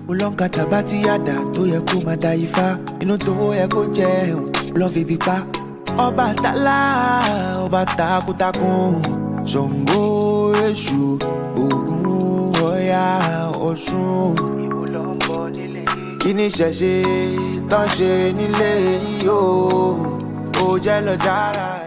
Ulonka tabati yada to ye kuma daifa. Inu to ye go je love bipa. Oba tala, oba takutakun. Songo eshu, ogun oya osun. Kini sheshe, tan she nile yo. O jelo jara.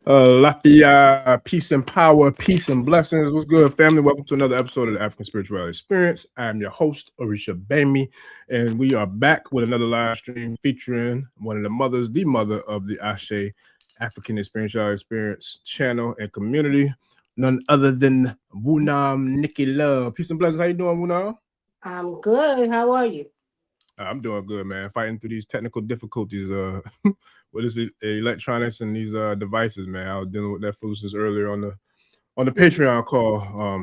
Lafia, peace and power, peace and blessings. What's good, family? Welcome to another episode of the African Spirituality Experience. I'm your host, Orisha Bami, and we are back with another live stream featuring one of the mothers, the mother of the Ase African Spirituality Experience channel and community, none other than Wunam, Nicky Love. Peace and blessings. How you doing, Wunam? I'm good. How are you? I'm doing good, man. Fighting through these technical difficulties. What is it? Electronics and these devices, man. I was dealing with that foolishness earlier on the Patreon call.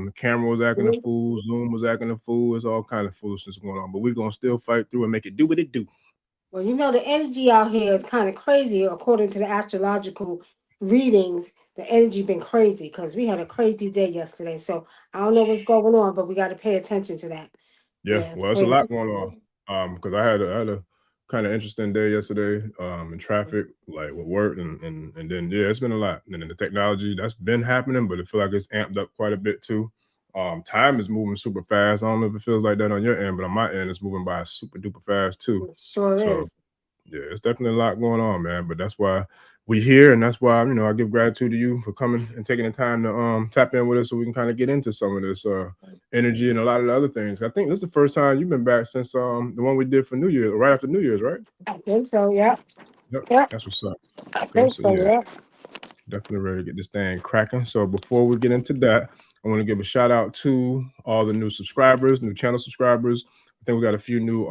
The camera was acting a fool, Zoom was acting a fool. There's all kind of foolishness going on, but we're gonna still fight through and make it do what it do. Well, you know, the energy out here is kind of crazy. According to the astrological readings, the energy been crazy because we had a crazy day yesterday. So I don't know what's going on, but we got to pay attention to that. Yeah, well, it's a lot going on. Because I had a kind of interesting day yesterday in traffic, like with work, and then it's been a lot. And then the technology that's been happening, but I feel like it's amped up quite a bit too. Time is moving super fast. I don't know if it feels like that on your end, but on my end, it's moving by super duper fast too. It sure is. Yeah, it's definitely a lot going on, man. But that's why we're here, and that's why I give gratitude to you for coming and taking the time to tap in with us, so we can kind of get into some of this energy and a lot of the other things. I think this is the first time you've been back since the one we did for New Year's, right after New Year's, right? I think so. Yeah. Yep. That's what's up. I think so. Yeah. Definitely ready to get this thing cracking. So before we get into that, I want to give a shout out to all the new subscribers, new channel subscribers. I think we got a few new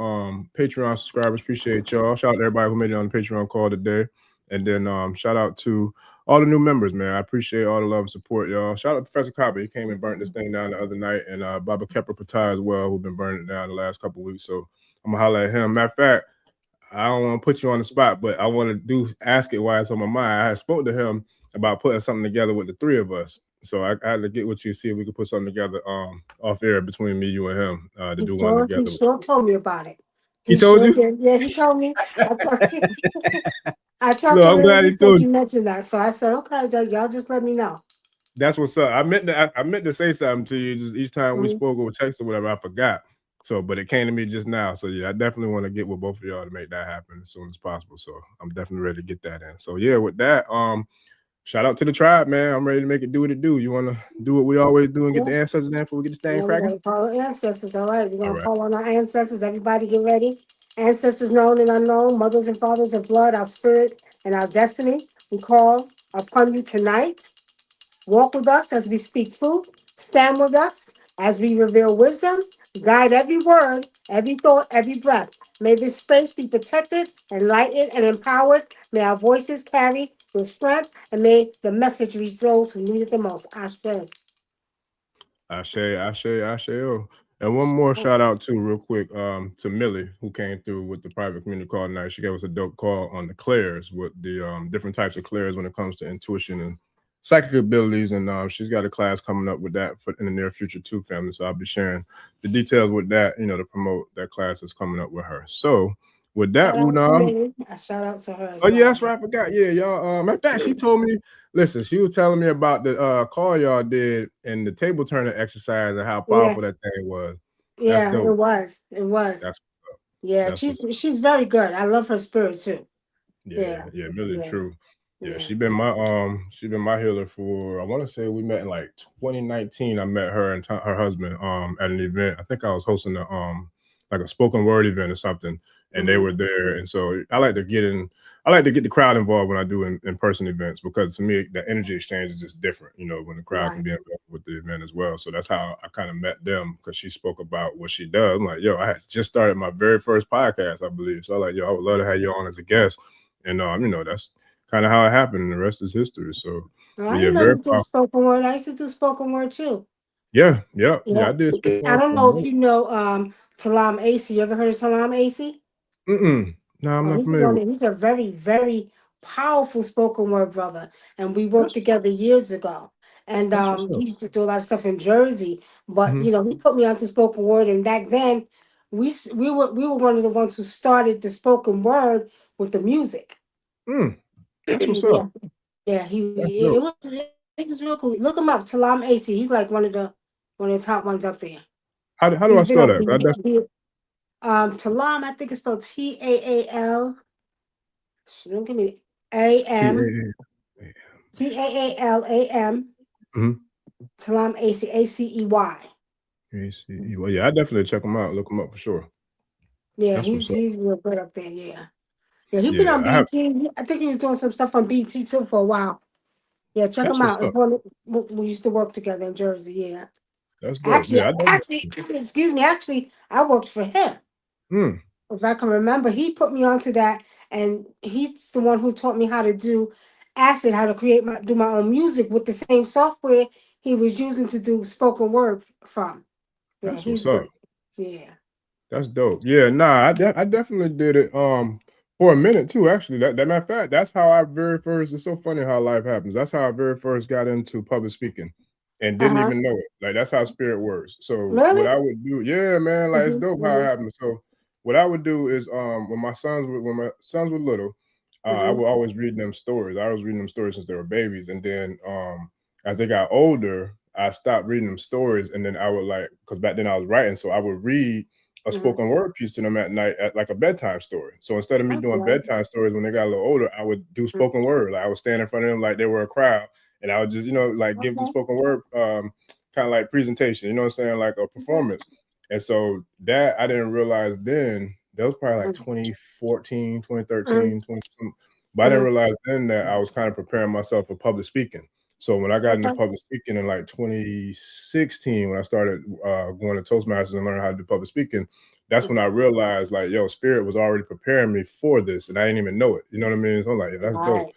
Patreon subscribers. Appreciate y'all. Shout out to everybody who made it on the Patreon call today. And then shout out to all the new members, man. I appreciate all the love and support, y'all. Shout out to Professor Copper. He came and burnt this thing down the other night. And Baba Kepper Patai as well, who've been burning it down the last couple of weeks. So I'm going to holler at him. Matter of fact, I don't want to put you on the spot, but I want to ask it while it's on my mind. I had spoke to him about putting something together with the three of us. So I had to get with you, see if we could put something together off air between me, you, and him to do one together. He sure told me about it. He told you? Did. Yeah, he told me. I talked I'm glad he told you. Mentioned that, so I said, okay, y'all just let me know. That's what's up. I meant to say something to you just each time we spoke or text or whatever. I forgot. So, but it came to me just now. So yeah, I definitely want to get with both of y'all to make that happen as soon as possible. So I'm definitely ready to get that in. So yeah, with that, shout out to the tribe, man. I'm ready to make it do what it do. You want to do what we always do and get the ancestors in before we get this thing cracking? We're going to call our ancestors. All right. We're going to call on our ancestors. Everybody get ready. Ancestors known and unknown, mothers and fathers of blood, our spirit and our destiny. We call upon you tonight. Walk with us as we speak truth. Stand with us as we reveal wisdom. Guide every word, every thought, every breath. May this space be protected, enlightened, and empowered. May our voices carry your strength, and may the message reach those who need it the most. Ashe. Ashe. And one more shout out too, real quick, to Millie, who came through with the private community call tonight. She gave us a dope call on the clairs, with the different types of clairs when it comes to intuition and psychic abilities, and she's got a class coming up with that in the near future too, family. So I'll be sharing the details with that, to promote that class that's coming up with her. So with that, Wunam, a shout out to her. Yeah, that's right. I forgot. Yeah, y'all. Matter of fact, she told me. Listen, she was telling me about the call y'all did and the table turner exercise and how powerful that thing was. Yeah, it was. It was. She's very good. I love her spirit too. Yeah, really true. Yeah, she been my healer for, I want to say we met in like 2019. I met her and her husband at an event. I think I was hosting like a spoken word event or something, and they were there. And so I like to get the crowd involved when I do in-person events, because to me the energy exchange is just different, when the crowd can be involved with the event as well. So that's how I kind of met them, because she spoke about what she does. I'm like, yo, I had just started my very first podcast, I believe. So I'm like, yo, I would love to have you on as a guest. And that's kind of how it happened, and the rest is history. So I didn't know you did spoken word. I used to do spoken word too. Yeah, I did. I don't know if you know Talam Ase. You ever heard of Talam Ase? No, I'm not familiar. He's a very, very powerful spoken word brother, and we worked together years ago. And he used to do a lot of stuff in Jersey, but he put me onto spoken word. And back then, we were one of the ones who started the spoken word with the music. That's what's Yeah, up. yeah. That's It dope. was real cool. Look him up, Talam Ase. He's like one of the top ones up there. How do I He's been spell on that? Talam. I think it's spelled Taal. Don't give me AM. T-A-A. Taalam. Mm-hmm. Talam Ase Acey. Well, yeah, I definitely check him out. Look him up for sure. Yeah, That's what's up. he's real good up there. Yeah. Yeah, he's been Yeah, on BT. I think he was doing some stuff on BT too for a while. Yeah, check that's him what's out. It's up. one we used to work together in Jersey. Yeah, That's dope. Yeah, I actually, excuse me. Actually, I worked for him. If I can remember, he put me onto that, and he's the one who taught me how to do acid, how to do my own music with the same software he was using to do spoken word from. Yeah, That's he's what's up. good. Yeah. That's dope. Yeah, nah, I definitely did it for a minute too, actually. That matter of fact, that's how I very first, it's so funny how life happens. That's how I very first got into public speaking and didn't even know it. Like that's how spirit works. So what Really? I would do, yeah, man, like it's dope how it happens. So what I would do is when my sons were little, I would always read them stories. I was reading them stories since they were babies. And then as they got older, I stopped reading them stories, and then I would because back then I was writing, so I would read a spoken word piece to them at night at like a bedtime story. So instead of me doing bedtime stories when they got a little older, I would do spoken word. Like I would stand in front of them like they were a crowd, and I would just, like give the spoken word kind of like presentation, you know what I'm saying? Like a performance. And so that I didn't realize then, that was probably like 2014, 2013, 20, but I didn't realize then that I was kind of preparing myself for public speaking. So when I got into public speaking in like 2016, when I started going to Toastmasters and learning how to do public speaking, that's when I realized like, yo, spirit was already preparing me for this, and I didn't even know it. You know what I mean? So I'm like, yeah, that's dope.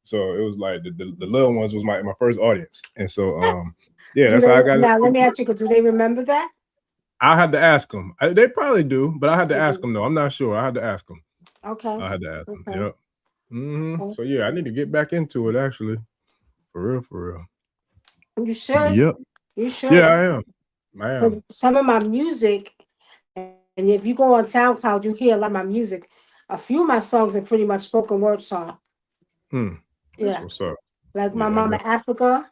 So it was like the little ones was my first audience, and so yeah, that's how I got it. Now let me ask you, do they remember that? I had to ask them. They probably do, but I had to ask them though. I'm not sure. I had to ask them. Okay. I had to ask them. Yep. So yeah, I need to get back into it actually. For real. You should. Yep. You should. Yeah, I am. Some of my music, and if you go on SoundCloud, you hear a lot of my music. A few of my songs are pretty much spoken word song. That's what's up. Like my Mama Africa.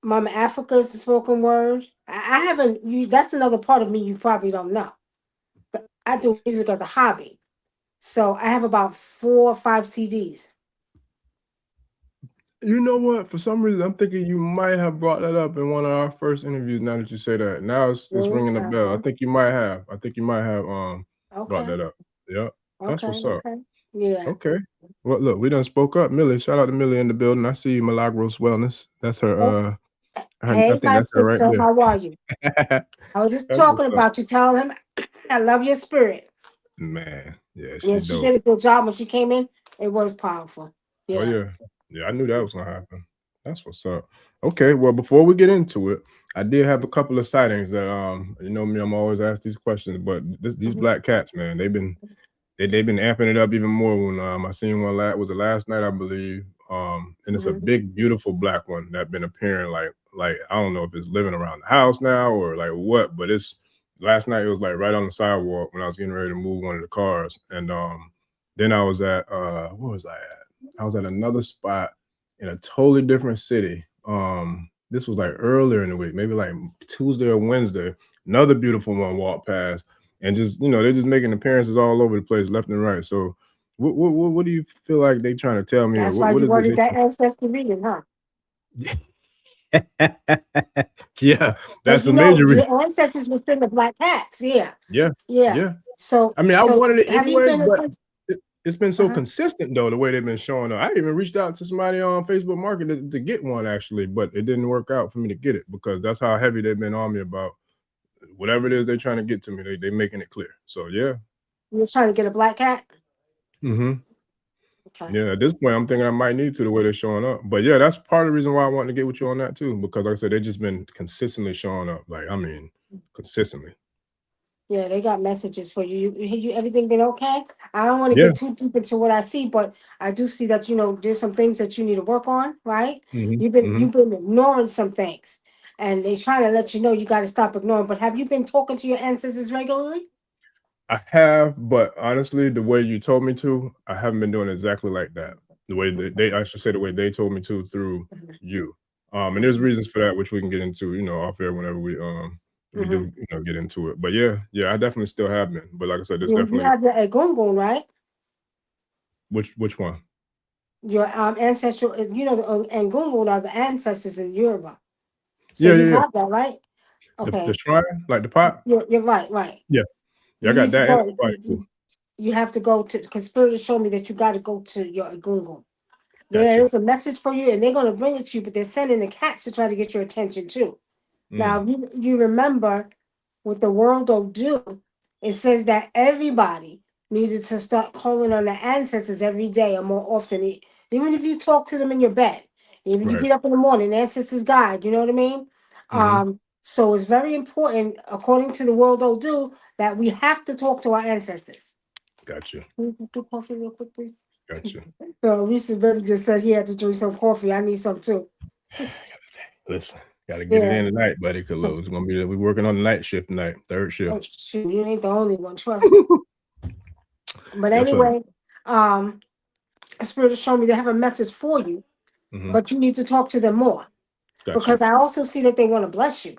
Mama Africa is the spoken word. I haven't. That's another part of me you probably don't know. But I do music as a hobby, so I have about 4 or 5 CDs. You know what? For some reason, I'm thinking you might have brought that up in one of our first interviews. Now that you say that, now it's ringing a bell. I think you might have. Brought that up. Yep. That's what's up. Yeah. Okay. Well, look, we done spoke up. Millie, shout out to Millie in the building. I see you, Milagros Wellness. That's her. Hey, I think my that's her right sister, there. how are you? I was just talking about you. Tell him I love your spirit. Man, yeah, she did a good job when she came in. It was powerful. Yeah. Oh yeah, I knew that was gonna happen. That's what's up. Okay, well, before we get into it, I did have a couple of sightings that you know me, I'm always asked these questions, but these black cats, man, they've been amping it up even more. When I seen one was the last night, I believe, and it's a big, beautiful black one that been appearing like I don't know if it's living around the house now or like what, but it's last night. It was like right on the sidewalk when I was getting ready to move one of the cars, and then I was at where was I at? I was at another spot in a totally different city. This was like earlier in the week, maybe like Tuesday or Wednesday. Another beautiful one walked past, and just they're just making appearances all over the place, left and right. So, what do you feel like they trying to tell me? That's why you wanted that ancestry reading, huh? Yeah, that's a major reason. Your ancestors were still the black cats. Yeah. Yeah. So I mean, I wanted it have anyway, you been but it's been so consistent though, the way they've been showing up. I even reached out to somebody on Facebook Market to get one actually, but it didn't work out for me to get it because that's how heavy they've been on me about whatever it is they're trying to get to me. They making it clear. So yeah. You're trying to get a black cat? Okay. Yeah, at this point, I'm thinking I might need to the way they're showing up. But yeah, that's part of the reason why I wanted to get with you on that too, because like I said, they've just been consistently showing up. Like, I mean, consistently. Yeah, they got messages for you. You everything been okay? I don't want to get too deep into what I see, but I do see that there's some things that you need to work on, right? You've been ignoring some things, and they're trying to let you know you got to stop ignoring. But have you been talking to your ancestors regularly? I have, but honestly, the way you told me to, I haven't been doing exactly like that. The way that I should say the way they told me to through you. And there's reasons for that, which we can get into, off air whenever we do, get into it. But yeah, I definitely still have been. But like I said, there's You definitely have your Egungun, right? which one? Your ancestral, the Egungun are the ancestors in Yoruba. So Yeah, you yeah. have that, right? Okay. The shrine, like the pot. You're right. Yeah, I You got need to that. And go. the pot too. You have to go to, because Spirit has shown me that you got to go to your Egungun. Gotcha. There's a message for you, and they're going to bring it to you, but they're sending the cats to try to get your attention too. Now, you remember what the world will do, it says that everybody needed to start calling on their ancestors every day or more often. Even if you talk to them in your bed, even you Right. get up in the morning, ancestors guide, you know what I mean? So it's very important, according to the world will do, that we have to talk to our ancestors. Gotcha. Can you do coffee real quick, please? Gotcha. So Reese's baby just said he had to drink some coffee. I need some too. Listen, gotta get it in tonight, buddy. Cause look, it's gonna be we working on the night shift tonight, third shift. Oh, shoot, you ain't the only one, trust me. But anyway, Spirit has shown me they have a message for you, but you need to talk to them more. Gotcha. Because I also see that they want to bless you.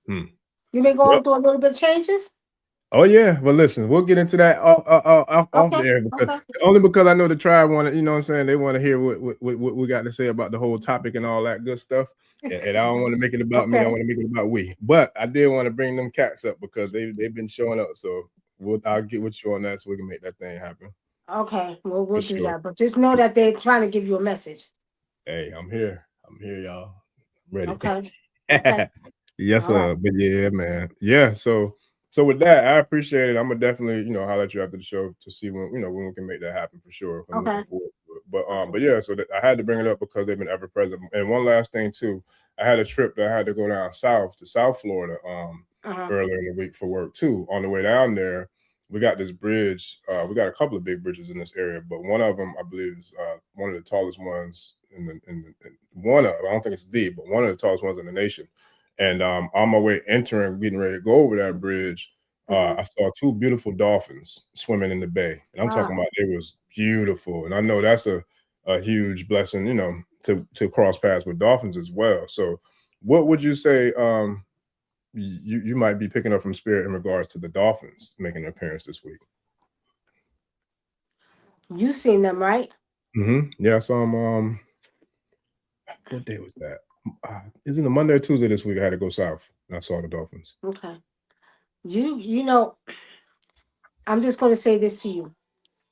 You been going through a little bit of changes? Oh yeah, but listen, we'll get into that off the air only because I know the tribe want to, you know what I'm saying, they want to hear what we got to say about the whole topic and all that good stuff. And I don't want to make it about me, I want to make it about we. But I did want to bring them cats up because they've been showing up. So I'll get with you on that so we can make that thing happen. Okay, well we'll do that. But just know that they're trying to give you a message. Hey, I'm here, y'all. I'm ready. Okay. Yes, sir. But yeah, man. Yeah, so with that, I appreciate it. I'm gonna definitely, holler at you after the show to see when we can make that happen for sure. I'm looking forward to it. But yeah, so I had to bring it up because they've been ever present. And one last thing too, I had a trip that I had to go down south to South Florida earlier in the week for work too. On the way down there, we got this bridge. We got a couple of big bridges in this area, but one of them I believe is one of the tallest ones in one of, I don't think it's but one of the tallest ones in the nation. And on my way getting ready to go over that bridge, I saw two beautiful dolphins swimming in the bay. And I'm talking about it was beautiful. And I know that's a huge blessing, to cross paths with dolphins as well. So what would you say you might be picking up from Spirit in regards to the dolphins making an appearance this week? You seen them, right? Yeah, I saw them. What day was that? Isn't it Monday or Tuesday this week? I had to go south and I saw the dolphins. Okay. You know, I'm just going to say this to you.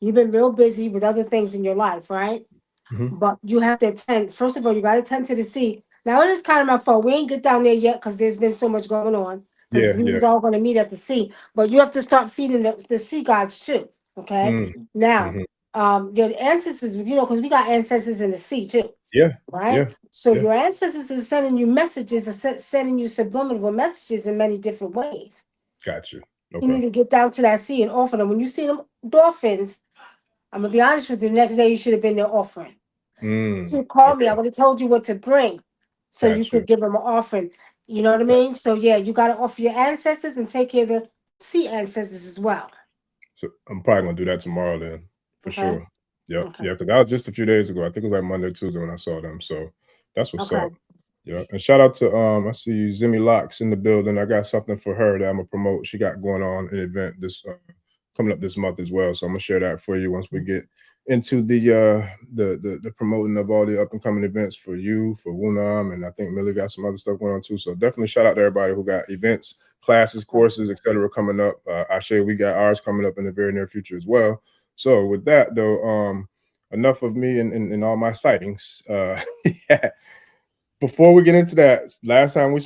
You've been real busy with other things in your life, right? But you have to attend. First of all, you got to attend to the sea. Now, it is kind of my fault. We ain't get down there yet because there's been so much going on. Because we was all going to meet at the sea. But you have to start feeding the sea gods too. Okay? Now, your ancestors, because we got ancestors in the sea too. Yeah. Right? Yeah. So your ancestors are sending you messages, sending you subliminal messages in many different ways. Gotcha. Okay. You need to get down to that sea and offer them. When you see them dolphins, I'm going to be honest with you, the next day you should have been there offering. So you called me, I would have told you what to bring so you could give them an offering. You know what I mean? So yeah, you got to offer your ancestors and take care of the sea ancestors as well. So I'm probably going to do that tomorrow then, for sure. Yeah. Yeah, because that was just a few days ago. I think it was like Monday, Tuesday when I saw them. So that's what's up. Yeah. And shout out to I see Zimmy Locks in the building. I got something for her that I'm gonna promote. She got going on an event this coming up this month as well. So I'm gonna share that for you once we get into the promoting of all the up and coming events for you, for Wunam, and I think Millie got some other stuff going on too. So definitely shout out to everybody who got events, classes, courses, etc. coming up. Ashe, we got ours coming up in the very near future as well. So with that though, enough of me and all my sightings. Yeah. Before we get into that, last time we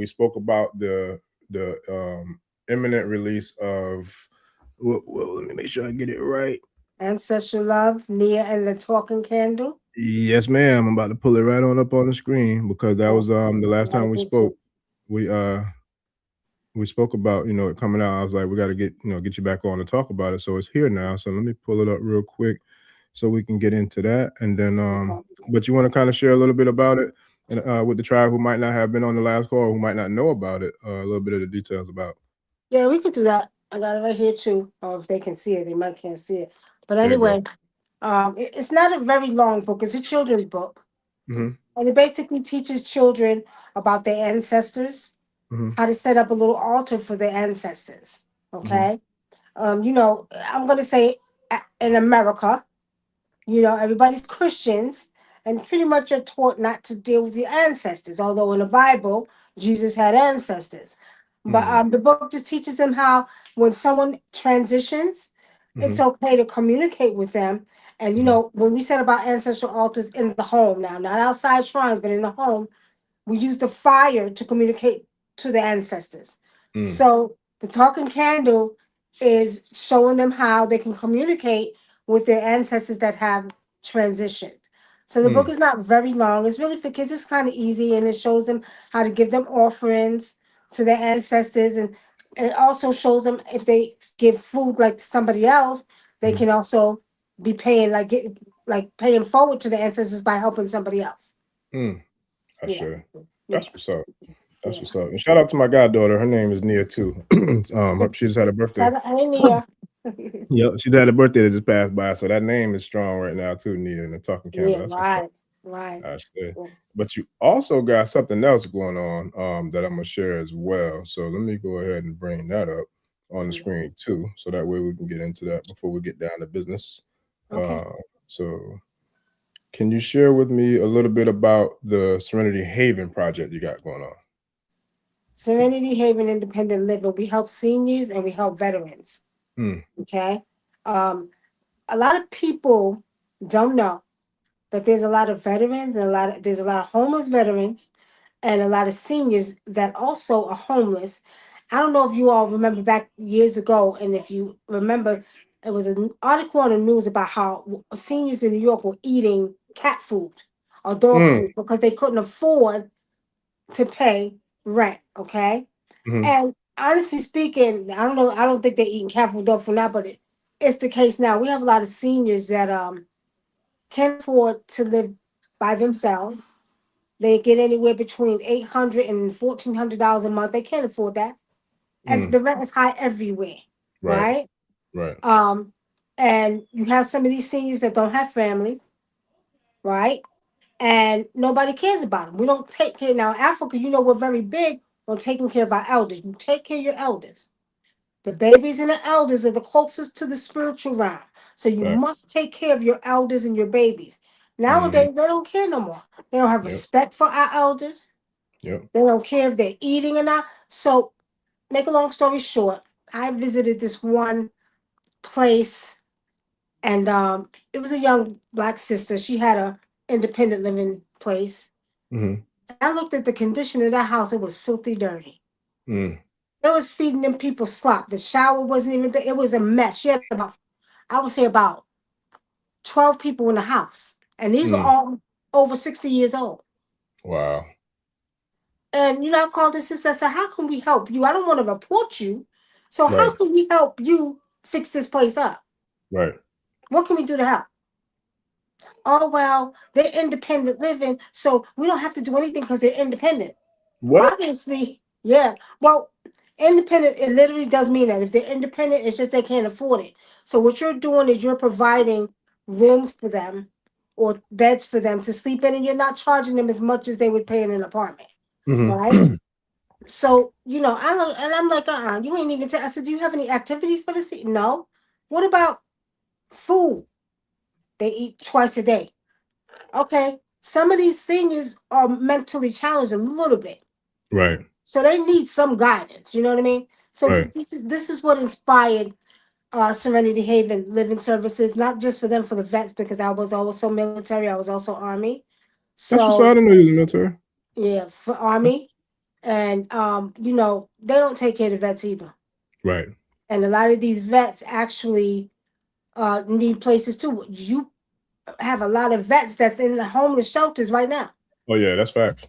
spoke about the imminent release of. Well, let me make sure I get it right. Ancestral Love, Nia and the Talking Candle. Yes, ma'am. I'm about to pull it right on up on the screen because that was the last time we spoke. We spoke about it coming out. I was like, we got to get you back on to talk about it. So it's here now. So let me pull it up real quick so we can get into that. And then but you want to kind of share a little bit about it and with the tribe who might not have been on the last call or who might not know about it, a little bit of the details about. Yeah, we could do that. I got it right here too. Or if they can see it, they might can't see it. But There you go. anyway, it's not a very long book. It's a children's book, Mm-hmm. and it basically teaches children about their ancestors, Mm-hmm. how to set up a little altar for their ancestors. Mm-hmm. Okay, I'm gonna say in America, everybody's Christians, and pretty much are taught not to deal with your ancestors. Although in the Bible, Jesus had ancestors. But Mm-hmm. the book just teaches them how when someone transitions, Mm-hmm. it's okay to communicate with them. And when we set up our ancestral altars in the home now, not outside shrines, but in the home, we use the fire to communicate to the ancestors. Mm-hmm. So the talking candle is showing them how they can communicate with their ancestors that have transitioned. So the book is not very long. It's really for kids. It's kind of easy, and it shows them how to give them offerings to their ancestors, and it also shows them if they give food like to somebody else, they Mm-hmm. can also be paying paying forward to the ancestors by helping somebody else. Mm. I Yeah, should. yeah, That's what's up. That's yeah. what's up. And shout out to my goddaughter. Her name is Nia too. She just had a birthday. Shout out, hey Nia. Yep, she had a birthday that just passed by, so that name is strong right now too, Nia, in the talking camera. Yeah, That's what's up. right, right. I say. Yeah. But you also got something else going on that I'm gonna share as well. So let me go ahead and bring that up on the screen too, so that way we can get into that before we get down to business. Okay. So can you share with me a little bit about the Serenity Haven project you got going on? Serenity Haven Independent Living. We help seniors and we help veterans. Mm, Okay. Um, a lot of people don't know that there's a lot of veterans and there's a lot of homeless veterans and a lot of seniors that also are homeless. I don't know if you all remember back years ago, and if you remember, it was an article on the news about how seniors in New York were eating cat food or dog mm, food because they couldn't afford to pay rent. Okay, mm-hmm, and honestly speaking, I don't know. I don't think they're eating cat food, dog food now, but it's the case now. We have a lot of seniors that can't afford to live by themselves. They get anywhere between $800 and $1,400 a month. They can't afford that, and mm, the rent is high everywhere, right, right? right. Um, and you have some of these seniors that don't have family, right? And nobody cares about them. We don't take care now. Africa, we're very big on taking care of our elders. You take care of your elders. The babies and the elders are the closest to the spiritual realm. So you Fact. must take care of your elders and your babies. Mm-hmm. Nowadays, they don't care no more. They don't have Yep, respect for our elders. yep. They don't care if they're eating or not. So, make a long story short, I visited this one place, and it was a young black sister. She had a independent living place. Mm-hmm. And I looked at the condition of that house. It was filthy dirty. Mm, It was feeding them people slop. The shower wasn't even there. It was a mess. She had I would say about 12 people in the house. And these were mm. all over 60 years old. Wow. And I called the sister. I said, how can we help you? I don't want to report you. So Right, how can we help you fix this place up? right. What can we do to help? Oh, well, they're independent living, so we don't have to do anything because they're independent. What? Obviously, yeah. Well, independent, it literally does mean that. If they're independent, it's just they can't afford it. So what you're doing is you're providing rooms for them or beds for them to sleep in, and you're not charging them as much as they would pay in an apartment. Right? Mm-hmm. So, I'm like, you ain't even I said, do you have any activities for this? No. What about food? They eat twice a day. Okay. Some of these seniors are mentally challenged a little bit. Right, So they need some guidance. You know what I mean? So right. this is what inspired Serenity Haven Living Services, not just for them, for the vets, because I was also military. I was also Army. That's what's I So didn't know you was in the military. yeah, for Army. And they don't take care of the vets either. Right. And a lot of these vets actually need places too. You have a lot of vets that's in the homeless shelters right now. Oh yeah, that's facts.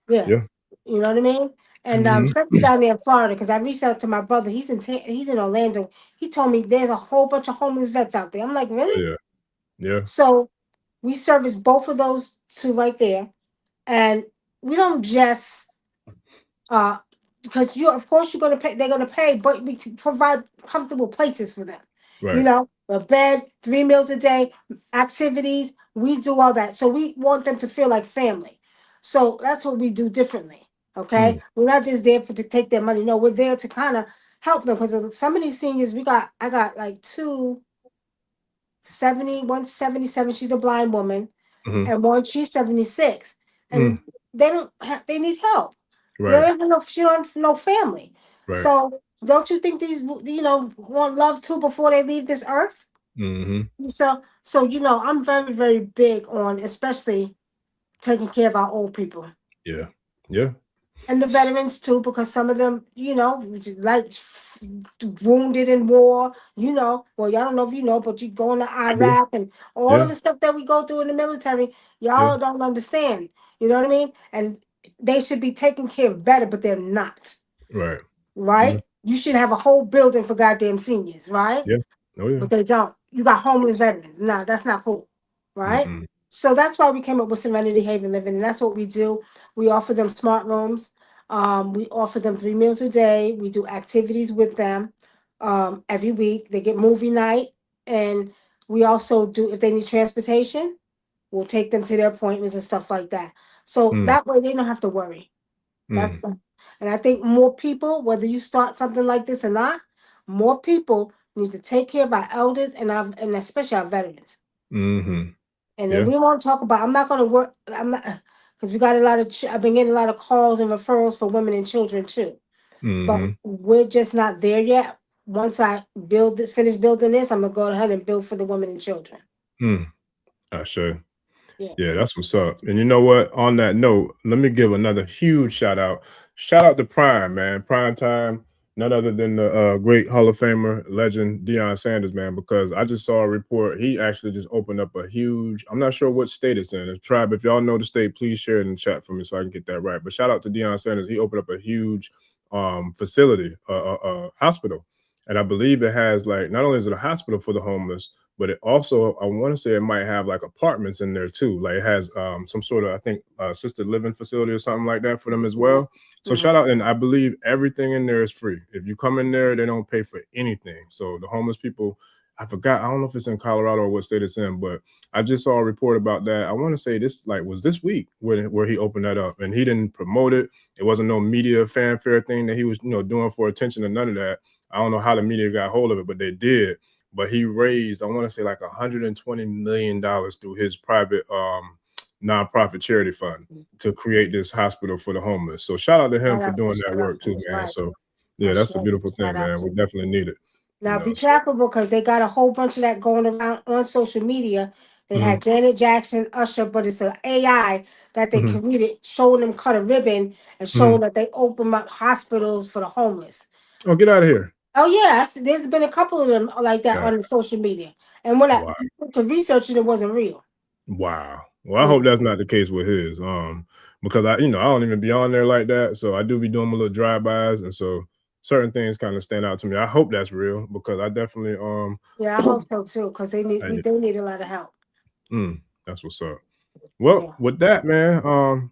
Yeah, Yeah. you know what I mean. And Mm-hmm. especially down there in Florida, because I reached out to my brother. He's in Orlando. He told me there's a whole bunch of homeless vets out there. I'm like, Oh really? yeah, yeah. So we service both of those two right there, and we don't uh because you, of course, you're gonna pay. They're gonna pay, but we can provide comfortable places for them. Right. You know, a bed, 3 meals a day, activities. We do all that, so we want them to feel like family. So that's what we do differently. Okay, we're not just there to take their money. No, we're there to kind of help them because some of these seniors, I got like 177. She's a blind woman, and one she's 76, and they need help. You know, Right. they don't have no, she don't have no family. Right. So don't you think these, want love too before they leave this earth? So I'm very, very big on especially taking care of our old people. Yeah. Yeah. And the veterans too, because some of them, like wounded in war, well, y'all don't know if you know, but you go into I do. Iraq and all of Yeah. the stuff that we go through in the military, Yeah. y'all don't understand. You know what I mean? And they should be taken care of better, but they're not. Right. Right? You should have a whole building for goddamn seniors, right? Yeah. Oh yeah. But they don't. You got homeless veterans. No, that's not cool. Right? Mm-mm. So that's why we came up with Serenity Haven Living. And that's what we do. We offer them smart rooms. We offer them 3 meals a day. We do activities with them every week. They get movie night. And we also do, if they need transportation, we'll take them to their appointments and stuff like that. So that way they don't have to worry. That's and I think more people, whether you start something like this or not, more people need to take care of our elders and especially our veterans. And then Yeah. we want to talk about. I'm not going to work. I'm not because we got a lot of. I've been getting a lot of calls and referrals for women and children too. But we're just not there yet. Once I finish building this, I'm gonna go ahead and build for the women and children. I sure. Yeah. Yeah, that's what's up. And you know what? On that note, let me give another huge shout out. Shout out to Prime, man. Prime Time, none other than the great Hall of Famer, legend Deion Sanders, man, because I just saw a report. He actually just opened up a huge, I'm not sure what state it's in. Tribe, if y'all know the state, please share it in the chat for me so I can get that right. But shout out to Deion Sanders. He opened up a huge facility, hospital. And I believe it has, like, not only is it a hospital for the homeless, but it also, I want to say it might have like apartments in there too. Like it has some sort of, I think, assisted living facility or something like that for them as well. So shout out. And I believe everything in there is free. If you come in there, they don't pay for anything. So the homeless people, I forgot, I don't know if it's in Colorado or what state it's in, but I just saw a report about that. I want to say this was this week where he opened that up, and he didn't promote it. It wasn't no media fanfare thing that he was, doing for attention or none of that. I don't know how the media got hold of it, but they did. But he raised, I want to say, like $120 million through his private nonprofit charity fund to create this hospital for the homeless. So shout out to him for doing that work too, man. Right. So yeah, that's a beautiful thing, man. We definitely need it. Now be careful because they got a whole bunch of that going around on social media. They had Janet Jackson, Usher, but it's an AI that they created showing them cut a ribbon and showing that they open up hospitals for the homeless. Oh, get out of here. Oh yes, there's been a couple of them like that on social media. And when I went to research it, it wasn't real. Wow. Well, I hope that's not the case with his. Because I don't even be on there like that. So I do be doing my little drive-bys, and so certain things kind of stand out to me. I hope that's real because I definitely yeah, I hope so too, because they need a lot of help. That's what's up. Well, with that, man,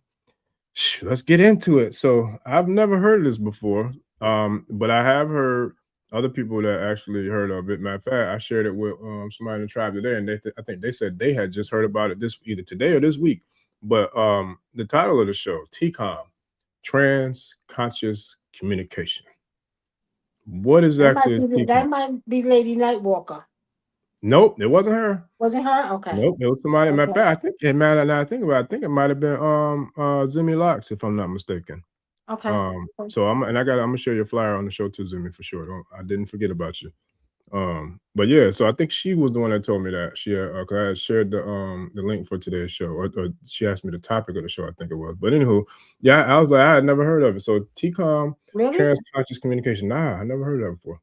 let's get into it. So I've never heard of this before, but I have heard other people that actually heard of it. Matter of fact, I shared it with somebody in the tribe today, and I think they said they had just heard about it either today or this week. But the title of the show, TCOM, Transconscious Communication. What is actually that might be Lady Nightwalker. Nope, it wasn't her. Wasn't her? Okay. Nope, it was somebody. Matter of fact, I think it might. Now I think about it, I think it might have been Zimmy Locks, if I'm not mistaken. Okay. So I'm gonna share your flyer on the show too, Zimmy, for sure. I didn't forget about you. But yeah, so I think she was the one that told me that she cause I had shared the link for today's show, or she asked me the topic of the show, I think it was. But anywho, yeah, I was like, I had never heard of it. So TCOM, Transconscious Communication. Nah, I never heard of it before.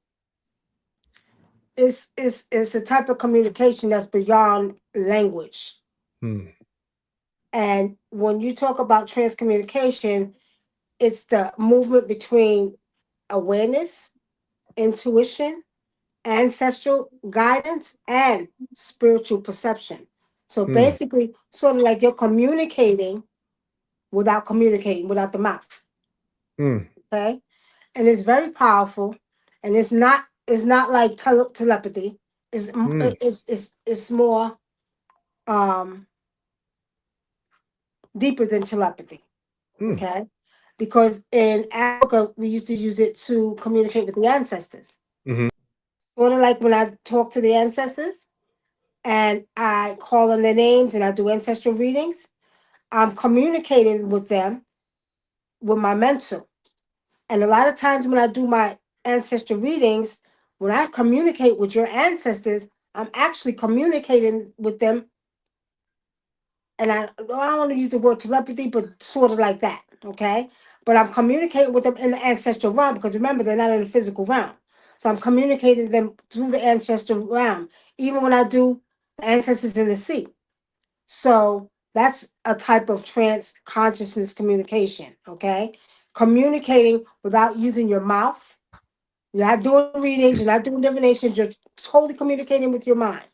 It's a type of communication that's beyond language. And when you talk about transcommunication, it's the movement between awareness, intuition, ancestral guidance, and spiritual perception. So basically, sort of like you're communicating without the mouth. Okay. and it's very powerful, and it's not like telepathy. It's more deeper than telepathy. Okay, because in Africa we used to use it to communicate with the ancestors. Sort of like when I talk to the ancestors and I call on their names and I do ancestral readings, I'm communicating with them with my mental. And a lot of times when I do my ancestral readings, when I communicate with your ancestors, I'm actually communicating with them. And I don't want to use the word telepathy, but sort of like that. Okay. But I'm communicating with them in the ancestral realm because remember, they're not in the physical realm. So I'm communicating them through the ancestral realm, even when I do the ancestors in the sea. So that's a type of trance consciousness communication. Okay. Communicating without using your mouth. You're not doing readings, you're not doing divinations, you're totally communicating with your mind.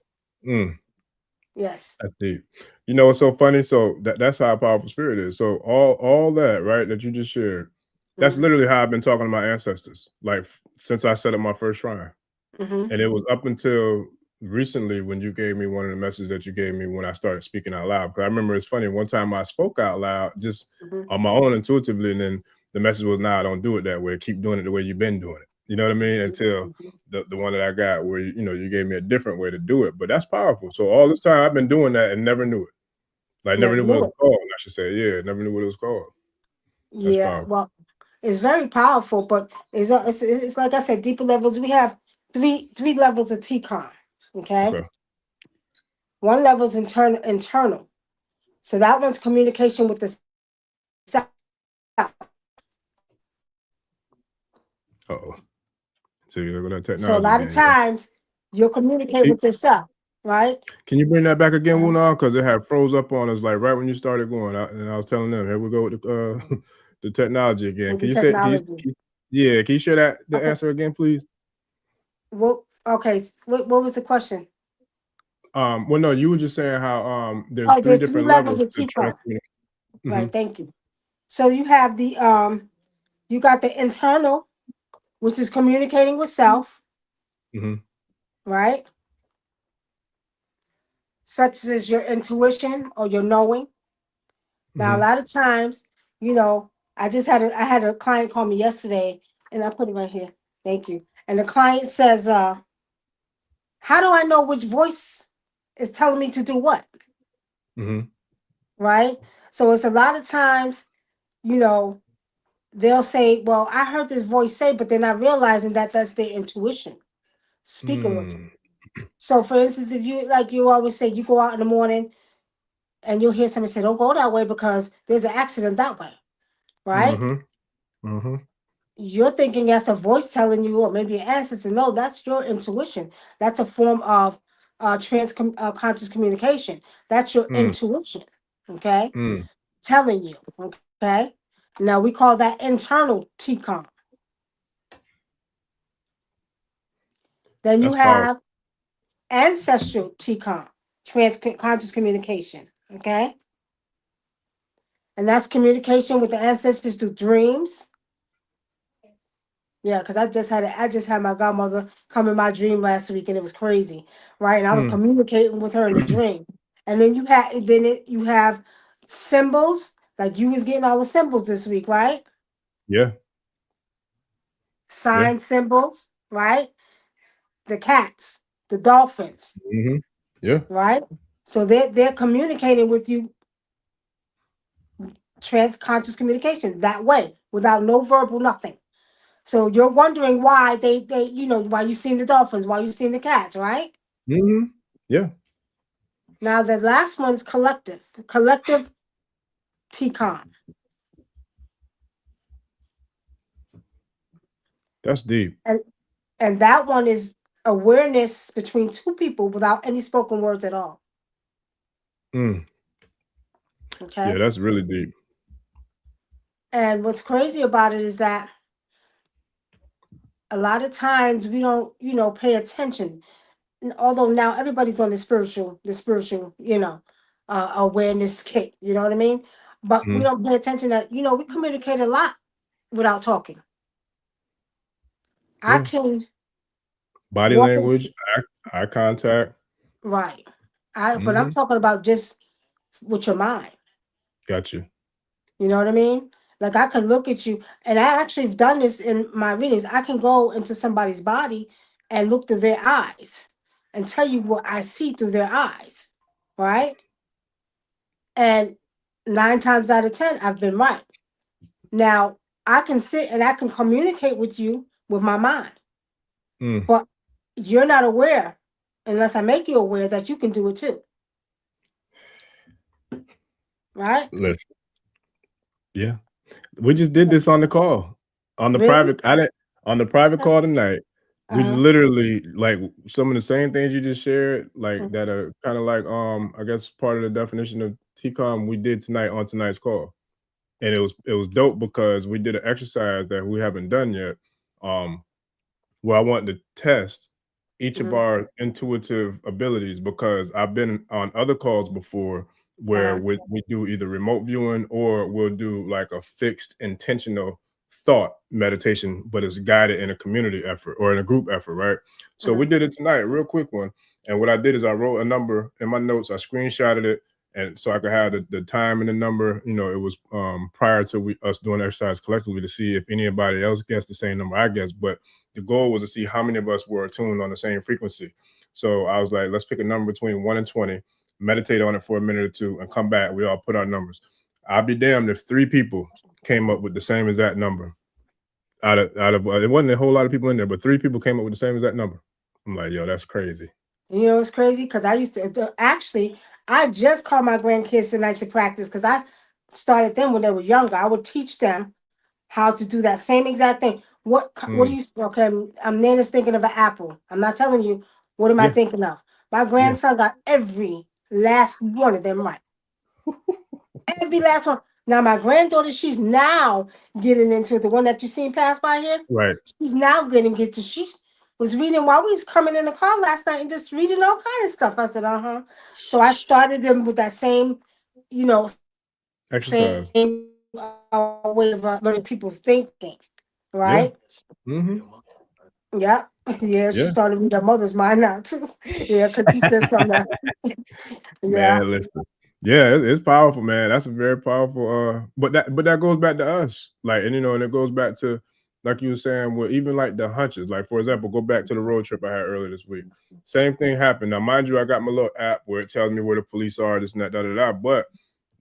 Yes. That's deep. You know what's so funny? So that's how powerful spirit is. So all that, right, that you just shared, that's literally how I've been talking to my ancestors, like since I set up my first shrine. And it was up until recently when you gave me one of the messages that you gave me when I started speaking out loud. Because I remember it's funny, one time I spoke out loud just on my own intuitively, and then the message was, nah, don't do it that way. Keep doing it the way you've been doing it. You know what I mean? Until the one that I got where, you know, you gave me a different way to do it. But that's powerful. So all this time I've been doing that and never knew it. Like never knew what it was called, I should say. Yeah, never knew what it was called. That's powerful. Well, it's very powerful, but it's like I said, deeper levels. We have three levels of TCON. Okay. One level is internal. So that one's communication with the self. Uh-oh. So you look at that technology. So a lot of times you'll communicate with yourself, right? Can you bring that back again, Wunam? Because it had froze up on us like right when you started going. And I was telling them, here we go with the the technology again. Can you say, can you share the answer again, please? Well, okay. What was the question? Well, no, you were just saying how there's three different levels of TCON. Right, thank you. So you have the you got the internal, which is communicating with self, right? Such as your intuition or your knowing. Now, a lot of times, you know, I had a client call me yesterday, and I put it right here. Thank you. And the client says, how do I know which voice is telling me to do what? Right? So it's a lot of times, you know, they'll say, well, I heard this voice say, but they're not realizing that that's their intuition speaking with them. So for instance, if you, like you always say, you go out in the morning and you'll hear somebody say, don't go that way because there's an accident that way, right? You're thinking that's a voice telling you, or maybe an ancestor. No, that's your intuition. That's a form of conscious communication. That's your intuition, okay? Telling you, okay? Now we call that internal TCOM. Then you have ancestral TCOM, conscious communication, okay? And that's communication with the ancestors through dreams. Yeah, because I just had my godmother come in my dream last week, and it was crazy, right? And I was communicating with her in the dream. And then you have symbols, like you was getting all the symbols this week, right? Yeah. Sign symbols, right? The cats, the dolphins. Yeah. Right? So they're communicating with you conscious communication that way, without no verbal nothing. So you're wondering why they why you seen the dolphins, why you seen the cats, right? Yeah. Now the last one is collective TCOM. That's deep. And that one is awareness between two people without any spoken words at all. Okay. Yeah, that's really deep. And what's crazy about it is that a lot of times we don't, pay attention. Although now everybody's on the spiritual, awareness kick, you know what I mean? But we don't pay attention that, we communicate a lot without talking. I can body walk language, eye contact. right. But I'm talking about just with your mind. Got you. You know what I mean? Like I can look at you, and I actually have done this in my readings. I can go into somebody's body and look through their eyes and tell you what I see through their eyes, right? And 9 times out of 10, I've been right. Now I can sit and I can communicate with you with my mind, but you're not aware unless I make you aware that you can do it too, right? Listen, yeah, we just did this on the call, on the Really? private. On the private call tonight. We literally like some of the same things you just shared, like that are kind of like I guess part of the definition of TCOM we did tonight on tonight's call. And it was dope because we did an exercise that we haven't done yet. Where I wanted to test each of our intuitive abilities, because I've been on other calls before where we do either remote viewing or we'll do like a fixed intentional thought meditation, but it's guided in a community effort or in a group effort, right? So we did it tonight, real quick one. And what I did is I wrote a number in my notes, I screenshotted it, and so I could have the time and the number. You know, it was prior to us doing exercise collectively to see if anybody else guessed the same number I guessed, but the goal was to see how many of us were attuned on the same frequency. So I was like, let's pick a number between 1 and 20, meditate on it for a minute or two, and come back. We all put our numbers. I'll be damned if 3 people came up with the same exact number. Out of it wasn't a whole lot of people in there, but 3 people came up with the same exact number. I'm like, yo, that's crazy. You know, it's crazy because I used to actually, I just called my grandkids tonight to practice because I started them when they were younger. I would teach them how to do that same exact thing. What do you? Okay, I'm Nana's thinking of an apple. I'm not telling you. What am I thinking of? My grandson got every last one of them right. Every last one. Now my granddaughter, she's now getting into it. The one that you seen pass by here, right? She's now getting into. She was reading while we was coming in the car last night and just reading all kind of stuff. I said, So I started them with that same, you know, exercise, same way of learning people's thinking, right? Yeah. Yeah, she started with her mother's mind now too. Yeah, because he said something. Yeah. Man, listen. Yeah, it's powerful, man. That's a very powerful. But that goes back to us, like, and and it goes back to, like you were saying, with even like the hunches. Like, for example, go back to the road trip I had earlier this week. Same thing happened. Now, mind you, I got my little app where it tells me where the police are, this and that, da da da. But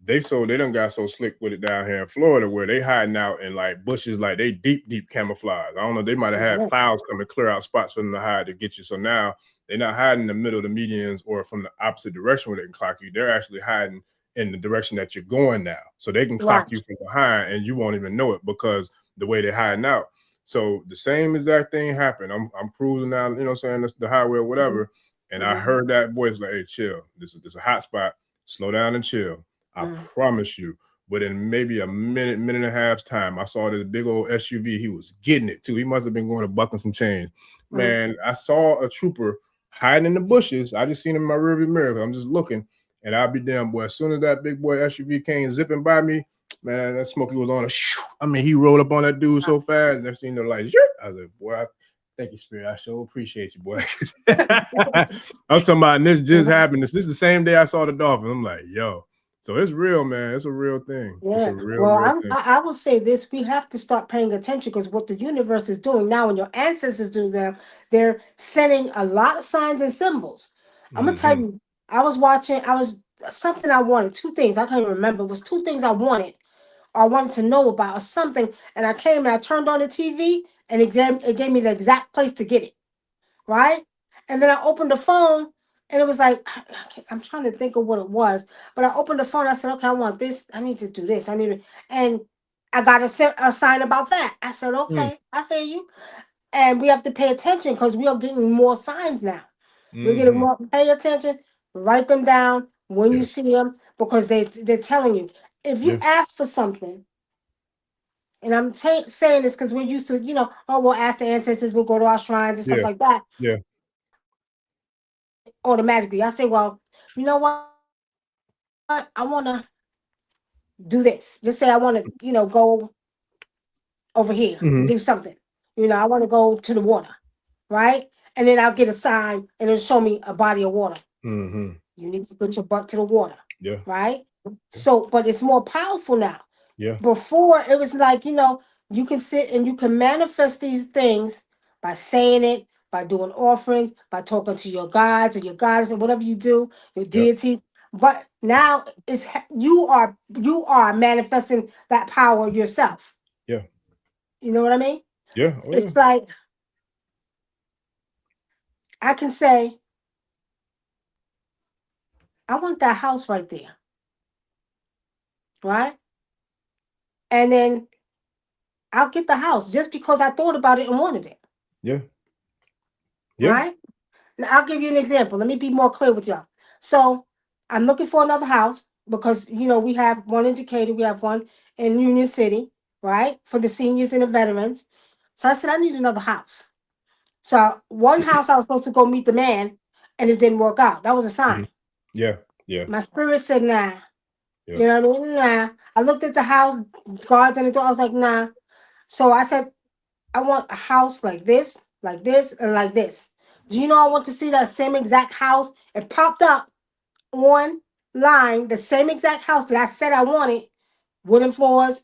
they done got so slick with it down here in Florida where they hiding out in like bushes, like they deep camouflage. I don't know, they might have had plows come and clear out spots for them to hide to get you. So now they're not hiding in the middle of the medians or from the opposite direction where they can clock you. They're actually hiding in the direction that you're going now. So they can clock you from behind and you won't even know it because the way they're hiding out. So the same exact thing happened. I'm cruising down, you know what I'm saying, the highway or whatever. And I heard that voice like, hey, chill. This is a hot spot. Slow down and chill. I promise you. Within maybe a minute and a half's time, I saw this big old SUV. He was getting it too. He must have been going to bucking some change. Man, I saw a trooper hiding in the bushes. I just seen him in my rearview mirror. I'm just looking, and I'll be damn, boy. As soon as that big boy SUV came zipping by me, man, that Smokey was on a shoo. I mean, he rolled up on that dude so fast. Never seen the lights. I was like, boy, thank you, Spirit. I so appreciate you, boy. I'm talking about, and this just happened. This is the same day I saw the dolphin. I'm like, yo. So it's real, man. It's a real thing. Yeah. It's a real thing. I will say this: we have to start paying attention because what the universe is doing now, and your ancestors do them, they're sending a lot of signs and symbols. I'm gonna tell you. I was something I wanted. 2 things I can't even remember. It was 2 things I wanted. Or I wanted to know about or something, and I came and I turned on the TV, and it gave me the exact place to get it. Right, and then I opened the phone. And it was like, I'm trying to think of what it was. But I opened the phone. I said, okay, I want this. I need to do this. And I got a sign about that. I said, okay, I hear you. And we have to pay attention because we are getting more signs now. We're getting more, pay attention, write them down when you see them because they're telling you. If you ask for something, and I'm saying this because we're used to, we'll ask the ancestors, we'll go to our shrines and stuff like that. Yeah. Automatically. I say, well, you know what? I want to do this. Just say I want to, go over here and do something. You know, I want to go to the water, right? And then I'll get a sign and it'll show me a body of water. Mm-hmm. You need to put your butt to the water. Yeah. Right? So, but it's more powerful now. Yeah. Before it was like, you know, you can sit and you can manifest these things by saying it, by doing offerings, by talking to your gods or your goddess or whatever you do, your deities. But now it's you are manifesting that power yourself. Yeah. You know what I mean? Yeah. Oh, it's like I can say, I want that house right there. Right? And then I'll get the house just because I thought about it and wanted it. Yeah. Yeah. Right? Now, I'll give you an example. Let me be more clear with y'all. So I'm looking for another house because, you know, we have one in Decatur, we have one in Union City, right? For the seniors and the veterans. So I said, I need another house. So one house I was supposed to go meet the man and it didn't work out. That was a sign. Mm-hmm. Yeah. Yeah. My spirit said, nah. Yeah. You know what I mean? Nah. I looked at the house, guards on the door. I was like, nah. So I said, I want a house like this, and like this. Do you know I want to see that same exact house? It popped up online, the same exact house that I said I wanted. Wooden floors,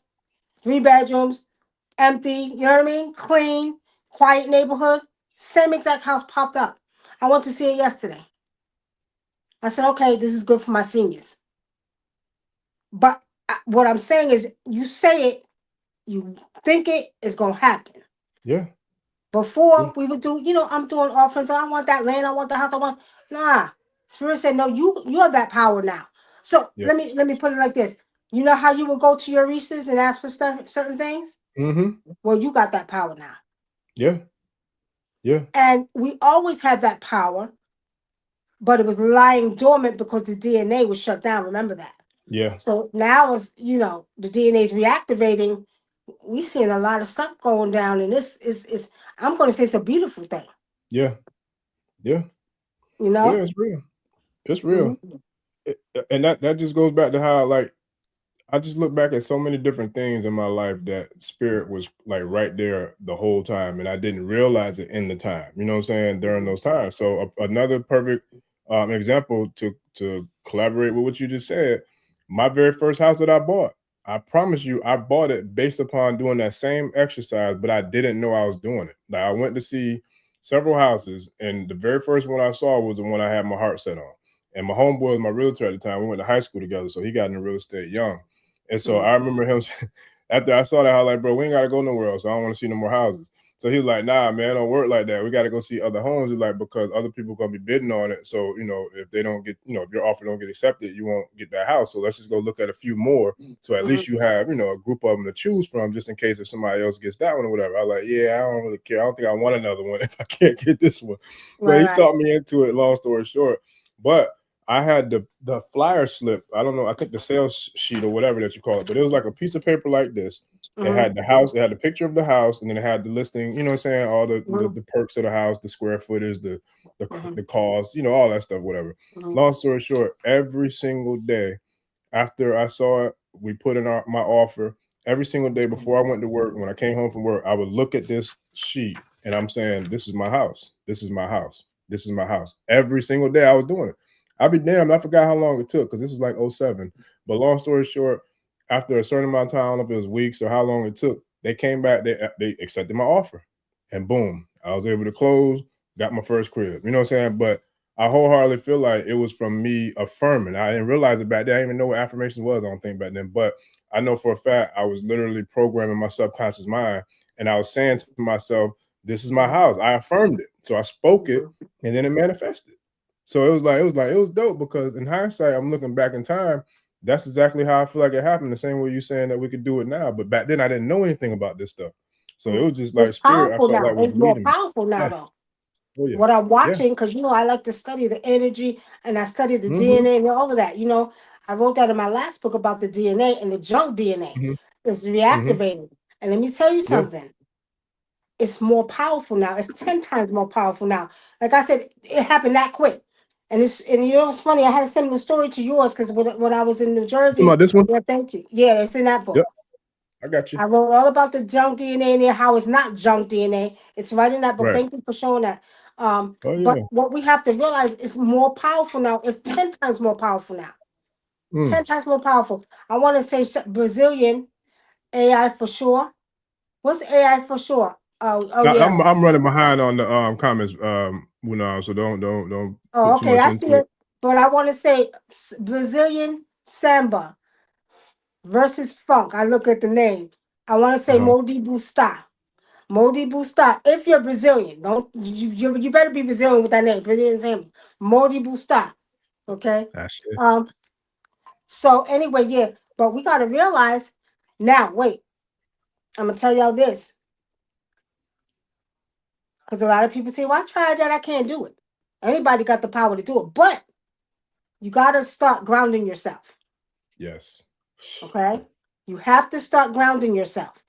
3 bedrooms, empty, you know what I mean? Clean, quiet neighborhood. Same exact house popped up. I went to see it yesterday. I said, okay, this is good for my seniors. But what I'm saying is, you say it, you think it is going to happen. Yeah. Before we would do, you know, I'm doing offerings. I want that land. I want the house. I want. Nah. Spirit said, no. You have that power now. So let me put it like this. You know how you would go to your Reese's and ask for certain things? Mm-hmm. Well, you got that power now. Yeah. Yeah. And we always had that power, but it was lying dormant because the DNA was shut down. Remember that? Yeah. So now, as you know, the DNA is reactivating. We seeing a lot of stuff going down, and this is I'm going to say it's a beautiful thing. Yeah. Yeah. You know? Yeah, it's real. It's real. And that just goes back to how, like, I just look back at so many different things in my life that spirit was like right there the whole time, and I didn't realize it in the time. You know what I'm saying? During those times. So another perfect example to collaborate with what you just said. My very first house that I bought, I promise you, I bought it based upon doing that same exercise, but I didn't know I was doing it. Like, I went to see several houses, and the very first one I saw was the one I had my heart set on. And my homeboy was my realtor at the time. We went to high school together, so he got into real estate young. And so I remember him, after I saw that, I was like, bro, we ain't got to go nowhere else. So I don't want to see no more houses. So he was like, nah, man, don't work like that. We got to go see other homes. He's like, because other people going to be bidding on it. So, you know, if they don't get, you know, if your offer don't get accepted, you won't get that house. So let's just go look at a few more. So at least you have, you know, a group of them to choose from, just in case if somebody else gets that one or whatever. I was like, yeah, I don't really care. I don't think I want another one if I can't get this one. But he talked me into it, long story short. But I had the flyer slip. I don't know. I think the sales sheet or whatever that you call it, but it was like a piece of paper like this. It had the house. It had the picture of the house, and then it had the listing. You know what I'm saying? All the perks of the house, the square footage, the cost. You know, all that stuff. Whatever. Long story short, every single day after I saw it, we put in my offer. Every single day before I went to work, when I came home from work, I would look at this sheet, and I'm saying, "This is my house. This is my house. This is my house." Every single day, I was doing it. I'll be damned. I forgot how long it took because this was like 07. But long story short, after a certain amount of time, I don't know if it was weeks or how long it took, they came back, they accepted my offer. And boom, I was able to close, got my first crib. You know what I'm saying? But I wholeheartedly feel like it was from me affirming. I didn't realize it back then. I didn't even know what affirmation was, I don't think, back then. But I know for a fact I was literally programming my subconscious mind. And I was saying to myself, this is my house. I affirmed it. So I spoke it, and then it manifested. So it was dope because in hindsight, I'm looking back in time. That's exactly how I feel like it happened. The same way you're saying that we could do it now, but back then I didn't know anything about this stuff. So it was just like it's spirit. I powerful felt now. like was It's more leading me. powerful now, though. Oh, yeah. What I'm watching, because you know I like to study the energy and I study the DNA and all of that. You know, I wrote that in my last book about the DNA and the junk DNA. It's reactivating. And let me tell you something. It's more powerful now. It's 10 times more powerful now. Like I said, it happened that quick. And you know it's funny. I had a similar story to yours because when I was in New Jersey. About this one? Yeah, thank you. Yeah, it's in that book. Yep. I got you. I wrote all about the junk DNA in there, how it's not junk DNA. It's right in that book. Right. Thank you for showing that. Oh But yeah. what we have to realize is more powerful now. It's 10 times more powerful now. 10 times more powerful. I want to say Brazilian AI for sure. What's AI for sure? Oh yeah. I'm running behind on the comments, Wunam, so don't Oh, put too okay. much I see into it. it. But I want to say Brazilian samba versus funk. I look at the name. I want to say Modi Busta. Modi Busta. If you're Brazilian, don't you better be Brazilian with that name. Brazilian samba. Modi Busta. Okay. That's it. So anyway, yeah. But we got to realize now. Wait. I'm gonna tell y'all this. Because a lot of people say, well, I tried that, I can't do it. Anybody got the power to do it. But you got to start grounding yourself. Yes. Okay? You have to start grounding yourself.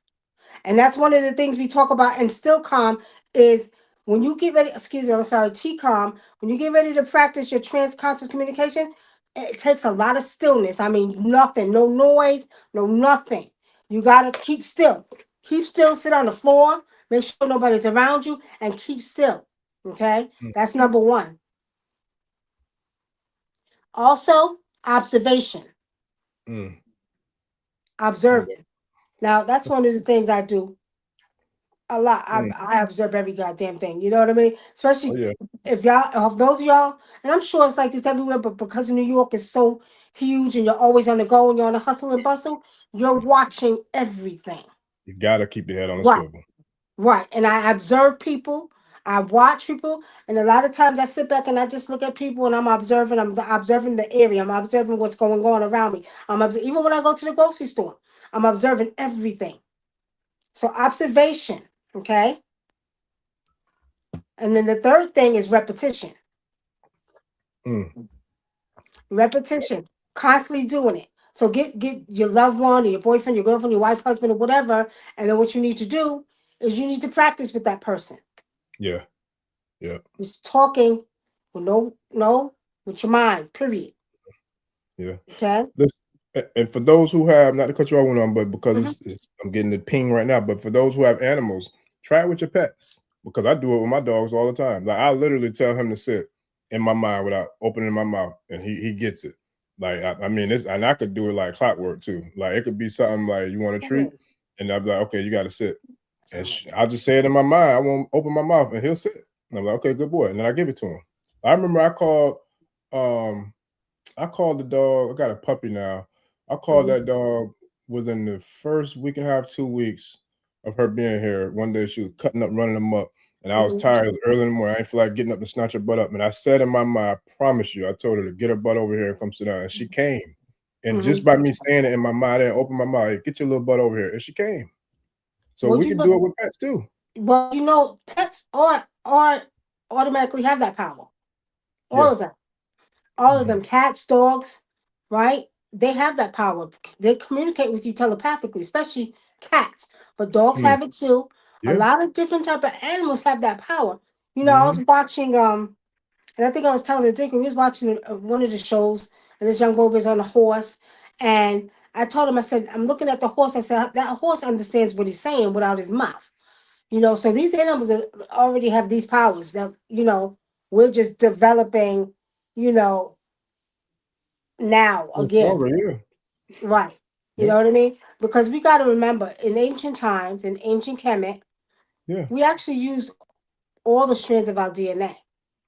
And that's one of the things we talk about in Still Calm is when you get ready, T-Calm, when you get ready to practice your transconscious communication, it takes a lot of stillness. I mean, nothing, no noise, no nothing. You got to keep still. Keep still, sit on the floor, make sure nobody's around you, and keep still. Okay? That's number one. Also, observation. Observing. Now, that's one of the things I do a lot. I observe every goddamn thing. You know what I mean? Especially if those of y'all, and I'm sure it's like this everywhere, but because New York is so huge and you're always on the go and you're on a hustle and bustle, you're watching everything. You gotta keep your head on a Right. swivel. Right. And I observe people. I watch people, and a lot of times I sit back and I just look at people and I'm observing. I'm observing the area. I'm observing what's going on around me. Even when I go to the grocery store, I'm observing everything. So observation, okay? And then the third thing is repetition. Repetition, constantly doing it. So get your loved one or your boyfriend, your girlfriend, your wife, husband, or whatever, and then what you need to do is you need to practice with that person. Yeah. Yeah. Just talking with with your mind, period. Yeah. Okay. And for those who have, not to cut you off on, but because I'm getting the ping right now, but for those who have animals, try it with your pets, because I do it with my dogs all the time. Like I literally tell him to sit in my mind without opening my mouth, and he gets it. Like I mean, and I could do it like clockwork too. Like it could be something like you want a treat, and I'll be like, okay, you got to sit, and I'll just say it in my mind. I won't open my mouth, and he'll sit. And I'm like, okay, good boy, and then I give it to him. I remember I called the dog. I got a puppy now. I called that dog within the first week and a half, 2 weeks of her being here. One day she was cutting up, running them up, and I was tired. It was early in the morning. I didn't feel like getting up and snatch her butt up. And I said in my mind, I promise you, I told her to get her butt over here and come sit down. And she came. And just by me saying it in my mind, I didn't open my mouth, hey, get your little butt over here. And she came. So we can do it with pets too. Well, pets are automatically have that power. All of them. All of them, cats, dogs, right? They have that power. They communicate with you telepathically, especially cats. But dogs have it too. A lot of different type of animals have that power. You know, I was watching, and I think I was telling the Dinkra, we was watching one of the shows, and this young boy was on a horse, and I told him, I said, I'm looking at the horse. I said, that horse understands what he's saying without his mouth. You know, so these animals already have these powers that, we're just developing, now again. Right. You know what I mean? Because we got to remember, in ancient times, in ancient Kemet, we actually use all the strands of our DNA.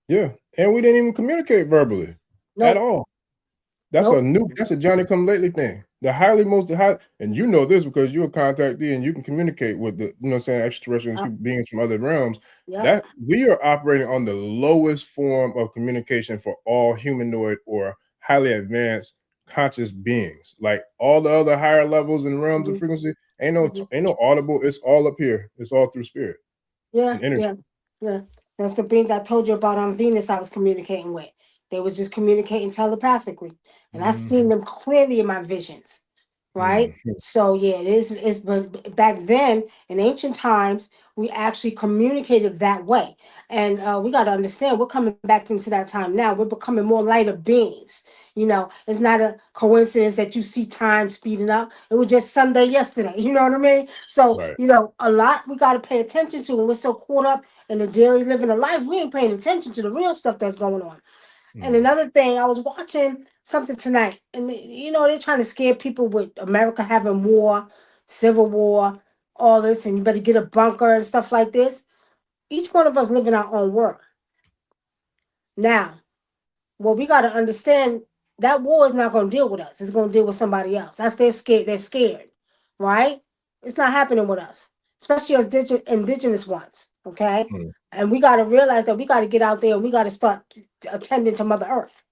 Yeah. And we didn't even communicate verbally at all. That's a Johnny come lately thing. The and you know this because you're a contactee and you can communicate with the, extraterrestrial beings from other realms. That we are operating on the lowest form of communication for all humanoid or highly advanced conscious beings. Like all the other higher levels and realms of frequency, ain't no audible. It's all up here. It's all through spirit. Yeah. That's the beings I told you about on Venus I was communicating with. They was just communicating telepathically. And I seen them clearly in my visions. right? So yeah, it's but back then in ancient times we actually communicated that way, and we got to understand we're coming back into that time now. We're becoming more lighter beings. You know, it's not a coincidence that you see time speeding up. It was just Sunday yesterday. You know what I mean? So Right. you know, a lot we got to pay attention to, and we're so caught up in the daily living of life, we ain't paying attention to the real stuff that's going on. And another thing, I was watching something tonight, and you know they're trying to scare people with America having war, civil war, all this, and you better get a bunker and stuff like this. Each one of us live in our own world. Now, what we got to understand, that war is not going to deal with us. It's going to deal with somebody else. That's they're scared. They're scared, right? It's not happening with us, especially as indigenous ones. Okay, and we got to realize that we got to get out there and we got to start attending to Mother Earth.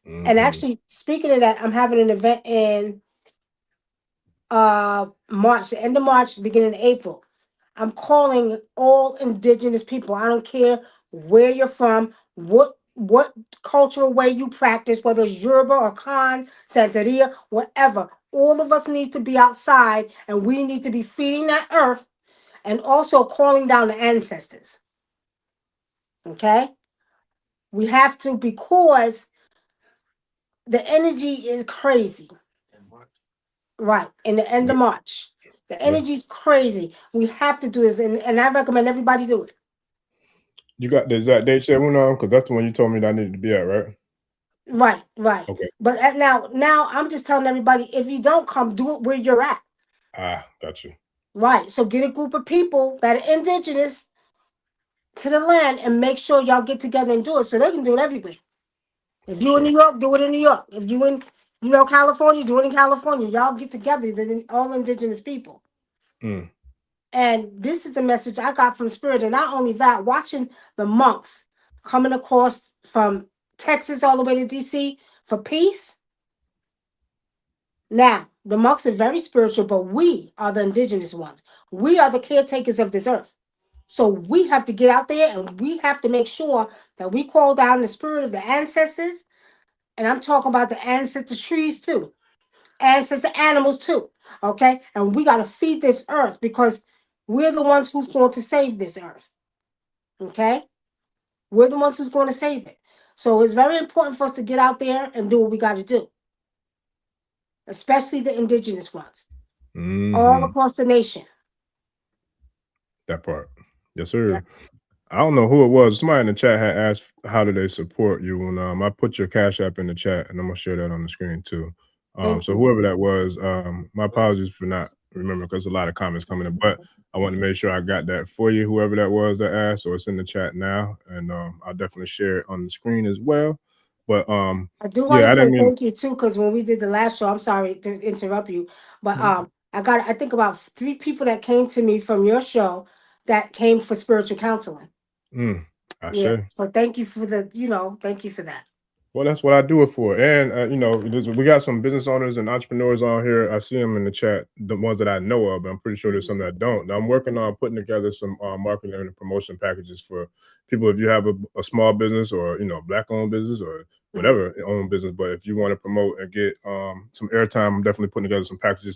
And actually, speaking of that, I'm having an event in March, the end of March, beginning of April. I'm calling all indigenous people. I don't care where you're from, what cultural way you practice, whether it's Yoruba or Khan, Santeria, whatever. All of us need to be outside, and we need to be feeding that earth, and also calling down the ancestors. Okay, we have to, because the energy is crazy. Right, in the end of March. The energy's crazy. We have to do this, and I recommend everybody do it. You got the exact date yet, Wunam? Because that's the one you told me that I needed to be at, right? Right. Okay. But now I'm just telling everybody, if you don't come, do it where you're at. Got you. Right. So get a group of people that are indigenous to the land and make sure y'all get together and do it so they can do it everywhere. If you in New York, do it in New York. If you in, California, do it in California. Y'all get together, all indigenous people. And this is a message I got from Spirit. And not only that, watching the monks coming across from Texas all the way to DC for peace. Now, the monks are very spiritual, but we are the indigenous ones. We are the caretakers of this earth. So we have to get out there and we have to make sure that we call down the spirit of the ancestors. And I'm talking about the ancestor trees too, ancestor animals too. Okay. And we got to feed this earth because we're the ones who's going to save this earth. Okay. We're the ones who's going to save it. So it's very important for us to get out there and do what we got to do, especially the indigenous ones, all across the nation. That part. Yes, sir. Yeah. I don't know who it was. Somebody in the chat had asked, how do they support you? And I put your Cash App in the chat, and I'm going to share that on the screen too. So whoever that was, my apologies for not remembering because a lot of comments coming in, but I want to make sure I got that for you, whoever that was that asked. So it's in the chat now, and I'll definitely share it on the screen as well. But I do want to say thank you too, because when we did the last show, I'm sorry to interrupt you, but I think about 3 people that came to me from your show that came for spiritual counseling. Yeah. So thank you for thank you for that. Well, that's what I do it for. And, we got some business owners and entrepreneurs on here. I see them in the chat, the ones that I know of, but I'm pretty sure there's some that don't. I'm working on putting together some marketing and promotion packages for people. If you have a small business or, Black-owned business or whatever own business, but if you want to promote and get some airtime, I'm definitely putting together some packages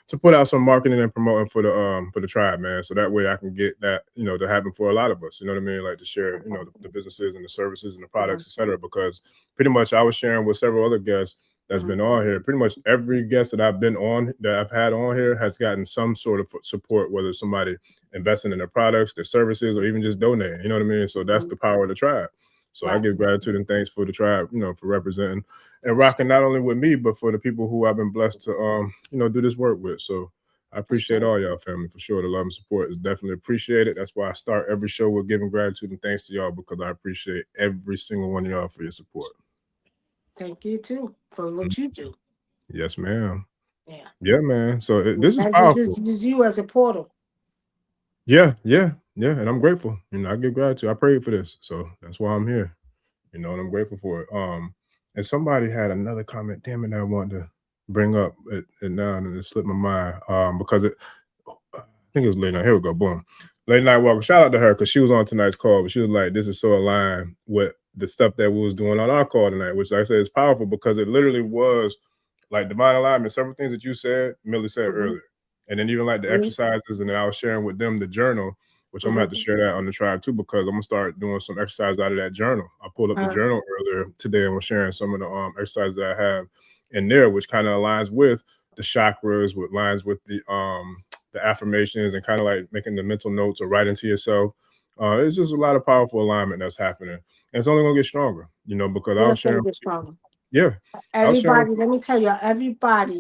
to put out some marketing and promoting for the tribe, man. So that way I can get that, to happen for a lot of us, you know what I mean? Like to share, the businesses and the services and the products, etc. Because pretty much I was sharing with several other guests that's been on here. Pretty much every guest that I've had on here has gotten some sort of support, whether somebody investing in their products, their services, or even just donating, you know what I mean? So that's the power of the tribe. So I give gratitude and thanks for the tribe, for representing and rocking not only with me, but for the people who I've been blessed to, do this work with. So I appreciate all y'all, family, for sure. The love and support is definitely appreciated. That's why I start every show with giving gratitude and thanks to y'all, because I appreciate every single one of y'all for your support. Thank you too for what you do. Yes, ma'am. Yeah. Yeah, man. So this is powerful. Just you as a portal. Yeah. And I'm grateful. I give gratitude. I prayed for this. So that's why I'm here. And I'm grateful for it. And somebody had another comment. Damn it, I want to bring up it now and it slipped my mind. Because I think it was late night. Here we go. Boom. Late night walker. Shout out to her because she was on tonight's call, but she was like, this is so aligned with the stuff that we was doing on our call tonight, which like I said is powerful because it literally was like divine alignment, several things that you said, Millie said earlier. And then even like the exercises, and then I was sharing with them the journal, which I'm gonna have to share that on the tribe too, because I'm gonna start doing some exercise out of that journal. I pulled up the journal earlier today and was sharing some of the exercises that I have in there, which kind of aligns with the chakras, what aligns with the affirmations, and kind of like making the mental notes or writing to yourself. It's just a lot of powerful alignment that's happening, and it's only gonna get stronger, you know, because I was sharing. Yeah, everybody. Let me tell you, everybody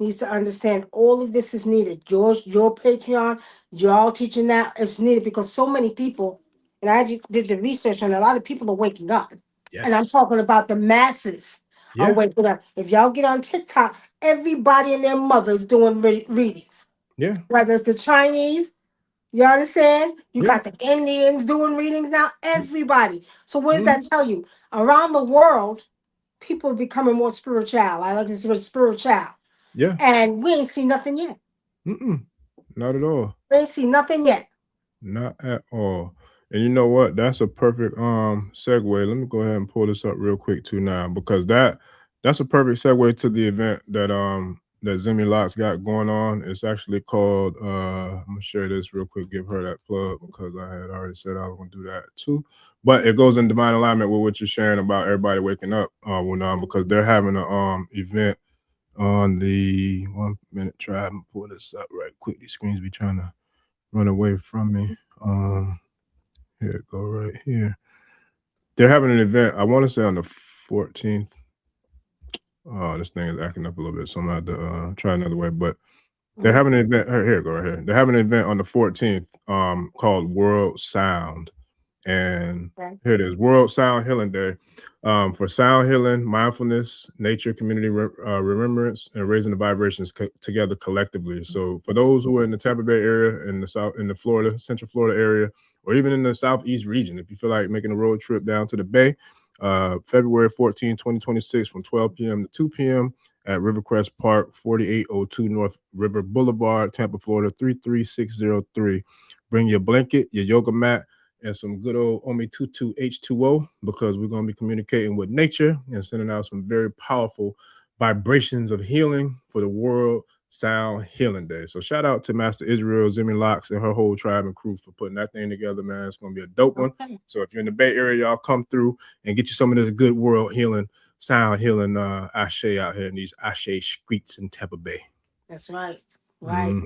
needs to understand all of this is needed. Your Patreon, you're all teaching that it's needed because so many people, and I just did the research, and a lot of people are waking up. Yes. And I'm talking about the masses are waking up. If y'all get on TikTok, everybody and their mother's doing readings. Yeah. Whether it's the Chinese, you understand? You got the Indians doing readings now, everybody. So what does that tell you? Around the world, people are becoming more spiritual. I like this word spiritual. Yeah. And we ain't seen nothing yet. Not at all. We ain't seen nothing yet. Not at all. And you know what? That's a perfect segue. Let me go ahead and pull this up real quick too now, because that's a perfect segue to the event that that Zemi Locks got going on. It's actually called I'm gonna share this real quick, give her that plug, because I had already said I was gonna do that too. But it goes in divine alignment with what you're sharing about everybody waking up, Wunam, because they're having a event on the 1 minute. Try and pull this up right quick. These screens be trying to run away from me. Here it go right here. They're having an event, I want to say on the 14th. Oh, this thing is acting up a little bit, so I'm gonna have to try another way. But they're having an event. Here it go right here. They're having an event on the 14th called World Sound. And here it is, World Sound Healing Day, for sound healing, mindfulness, nature, community remembrance, and raising the vibrations together collectively. So for those who are in the Tampa Bay area, in the Florida, Central Florida area, or even in the Southeast region, if you feel like making a road trip down to the Bay, February 14, 2026, from 12 p.m. to 2 p.m. at Rivercrest Park, 4802 North River Boulevard, Tampa, Florida, 33603. Bring your blanket, your yoga mat, and some good old Omi Tutu H2O, because we're going to be communicating with nature and sending out some very powerful vibrations of healing for the World Sound Healing Day. So shout out to Master Israel, Zemi Locks, and her whole tribe and crew for putting that thing together, man. It's going to be a dope one. So if you're in the Bay Area, y'all come through and get you some of this good world healing, sound healing Ashe out here in these Ashe streets in Tampa Bay. That's right. Right.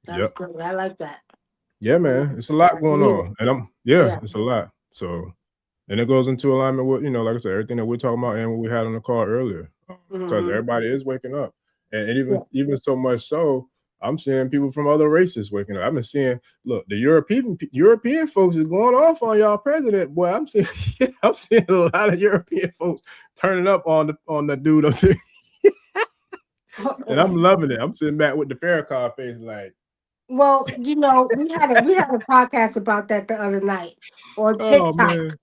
That's good. I like that. Yeah, man, it's a lot going on, and it's a lot. So, and it goes into alignment with, you know, like I said, everything that we're talking about and what we had on the call earlier, because everybody is waking up, and even so much so, I'm seeing people from other races waking up. I've been seeing, look, the European folks is going off on y'all president. Boy, I'm seeing a lot of European folks turning up on the dude up there, and I'm loving it. I'm sitting back with the Farrakhan face, like. Well, you know, we had a podcast about that the other night on TikTok,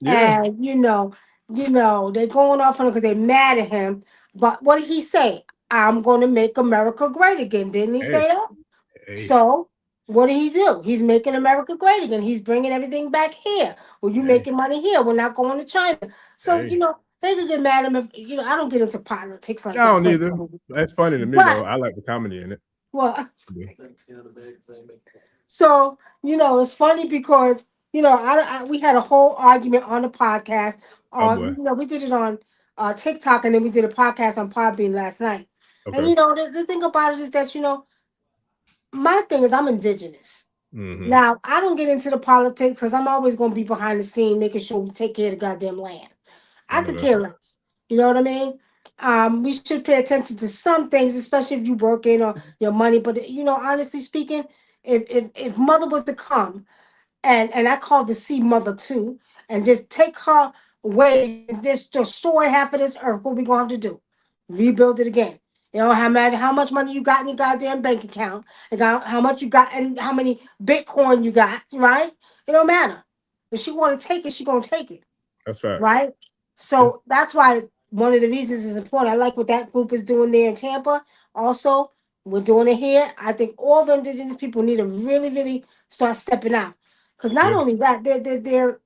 and you know, they're going off on him because they're mad at him. But what did he say? I'm going to make America great again. Didn't he say that? So what did he do? He's making America great again. He's bringing everything back here. Well, you making money here. We're not going to China. So you know, they could get mad at him. If, I don't get into politics like that. I don't either. That's funny to me, though. I like the comedy in it. Well, so it's funny because we had a whole argument on the podcast. We did it on TikTok, and then we did a podcast on Podbean last night. And the thing about it is that my thing is I'm Indigenous. Now I don't get into the politics because I'm always going to be behind the scene, making sure we take care of the goddamn land. I could care less. You know what I mean? We should pay attention to some things, especially if you're working or your money. But honestly speaking, if mother was to come, and I call the sea mother too, and just take her away and just destroy half of this earth, what we gonna have to do? Rebuild it again. How much money you got in your goddamn bank account, and how much you got, and how many Bitcoin you got, right? It don't matter. If she want to take it, she gonna take it. That's right. Right. So that's why one of the reasons is important. I like what that group is doing there in Tampa. Also, we're doing it here. I think all the Indigenous people need to really, really start stepping out. Because not only that, they're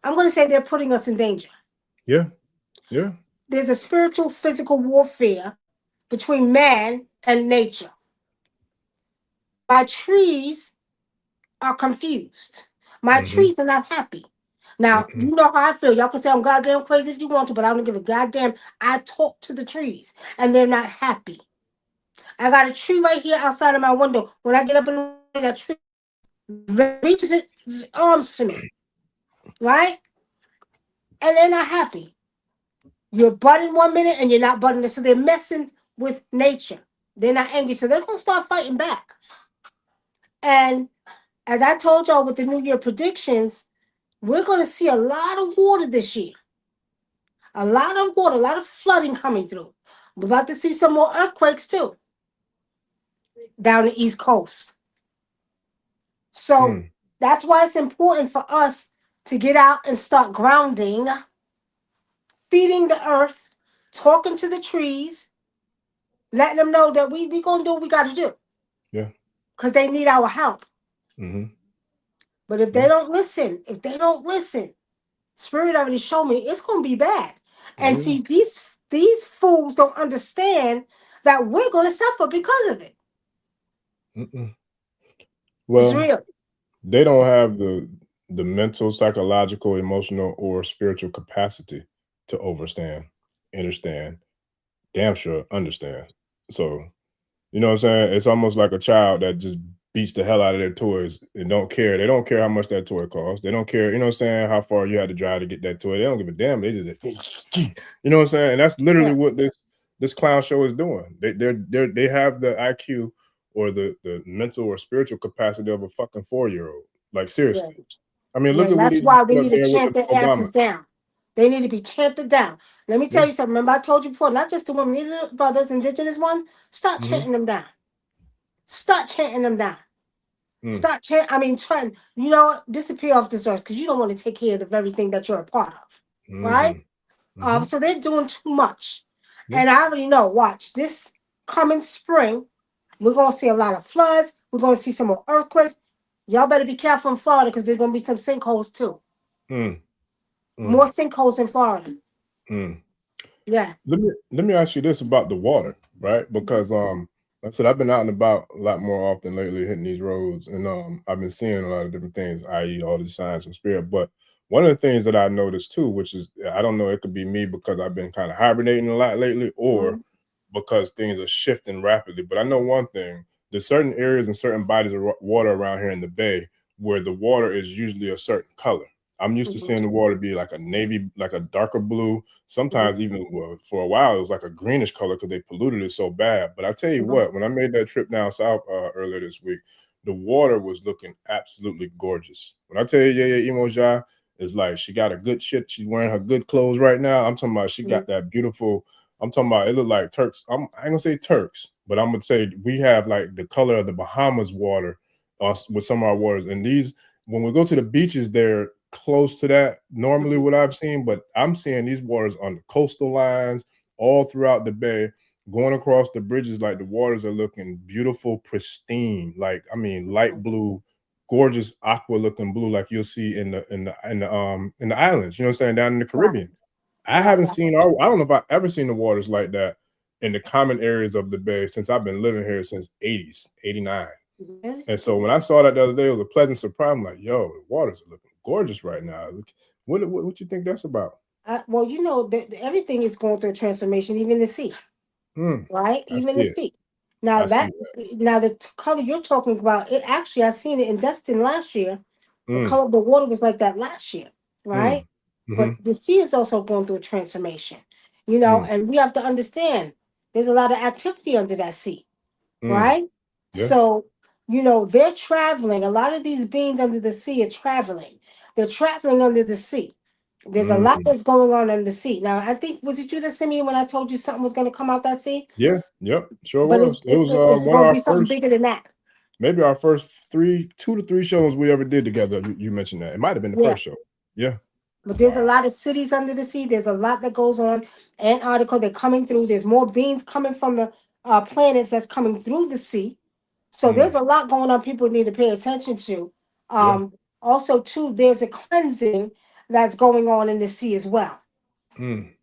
I'm going to say they're putting us in danger. Yeah. Yeah. there's a spiritual physical warfare between man and nature. My trees are confused. My trees are not happy. Now, you know how I feel. Y'all can say I'm goddamn crazy if you want to, but I don't give a goddamn. I talk to the trees, and they're not happy. I got a tree right here outside of my window. When I get up in the morning, that tree reaches its arms to me, right? And they're not happy. You're budding 1 minute and you're not budding it. So they're messing with nature. They're not angry. So they're going to start fighting back. And as I told y'all with the New Year predictions, we're going to see a lot of water this year. A lot of water, a lot of flooding coming through. We're about to see some more earthquakes too down the East Coast. So that's why it's important for us to get out and start grounding, feeding the earth, talking to the trees, letting them know that we going to do what we got to do. Yeah. Because they need our help. But if they don't listen, Spirit already showed me it's going to be bad. And see, these fools don't understand that we're going to suffer because of it. Well, it's real. They don't have the mental, psychological, emotional, or spiritual capacity to understand, damn sure understand. So, you know what I'm saying? It's almost like a child that just beats the hell out of their toys and don't care. They don't care how much that toy costs. They don't care, you know what I'm saying, how far you had to drive to get that toy. They don't give a damn. They just, you know what I'm saying? And that's literally what this clown show is doing. They have the IQ or the mental or spiritual capacity of a fucking 4-year-old. Like, seriously. Yeah. I mean, look at what that's why we need to chant their asses down. They need to be chanted down. Let me tell you something. Remember, I told you before, not just the women, either brothers, indigenous ones, start chanting them down. Start chanting them down. Start trying, disappear off this earth because you don't want to take care of the very thing that you're a part of. Right? So they're doing too much. And I already know, watch, this coming spring, we're going to see a lot of floods. We're going to see some more earthquakes. Y'all better be careful in Florida because there's going to be some sinkholes too. More sinkholes in Florida. Yeah. Let me ask you this about the water, right? Because like I said, I've been out and about a lot more often lately, hitting these roads, and I've been seeing a lot of different things, i.e., all these signs from spirit. But one of the things that I noticed too, which is, I don't know, it could be me because I've been kind of hibernating a lot lately, or because things are shifting rapidly. But I know one thing: there's certain areas and certain bodies of water around here in the bay where the water is usually a certain color. I'm used to seeing the water be like a navy, like a darker blue. Sometimes even, well, for a while, it was like a greenish color because they polluted it so bad. But I tell you what, when I made that trip down south earlier this week, the water was looking absolutely gorgeous. When I tell you, Emoja is like, she got a good shit. She's wearing her good clothes right now. I'm talking about she got that beautiful, I'm talking about, it looked like Turks. I ain't gonna say Turks, but I'm gonna say we have like the color of the Bahamas water with some of our waters. And these, when we go to the beaches, they're close to that normally what I've seen, but I'm seeing these waters on the coastal lines all throughout the bay, going across the bridges. Like, the waters are looking beautiful, pristine, like, I mean, light blue, gorgeous aqua looking blue, like you'll see in the islands, you know what I'm saying, down in the Caribbean. I haven't seen, I don't know if I've ever seen the waters like that in the common areas of the bay since I've been living here since 80s, 89. And so when I saw that the other day, it was a pleasant surprise. I'm like, yo, the waters are looking gorgeous right now. What you think that's about? Well, everything is going through a transformation, even the sea. Right? Even the sea. Now the color you're talking about, it actually, I seen it in Destin last year. The color of the water was like that last year, right? But the sea is also going through a transformation, and we have to understand there's a lot of activity under that sea, right? So, they're traveling. A lot of these beings under the sea are traveling. They're traveling under the sea. There's a lot that's going on in the sea. Now, I think, was it you that sent me when I told you something was going to come out that sea? Yeah, yep, sure But was. It was it's one of going to our be something first, bigger than that. maybe our first 2 to 3 shows we ever did together. You mentioned that. It might have been the first show. Yeah. But there's a lot of cities under the sea. There's a lot that goes on. Antarctica, they're coming through. There's more beings coming from the planets that's coming through the sea. So there's a lot going on people need to pay attention to. Also, too, there's a cleansing that's going on in the sea as well.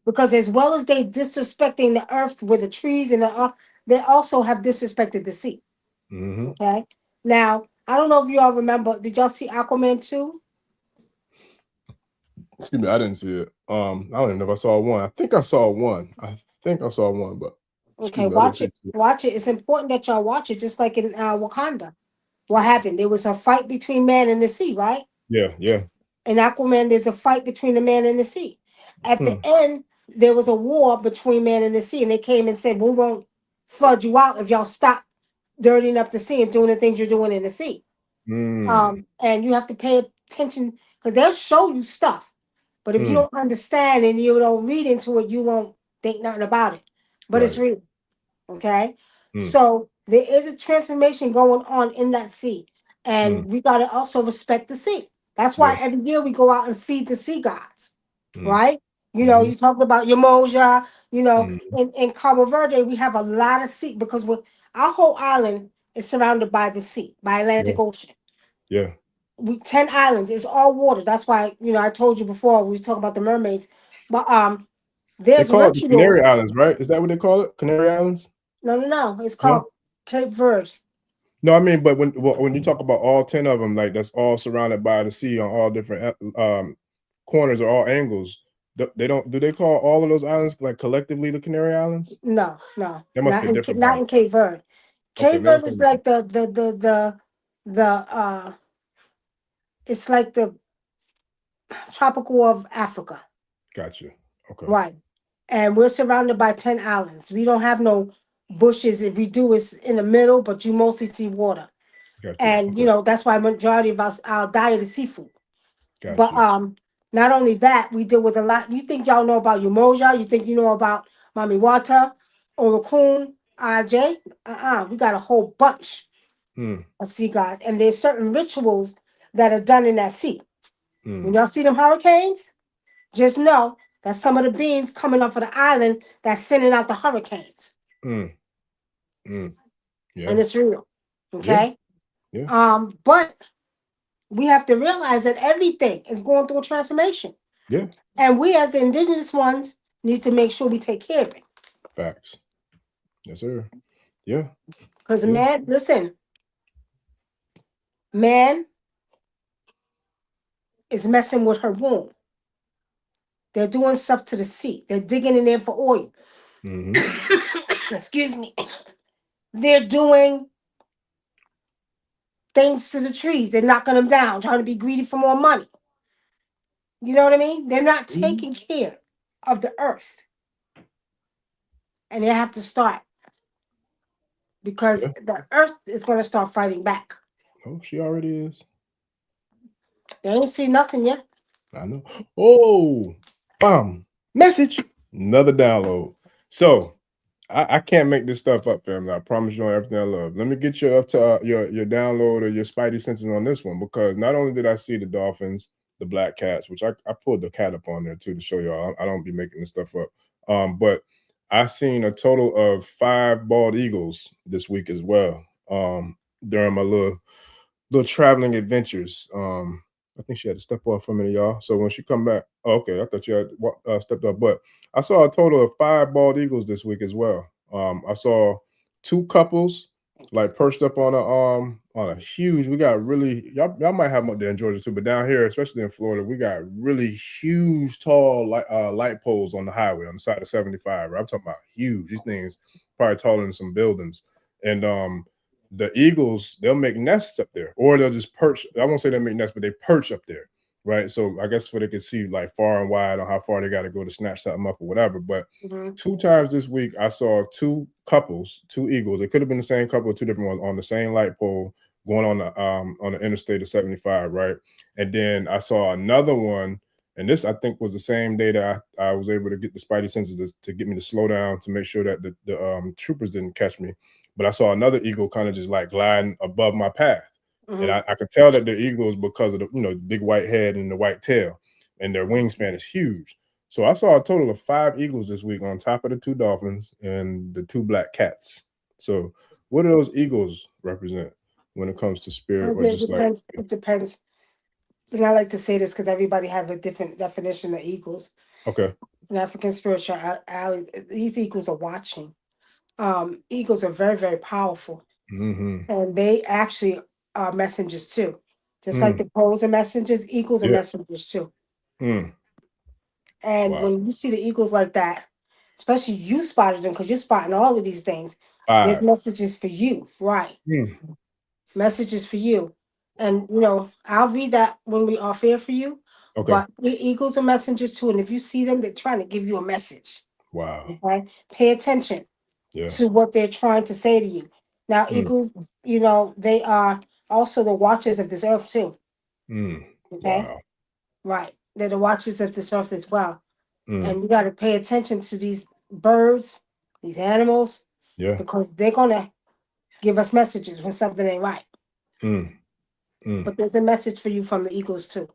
Because as well as they disrespecting the earth with the trees and they also have disrespected the sea. Okay. Now, I don't know if you all remember, did y'all see Aquaman 2? Excuse me, I didn't see it. I don't even know if I saw one. I think I saw one. But Okay, excuse me, I didn't see it. watch it. It's important that y'all watch it, just like in Wakanda. What happened? There was a fight between man and the sea, right? Yeah. In Aquaman, there's a fight between the man and the sea. At the end, there was a war between man and the sea, and they came and said, "We won't flood you out if y'all stop dirtying up the sea and doing the things you're doing in the sea." And you have to pay attention because they'll show you stuff, but if you don't understand and you don't read into it, you won't think nothing about it. But it's real, okay? So there is a transformation going on in that sea, and we got to also respect the sea. That's why every year we go out and feed the sea gods, right? You know, you talked about Yamoja, you know, in Cabo Verde, we have a lot of sea because our whole island is surrounded by the sea, by Atlantic Ocean. Yeah. 10 islands, it's all water. That's why, you know, I told you before we was talking about the mermaids. But They there's call it the rituals. Canary Islands, right? Is that what they call it? Canary Islands? No. It's called Cape Verde. No, I mean, but when you talk about all 10 of them, like that's all surrounded by the sea on all different corners or all angles. Do they call all of those islands like collectively the Canary Islands? No, There must be different. not in Cape Verde. Cape Verde is like the it's like the tropical of Africa. Gotcha. Okay. Right. And we're surrounded by 10 islands. We don't have no bushes. If we do, it's in the middle, but you mostly see water. Gotcha. And you know, that's why majority of our diet is seafood. Gotcha. But not only that, we deal with a lot. You think y'all know about Umoja? You think you know about Mami Wata, Olokun, Aj? We got a whole bunch of sea gods. And there's certain rituals that are done in that sea. When y'all see them hurricanes, just know that some of the beings coming up for the island that's sending out the hurricanes. Yeah. And it's real. Okay? Yeah. But we have to realize that everything is going through a transformation. Yeah. And we as the indigenous ones need to make sure we take care of it. Facts. Yes, sir. Yeah. Because man, listen, man is messing with her womb. They're doing stuff to the sea. They're digging in there for oil. Excuse me. They're doing things to the trees. They're knocking them down, trying to be greedy for more money. You know what I mean? They're not taking care of the earth. And they have to start. Because the earth is going to start fighting back. Oh, she already is. They ain't seen nothing yet. I know. Oh, bam. Message. Another download. So I can't make this stuff up, family. I promise you on everything I love. Let me get you up to your download or your spidey senses on this one, because not only did I see the dolphins, the black cats, which I pulled the cat up on there too to show y'all. I don't be making this stuff up. But I seen a total of 5 bald eagles this week as well. During my little traveling adventures. I think she had to step off for a minute, y'all. So when she come back, okay, I thought you had stepped up, but I saw a total of 5 bald eagles this week as well. I saw 2 couples like perched up on a huge. We got really y'all might have them up there in Georgia too, but down here, especially in Florida, we got really huge, tall light poles on the highway on the side of 75. Right? I'm talking about huge. These things probably taller than some buildings, and the eagles, they'll make nests up there, or they'll just perch. I won't say they make nests, but they perch up there, right? So I guess so they can see like far and wide on how far they got to go to snatch something up or whatever. But 2 times this week, I saw 2 couples, 2 eagles. It could have been the same couple or 2 different ones on the same light pole going on the interstate of 75, right? And then I saw another one, and this I think was the same day that I was able to get the spidey senses to get me to slow down to make sure that the troopers didn't catch me. But I saw another eagle kind of just like gliding above my path. And I could tell that they're eagles because of the big white head and the white tail, and their wingspan is huge. So I saw a total of 5 eagles this week on top of the 2 dolphins and the 2 black cats. So what do those eagles represent when it comes to spirit? Or just It depends. And I like to say this because everybody has a different definition of eagles. Okay. in African spirituality, these eagles are watching. Eagles are very, very powerful, and they actually are messengers too. Just like the crows are messengers, eagles are Yeah. messengers too. And Wow. when you see the eagles like that, especially you spotted them because you're spotting all of these things. There's 5. messages for you, right? Messages for you. And I'll read that when we off air for you. Okay. But the eagles are messengers too, and if you see them, they're trying to give you a message. Wow. Okay, pay attention Yeah. to what they're trying to say to you. Now, eagles, they are also the watchers of this earth too. Okay, Wow. right? They're the watchers of this earth as well, Mm. and you got to pay attention to these birds, these animals, Yeah. because they're gonna give us messages when something ain't right. Mm. Mm. But there's a message for you from the eagles too.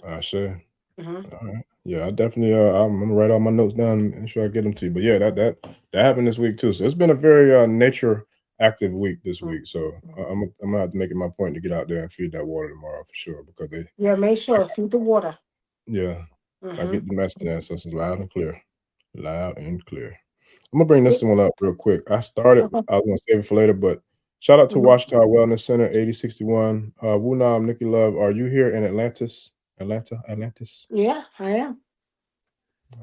I sure. hmm All right. Yeah, I definitely. I'm gonna write all my notes down and make sure I get them to you. But yeah, that happened this week too. So it's been a very nature active week this week. So I'm gonna have to make it my point to get out there and feed that water tomorrow for sure because they. Yeah, make sure feed the water. Yeah, I hmm get the message there, so it's loud and clear, loud and clear. I'm gonna bring this one up real quick. I was gonna save it for later, but shout out to Watchtower Wellness Center 8061. Wunam, Nicky Love, are you here in Atlantis? Atlantis? Yeah, I am.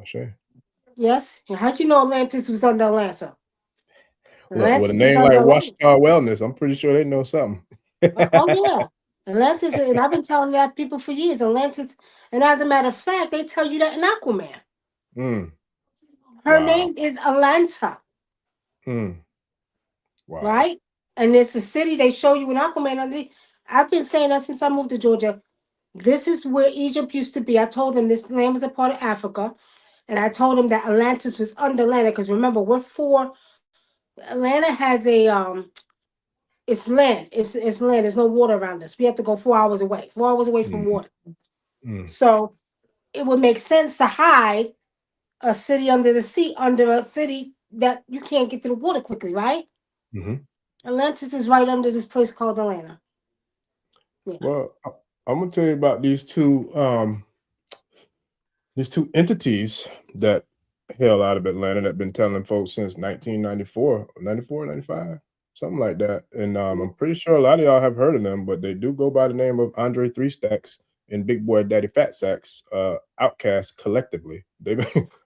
Sure. Yes. How'd you know Atlantis was under Atlanta? With a Atlantis is name under like Atlanta. Watchtower Wellness, I'm pretty sure they know something. Oh yeah. Atlantis, and I've been telling that people for years. Atlantis, and as a matter of fact, they tell you that in Aquaman. Her Wow. name is Atlanta, Wow. right? And it's the city they show you in Aquaman. I've been saying that since I moved to Georgia. This is where Egypt used to be. I told them this land was a part of Africa, and I told them that Atlantis was under Atlanta because remember Atlanta has it's land. It's land. There's no water around us. We have to go 4 hours away. 4 hours away from water. So it would make sense to hide a city under the sea, under a city that you can't get to the water quickly, right? Atlantis is right under this place called Atlanta. Yeah. Well, I'm gonna tell you about these two entities that hail out of Atlanta that been telling folks since 1994, 94, 95, something like that. And I'm pretty sure a lot of y'all have heard of them, but they do go by the name of Andre Three Stacks and Big Boy Daddy Fat Sacks, Outcast collectively.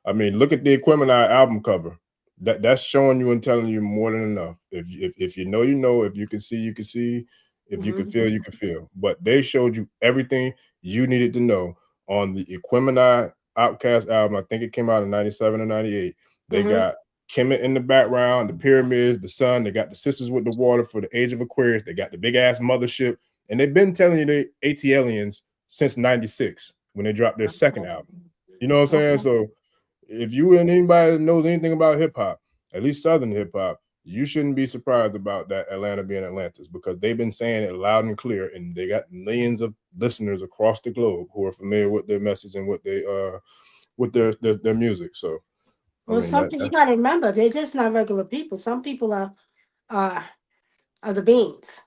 I mean, look at the Equimini album cover. That's showing you and telling you more than enough. If you know, you know. If you can see, you can see. If you can feel, you can feel. But they showed you everything you needed to know on the Equimini Outcast album. I think it came out in 97 or 98. They got Kemet in the background, the pyramids, the sun. They got the Sisters with the Water for the Age of Aquarius. They got the big ass mothership. And they've been telling you they ATLians since 96 when they dropped their second album. You know what I'm saying? So if you and anybody that knows anything about hip hop, at least Southern hip hop, you shouldn't be surprised about that Atlanta being Atlantis because they've been saying it loud and clear, and they got millions of listeners across the globe who are familiar with their message and what they with their music. So, Well, you got to remember, they're just not regular people. Some people are the beings.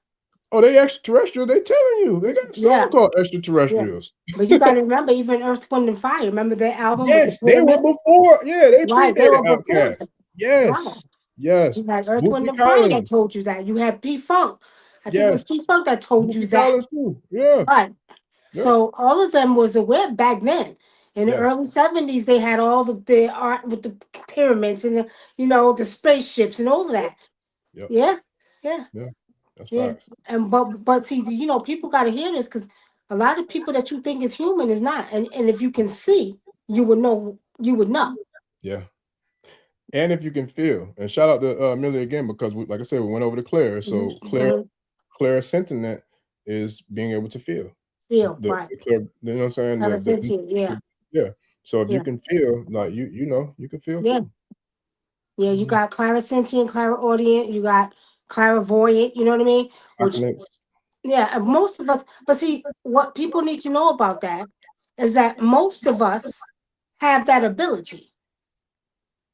Oh, they extraterrestrial. They telling you they got a song called Extraterrestrials. But you got to remember, even Earth, Wind, and Fire. Remember their album with the Yes, they were pyramids? before. Yeah, they Right, they predated were before Outkast. them. Right. Yes, yes. You had Earth, Wind, Bootsy and Fire that Collins. told you that. You had P Funk. I think it was Yes, P Funk that told you Bootsy that. Collins too. Yeah. Right. Yep. So all of them was aware back then. In the Yes. early 70s, they had all the art with the pyramids and the spaceships and all of that. Yep. Yeah. Yeah. Yeah. That's Yeah. facts. And but see, people gotta hear this because a lot of people that you think is human is not. And if you can see, you would know. Yeah. And if you can feel, and shout out to Millie again because like I said, we went over to Claire. So Claire sentiment is being able to feel. Feel right. Claire, you know what I'm saying? Kind of sentient, yeah. Yeah. So if you can feel, like you you can feel too. Yeah, you got clairsentient, clairaudient, you got clairvoyant, you know what I mean? And most of us, but see, what people need to know about that is that most of us have that ability,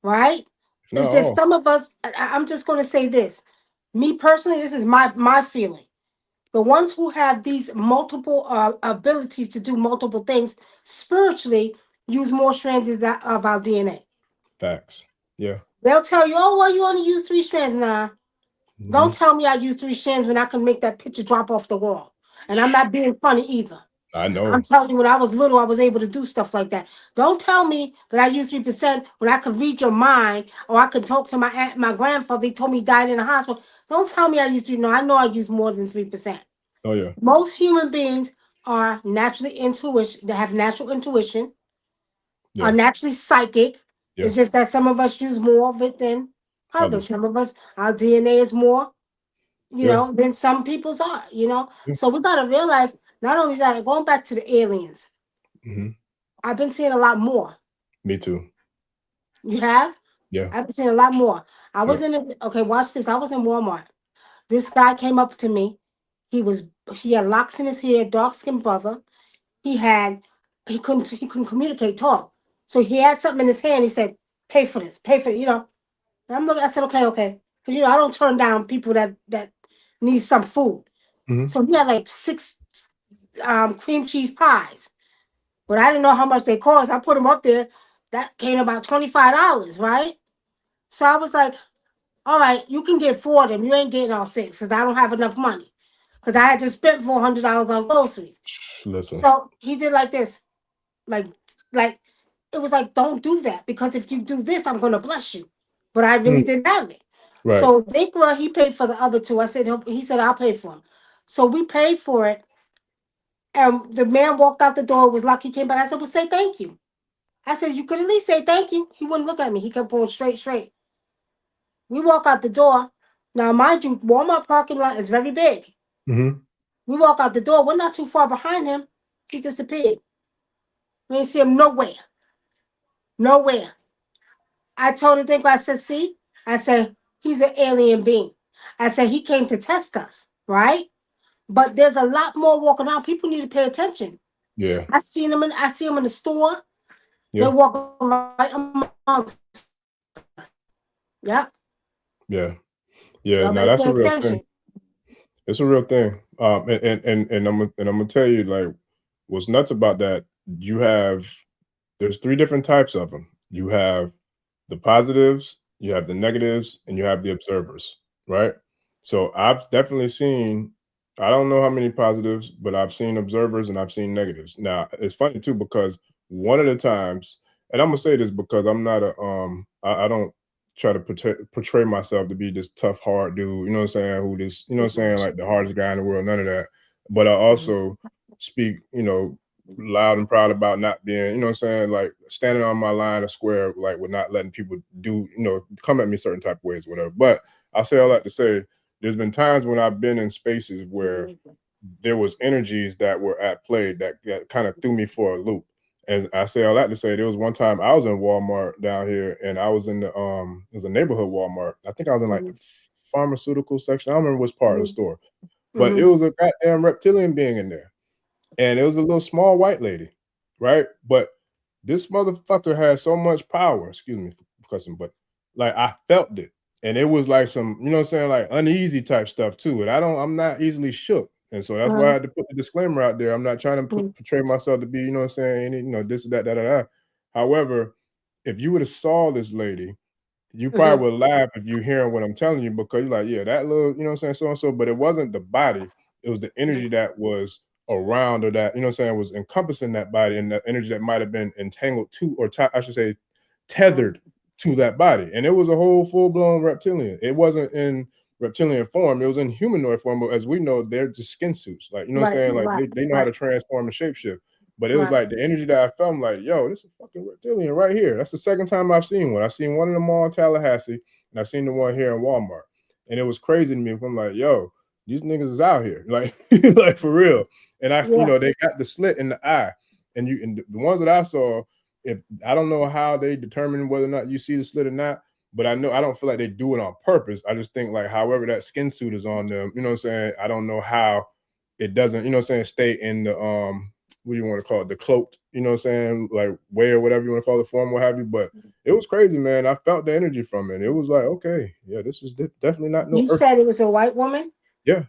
right? It's just some of us, I'm just going to say this. Me personally, this is my feeling. The ones who have these multiple abilities to do multiple things spiritually, use more strands of our DNA. Facts. Yeah. They'll tell you, oh, well, you only use 3 strands. Nah, don't tell me I use 3 strands when I can make that picture drop off the wall. And I'm not being funny either. I know. I'm telling you, when I was little, I was able to do stuff like that. Don't tell me that I use 3% when I could read your mind, or I could talk to my aunt, my grandfather. He told me he died in the hospital. Don't tell me I use 3. No, I know I use more than 3%. Oh yeah. Most human beings are naturally intuition. They have natural intuition. Are naturally psychic. Yeah. It's just that some of us use more of it than others. Some of us, our DNA is more, you know, than some people's are, you know. So we got to realize, not only that, going back to the aliens, I've been seeing a lot more. Me too. You have? Yeah. I've been seeing a lot more. I was okay, watch this. I was in Walmart. This guy came up to me. He had locks in his hair, dark-skinned brother. He couldn't communicate, talk. So he had something in his hand. He said, pay for this, you know. And I'm looking, I said, okay. Because, you know, I don't turn down people that need some food. So he had like 6 cream cheese pies. But I didn't know how much they cost. I put them up there. That came about $25, right? So I was like, all right, you can get 4 of them. You ain't getting all 6 because I don't have enough money. Because I had just spent $400 on groceries. Listen. So he did like this. Like it was like, don't do that, because if you do this, I'm gonna bless you. But I really didn't have it. Right. So Dinkra, he paid for the other 2. He said I'll pay for them. So we paid for it. And the man walked out the door. It was like he came back. I said, well, say thank you. I said, you could at least say thank you. He wouldn't look at me. He kept going straight. We walk out the door. Now, mind you, Walmart parking lot is very big. We walk out the door. We're not too far behind him. He disappeared. We didn't see him nowhere. I told Dinkra, I said, see? I said, he's an alien being. I said, he came to test us, right? But there's a lot more walking around. People need to pay attention. Yeah. I see them in the store. Yeah. They walk right amongst. Yeah. Yeah. Yeah. No, that's a real thing. It's a real thing. And I'm gonna tell you, like, what's nuts about that, there's 3 different types of them. You have the positives, you have the negatives, and you have the observers, right? So I've definitely seen, I don't know how many positives, but I've seen observers and I've seen negatives. Now, it's funny too, because one of the times, and I'm gonna say this because I'm not I don't try to portray myself to be this tough, hard dude, you know what I'm saying, who this, you know what I'm saying, like the hardest guy in the world, none of that. But I also speak, you know, loud and proud about not being, you know what I'm saying, like standing on my line of square, like with not letting people do, you know, come at me certain type of ways, whatever. But I'll say all that to say, there's been times when I've been in spaces where there was energies that were at play that kind of threw me for a loop. And I say all that to say, there was one time I was in Walmart down here, and I was in the there's a neighborhood Walmart. I think I was in like the pharmaceutical section. I don't remember which part of the store, but it was a goddamn reptilian being in there. And it was a little small white lady, right? But this motherfucker had so much power, excuse me for cussing, but like I felt it. And it was like some, you know what I'm saying, like uneasy type stuff too. And I'm not easily shook. And so that's why I had to put the disclaimer out there. I'm not trying to portray myself to be, you know what I'm saying, you know, this, that. However, if you would have saw this lady, you probably would laugh if you're hearing what I'm telling you, because you're like, yeah, that little, you know what I'm saying, so-and-so, but it wasn't the body. It was the energy that was around, or that, you know what I'm saying, was encompassing that body, and the energy that might have been entangled to, or I should say tethered to that body. And it was a whole full-blown reptilian. It wasn't in reptilian form, it was in humanoid form, but as we know, they're just skin suits, like, you know what I'm saying, like they know how to transform and shapeshift. But it was like the energy that I felt, I'm like, yo, this is fucking reptilian right here. That's the second time I've seen one. I seen one in the mall in Tallahassee, and I seen the one here in Walmart. And it was crazy to me. I'm like, yo, these niggas is out here, like, like for real. And you know, they got the slit in the eye, and the ones that I saw, if I don't know how they determine whether or not you see the slit or not, but I know I don't feel like they do it on purpose. I just think, like, however that skin suit is on them, you know what I'm saying, I don't know how it doesn't, you know what I'm saying, stay in the what do you want to call it, the cloaked, you know what I'm saying, like way, or whatever you want to call it, form, what have you. But it was crazy, man. I felt the energy from it. It was like, okay, yeah, this is definitely not no. You said it was a white woman? Yeah.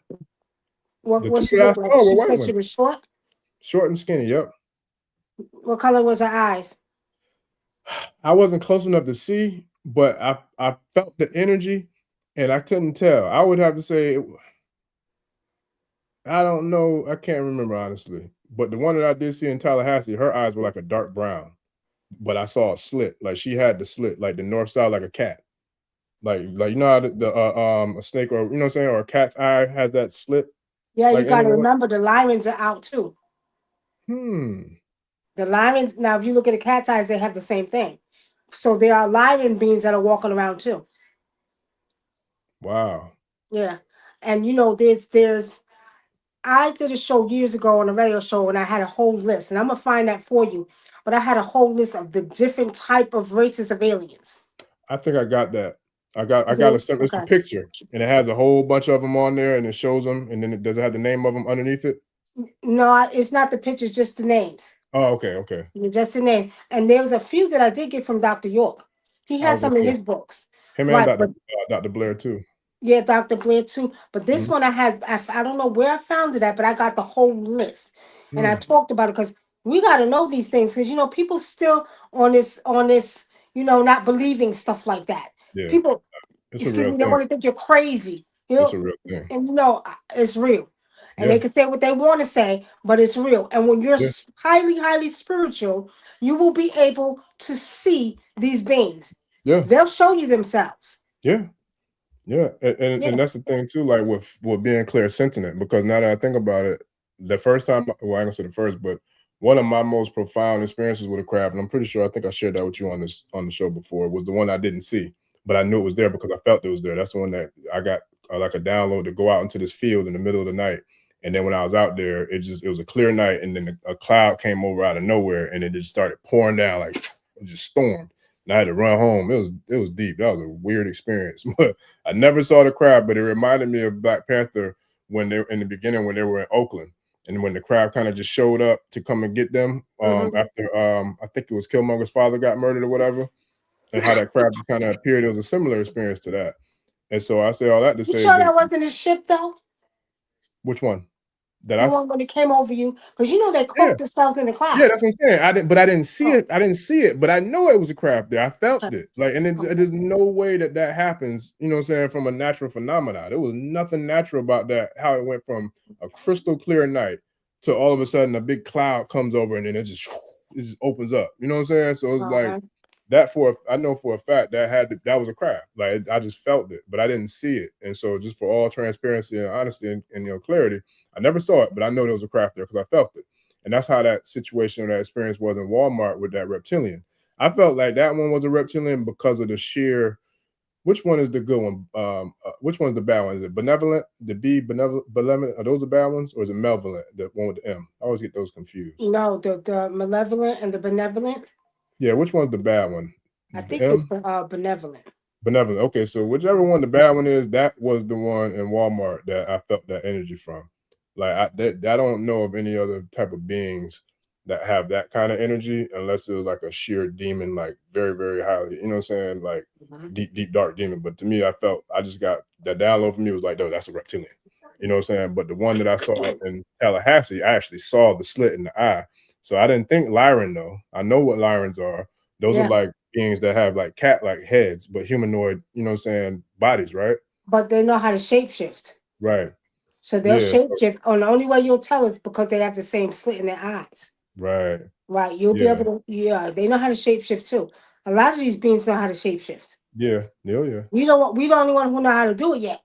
What she looked like? She said she was short? Short and skinny, yep. What color was her eyes? I wasn't close enough to see, but I felt the energy, and I couldn't tell. I would have to say, I don't know. I can't remember honestly. But the one that I did see in Tallahassee, her eyes were like a dark brown, but I saw a slit. Like she had the slit, like the north side, like a cat. Like you know how a snake, or you know what I'm saying, or a cat's eye has that slit. Yeah, you Like got to anyway. remember the lions are out too. The lions, now if you look at the cat's eyes, they have the same thing. So there are lion beings that are walking around too. Wow. Yeah. And you know, there's I did a show years ago on a radio show and I had a whole list, and I'm gonna find that for you. But I had a whole list of the different type of races of aliens. I think I got that. I got it's a Okay. picture, and it has a whole bunch of them on there, and it shows them, and then does it have the name of them underneath it? No, it's not the pictures, just the names. Oh, okay. Just the name. And there was a few that I did get from Dr. York. He I has was gonna some in say his books. him and Right. But Dr. Blair too. yeah, Dr. Blair too. But this Mhm. one I don't know where I found it at, but I got the whole list. And I Mm. talked about it because we got to know these things because, you know, people still on this, you know, not believing stuff like that. Yeah, People, it's a excuse real me, they thing. want to think you're crazy, you It's know, a real thing. and you know, it's real. And they Yeah, can say what they want to say, but it's real. And when you're yeah, highly, highly spiritual, you will be able to see these beings. yeah, They'll show you themselves. yeah. Yeah, and Yeah. that's the thing too, like with being clairsentient, because now that I think about it, the first time, well, I ain't gonna say the first, but one of my most profound experiences with a craft, and I'm pretty sure I think I shared that with you on the show before, was the one I didn't see, but I knew it was there because I felt it was there. That's the one that I got like a download to go out into this field in the middle of the night, and then when I was out there, it was a clear night, and then a cloud came over out of nowhere, and it just started pouring down like it just stormed. And I had to run home. It was deep. That was a weird experience, but I never saw the crab, but it reminded me of Black Panther when they in the beginning when they were in Oakland, and when the crab kind of just showed up to come and get them Mhm. after I think it was Killmonger's father got murdered or whatever, and how that crab kind of appeared. It was a similar experience to that, and so I say all that to You say sure that that wasn't a ship though? which one that The one when it came over you, because you know they yeah. cloak themselves in the Yeah, cloud. that's what I'm saying. I didn't see Oh, it. I didn't see it, but I know it was a craft there. I felt okay. it. Like, and Okay. there's no way that happens, you know what I'm saying, from a natural phenomenon. There was nothing natural about that, how it went from a crystal clear night to all of a sudden a big cloud comes over and then it just opens up. You know what I'm saying? So it's like Okay. that I know for a fact that was a craft. Like I just felt it, but I didn't see it. And so just for all transparency and honesty and you know clarity, I never saw it, but I know there was a craft there because I felt it. And that's how that situation or that experience was in Walmart with that reptilian. I felt like that one was a reptilian because of the sheer. Which one is the good one? Which one is the bad one? Is it benevolent? The B benevolent? Are those the bad ones, or is it malevolent? The one with the M? I always get those confused. No, the malevolent and the benevolent. Yeah, which one's the bad one? I Is the think it's M? the benevolent. Benevolent. Okay, so whichever one the bad one is, that was the one in Walmart that I felt that energy from. Like I don't know of any other type of beings that have that kind of energy unless it was like a sheer demon, like very, very highly, you know what I'm saying? Like Mhm. deep, deep dark demon. But to me, I just got that download for me was like, no, that's a reptilian. You know what I'm saying? But the one that I saw in Tallahassee, I actually saw the slit in the eye. So I didn't think Lyran though. I know what Lyrans are. Those are Yeah, like beings that have like cat-like heads, but humanoid, you know what I'm saying, bodies, right? but they know how to shapeshift. Right. So they'll Yeah. shapeshift. And the only way you'll tell is because they have the same slit in their eyes. Right. Right. You'll be Yeah. able to, yeah, they know how to shapeshift too. A lot of these beings know how to shapeshift. Yeah. Oh, yeah. We don't want, we the only one who know how to do it yet.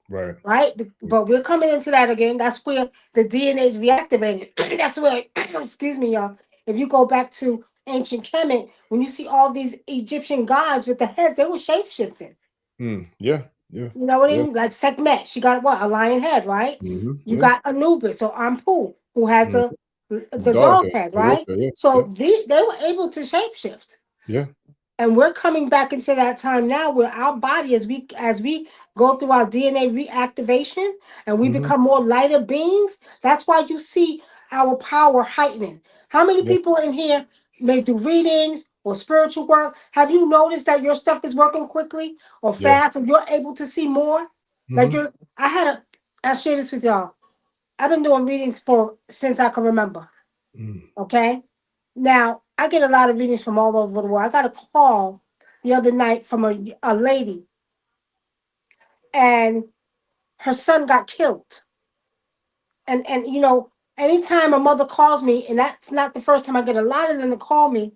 Right. Right? But we're coming into that again. That's where the DNA is reactivated. That's where, excuse me, y'all. If you go back to ancient Kemet, when you see all these Egyptian gods with the heads, they were shapeshifting. Yeah. Yeah. You know what I Yeah. mean? Like Sekhmet, she got what? A lion head, right? You Yeah. got Anubis or Ampu, who has Mhm. the Dog dog head. head, The wolf right? head. Yeah. So Yeah. they were able to shapeshift. Yeah. And we're coming back into that time now where our body, as we go through our DNA reactivation and we Mhm. become more lighter beings, that's why you see our power heightening. How many Yeah. people in here may do readings or spiritual work? Have you noticed that your stuff is working quickly or Yeah. fast, or you're able to see more? Like Mhm. I'll share this with y'all. I've been doing readings for since I can remember. Mm. Okay. Now I get a lot of readings from all over the world. I got a call the other night from a lady, and her son got killed. And you know, anytime a mother calls me, and that's not the first time, I get a lot of them to call me.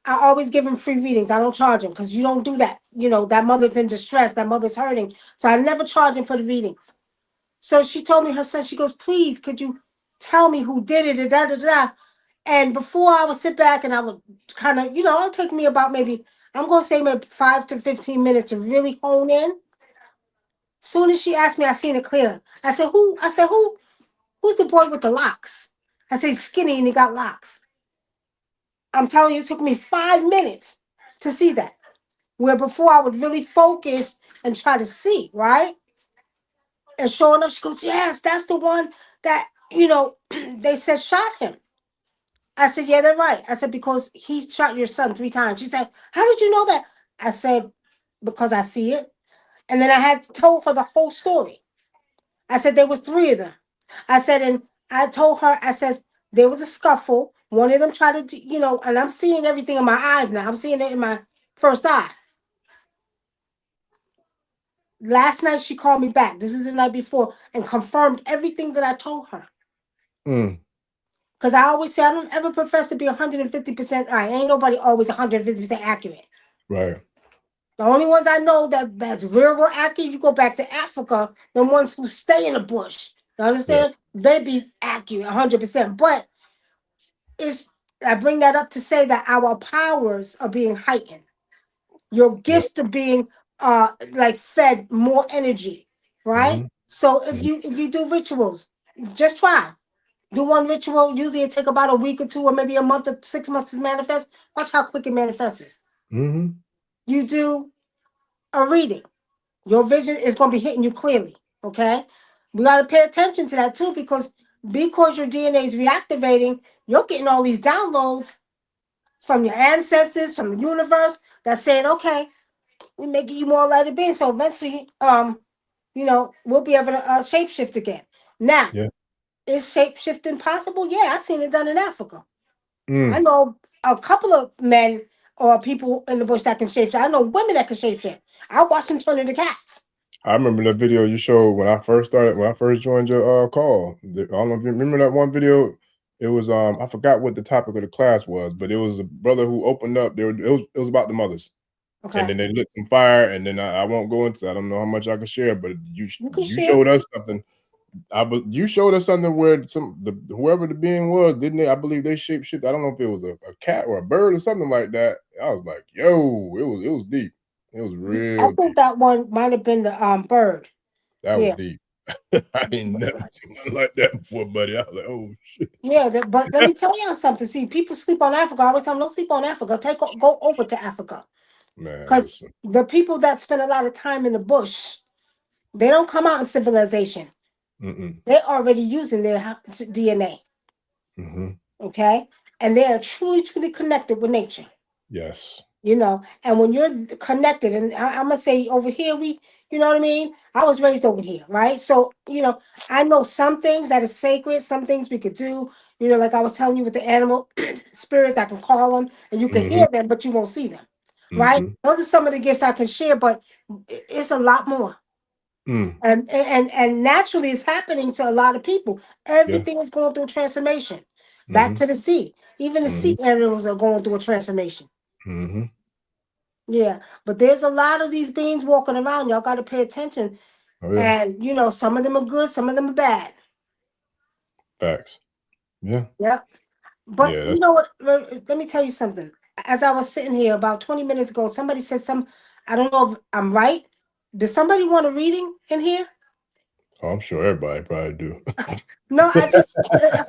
I always give them free readings. I don't charge them because you don't do that. You know, that mother's in distress, that mother's hurting. So I never charge them for the readings. So she told me her son, she goes, please, could you tell me who did it? Da, da, da, da. And before I would sit back and I would kind of, you know, it'll take me about maybe, I'm going to say maybe 5 to 15 minutes to really hone in. Soon as she asked me, I seen it clear. I said, who? I said, who's the boy with the locks? I said, skinny and he got locks. I'm telling you, it took me 5 minutes to see that. Where before I would really focus and try to see, right? And sure enough, she goes, yes, that's the one that, you know, they said shot him. I said, yeah, they're right. I said, because he shot your son 3 times. She said, how did you know that? I said, because I see it. And then I had told her the whole story. I said, there was 3 of them. I said, and I told her, I said, there was a scuffle. One of them tried to, you know, and I'm seeing everything in my eyes now. I'm seeing it in my first eye. Last night she called me back. This is the night before, and confirmed everything that I told her. Because I always say I don't ever profess to be 150% right. Ain't nobody always 150% accurate. Right. The only ones I know that's real accurate, you go back to Africa, the ones who stay in the bush. You understand? Yeah. They be accurate 100%. But I bring that up to say that our powers are being heightened. Your gifts are being like fed more energy, right? Mm-hmm. So if you do rituals, just try. Do one ritual. Usually it take about a week or 2 or maybe a month or 6 months to manifest. Watch how quick it manifests. Mm-hmm. You do a reading. Your vision is going to be hitting you clearly. Okay? We got to pay attention to that too, because your DNA is reactivating, you're getting all these downloads from your ancestors, from the universe, that's saying, okay, we're making you more lighter being. So eventually, you know, we'll be able to shapeshift again. Now, is shapeshifting possible? Yeah, I've seen it done in Africa. I know a couple of men or people in the bush that can shapeshift. I know women that can shapeshift. I watch them turn into cats. I remember the video you showed when I first joined your call. I don't know if you remember that one video. It was I forgot what the topic of the class was, but it was a brother who opened up. It was about the mothers. Okay. And then they lit some fire, and then I won't go into. I don't know how much I can share, but you showed us something. You showed us something where whoever the being was, didn't they? I believe they shapeshifted. I don't know if it was a cat or a bird or something like that. I was like, yo, it was deep. It was real. I think that one might have been the bird. That was deep. I ain't never seen nothing like that before, buddy. I was like, oh shit. Yeah, but let me tell y'all something. See, people sleep on Africa. I always tell them, don't sleep on Africa. Go over to Africa. Because the people that spend a lot of time in the bush, they don't come out in civilization. They're already using their DNA. Mm-hmm. Okay? And they are truly, truly connected with nature. Yes. You know, and when you're connected, and I'm going to say over here, you know what I mean? I was raised over here, right? So, you know, I know some things that is sacred, some things we could do, you know, like I was telling you with the animal spirits, I can call them and you can hear them, but you won't see them, right? Those are some of the gifts I can share, but it's a lot more. And naturally it's happening to a lot of people. Everything is going through a transformation. Back to the sea. Even the sea animals are going through a transformation. Yeah, but there's a lot of these beings walking around. Y'all got to pay attention. And you know, some of them are good, some of them are bad. Facts. Yeah. Yeah. But you know what? Let me tell you something. As I was sitting here about 20 minutes ago, somebody said I don't know if I'm right. Does somebody want a reading in here? Oh, I'm sure everybody probably do. No, I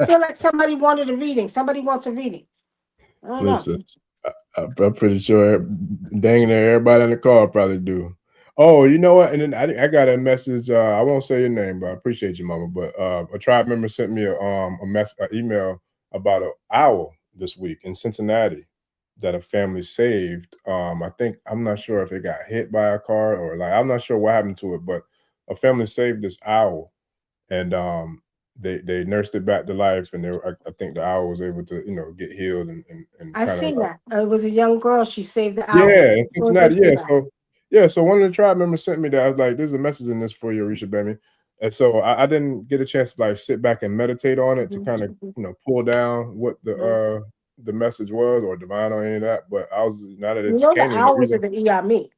feel like somebody wanted a reading. Somebody wants a reading. I don't know. I'm pretty sure dang near everybody in the call probably do. Oh, you know what? And then I got a message. I won't say your name, but I appreciate you, Mama. But a tribe member sent me an email about an owl this week in Cincinnati that a family saved. I'm not sure if it got hit by a car or I'm not sure what happened to it, but a family saved this owl, and they nursed it back to life, and I think the owl was able to get healed and I kind of seen that. It was a young girl. She saved the owl. yeah, in Well, they Cincinnati. say that. So one of the tribe members sent me that. I was like, "There's a message in this for you, Orisha Bemi." And so I didn't get a chance to like sit back and meditate on it to kind of pull down what the message was or divine or any of that. But I was now that it just The came to me, owls are the Iami.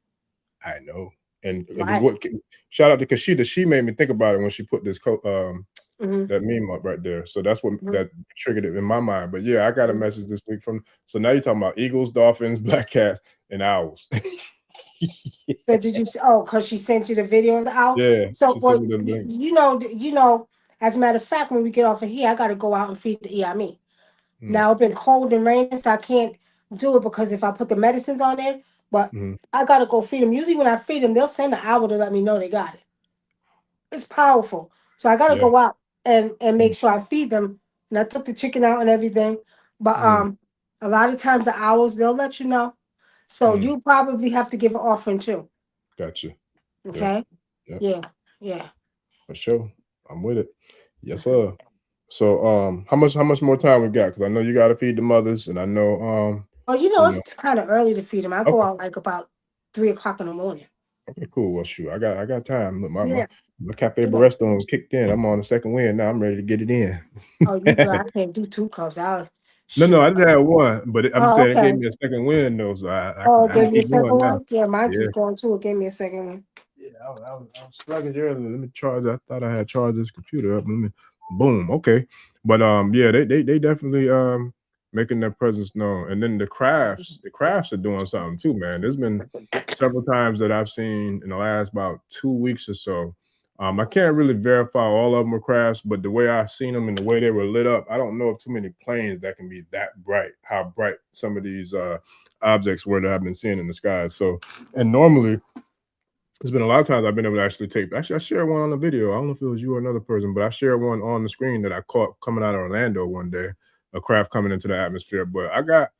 I know, and Right. what shout out to Kashida. She made me think about it when she put this that meme up right there. So that's what that triggered it in my mind. But yeah, I got a message this week from. So now you're talking about eagles, dolphins, black cats, and owls. So did you? Oh, because she sent you the video of the owl. Yeah. So She well, sent me the link. you know. As a matter of fact, when we get off of here, I got to go out and feed the Iami. Now it's been cold and raining, so I can't do it because if I put the medicines on there, but I gotta go feed them. Usually when I feed them, they'll send an owl to let me know they got it. It's powerful. So I gotta go out and make sure I feed them. And I took the chicken out and everything. But a lot of times the owls, they'll let you know. So you probably have to give an offering too. Gotcha. Okay. Yeah. Yeah. For sure. I'm with it. Yes, sir. So how much more time we got? Because I know you gotta feed the mothers, and I know it's kind of early to feed them. I go out like about 3 o'clock in the morning. Okay, cool. Well, shoot, I got time. Look, my Cafe Yeah. Barresto kicked in. I'm on the second wind now. I'm ready to get it in. Oh, you good. I can't do 2 cups. No, I just had one, but I'm Oh, saying it okay. gave me a second wind though, so I Oh, it can gave me a keep going second now. one? Yeah, mine's just going too. It gave me a second one. Yeah, I was struggling earlier. Let me charge. I thought I had charged this computer up. Boom. Okay, but yeah, they definitely making their presence known, and then the crafts are doing something too, man. There's been several times that I've seen in the last about 2 weeks or so. I can't really verify all of them are crafts, but the way I seen them and the way they were lit up, I don't know of too many planes that can be that bright. How bright some of these objects were that I've been seeing in the sky. So, and normally. There's been a lot of times I've been able to actually I shared one on the video. I don't know if it was you or another person, but I shared one on the screen that I caught coming out of Orlando one day, a craft coming into the atmosphere. But I got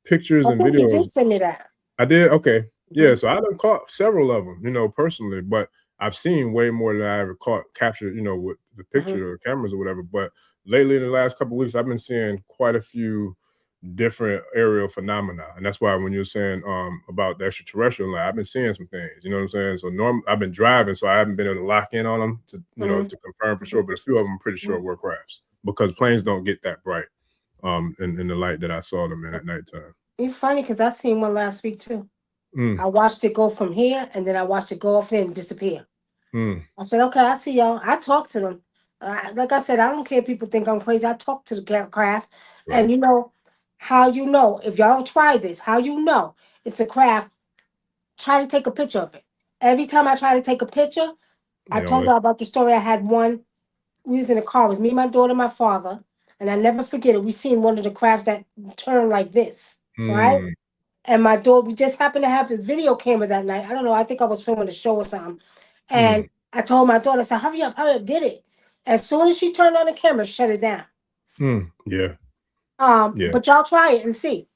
pictures and videos. You did send me that. I did? Okay. Yeah, so I done caught several of them, personally, but I've seen way more than I ever captured, with the picture or cameras or whatever. But lately in the last couple of weeks, I've been seeing quite a few different aerial phenomena, and that's why when you're saying about the extraterrestrial, like I've been seeing some things, you know what I'm saying? So I've been driving, so I haven't been able to lock in on them to to confirm for sure, but a few of them I'm pretty sure were crafts because planes don't get that bright in the light that I saw them in at nighttime. It's funny because I seen one last week too. I watched it go from here and then I watched it go off there and disappear. I said, okay, I see y'all. I talk to them. Like I said, I don't care if people think I'm crazy. I talk to the craft. Right. And how if y'all try this, how it's a craft, try to take a picture of it. Every time I try to take a picture, I told y'all about the story. I had one, we was in a car. It was me, my daughter, my father, and I never forget it. We seen one of the crafts that turned like this, right? And my daughter, we just happened to have the video camera that night. I don't know. I think I was filming a show or something. And I told my daughter, I said, hurry up, did it. As soon as she turned on the camera, shut it down. Yeah. But y'all try it and see.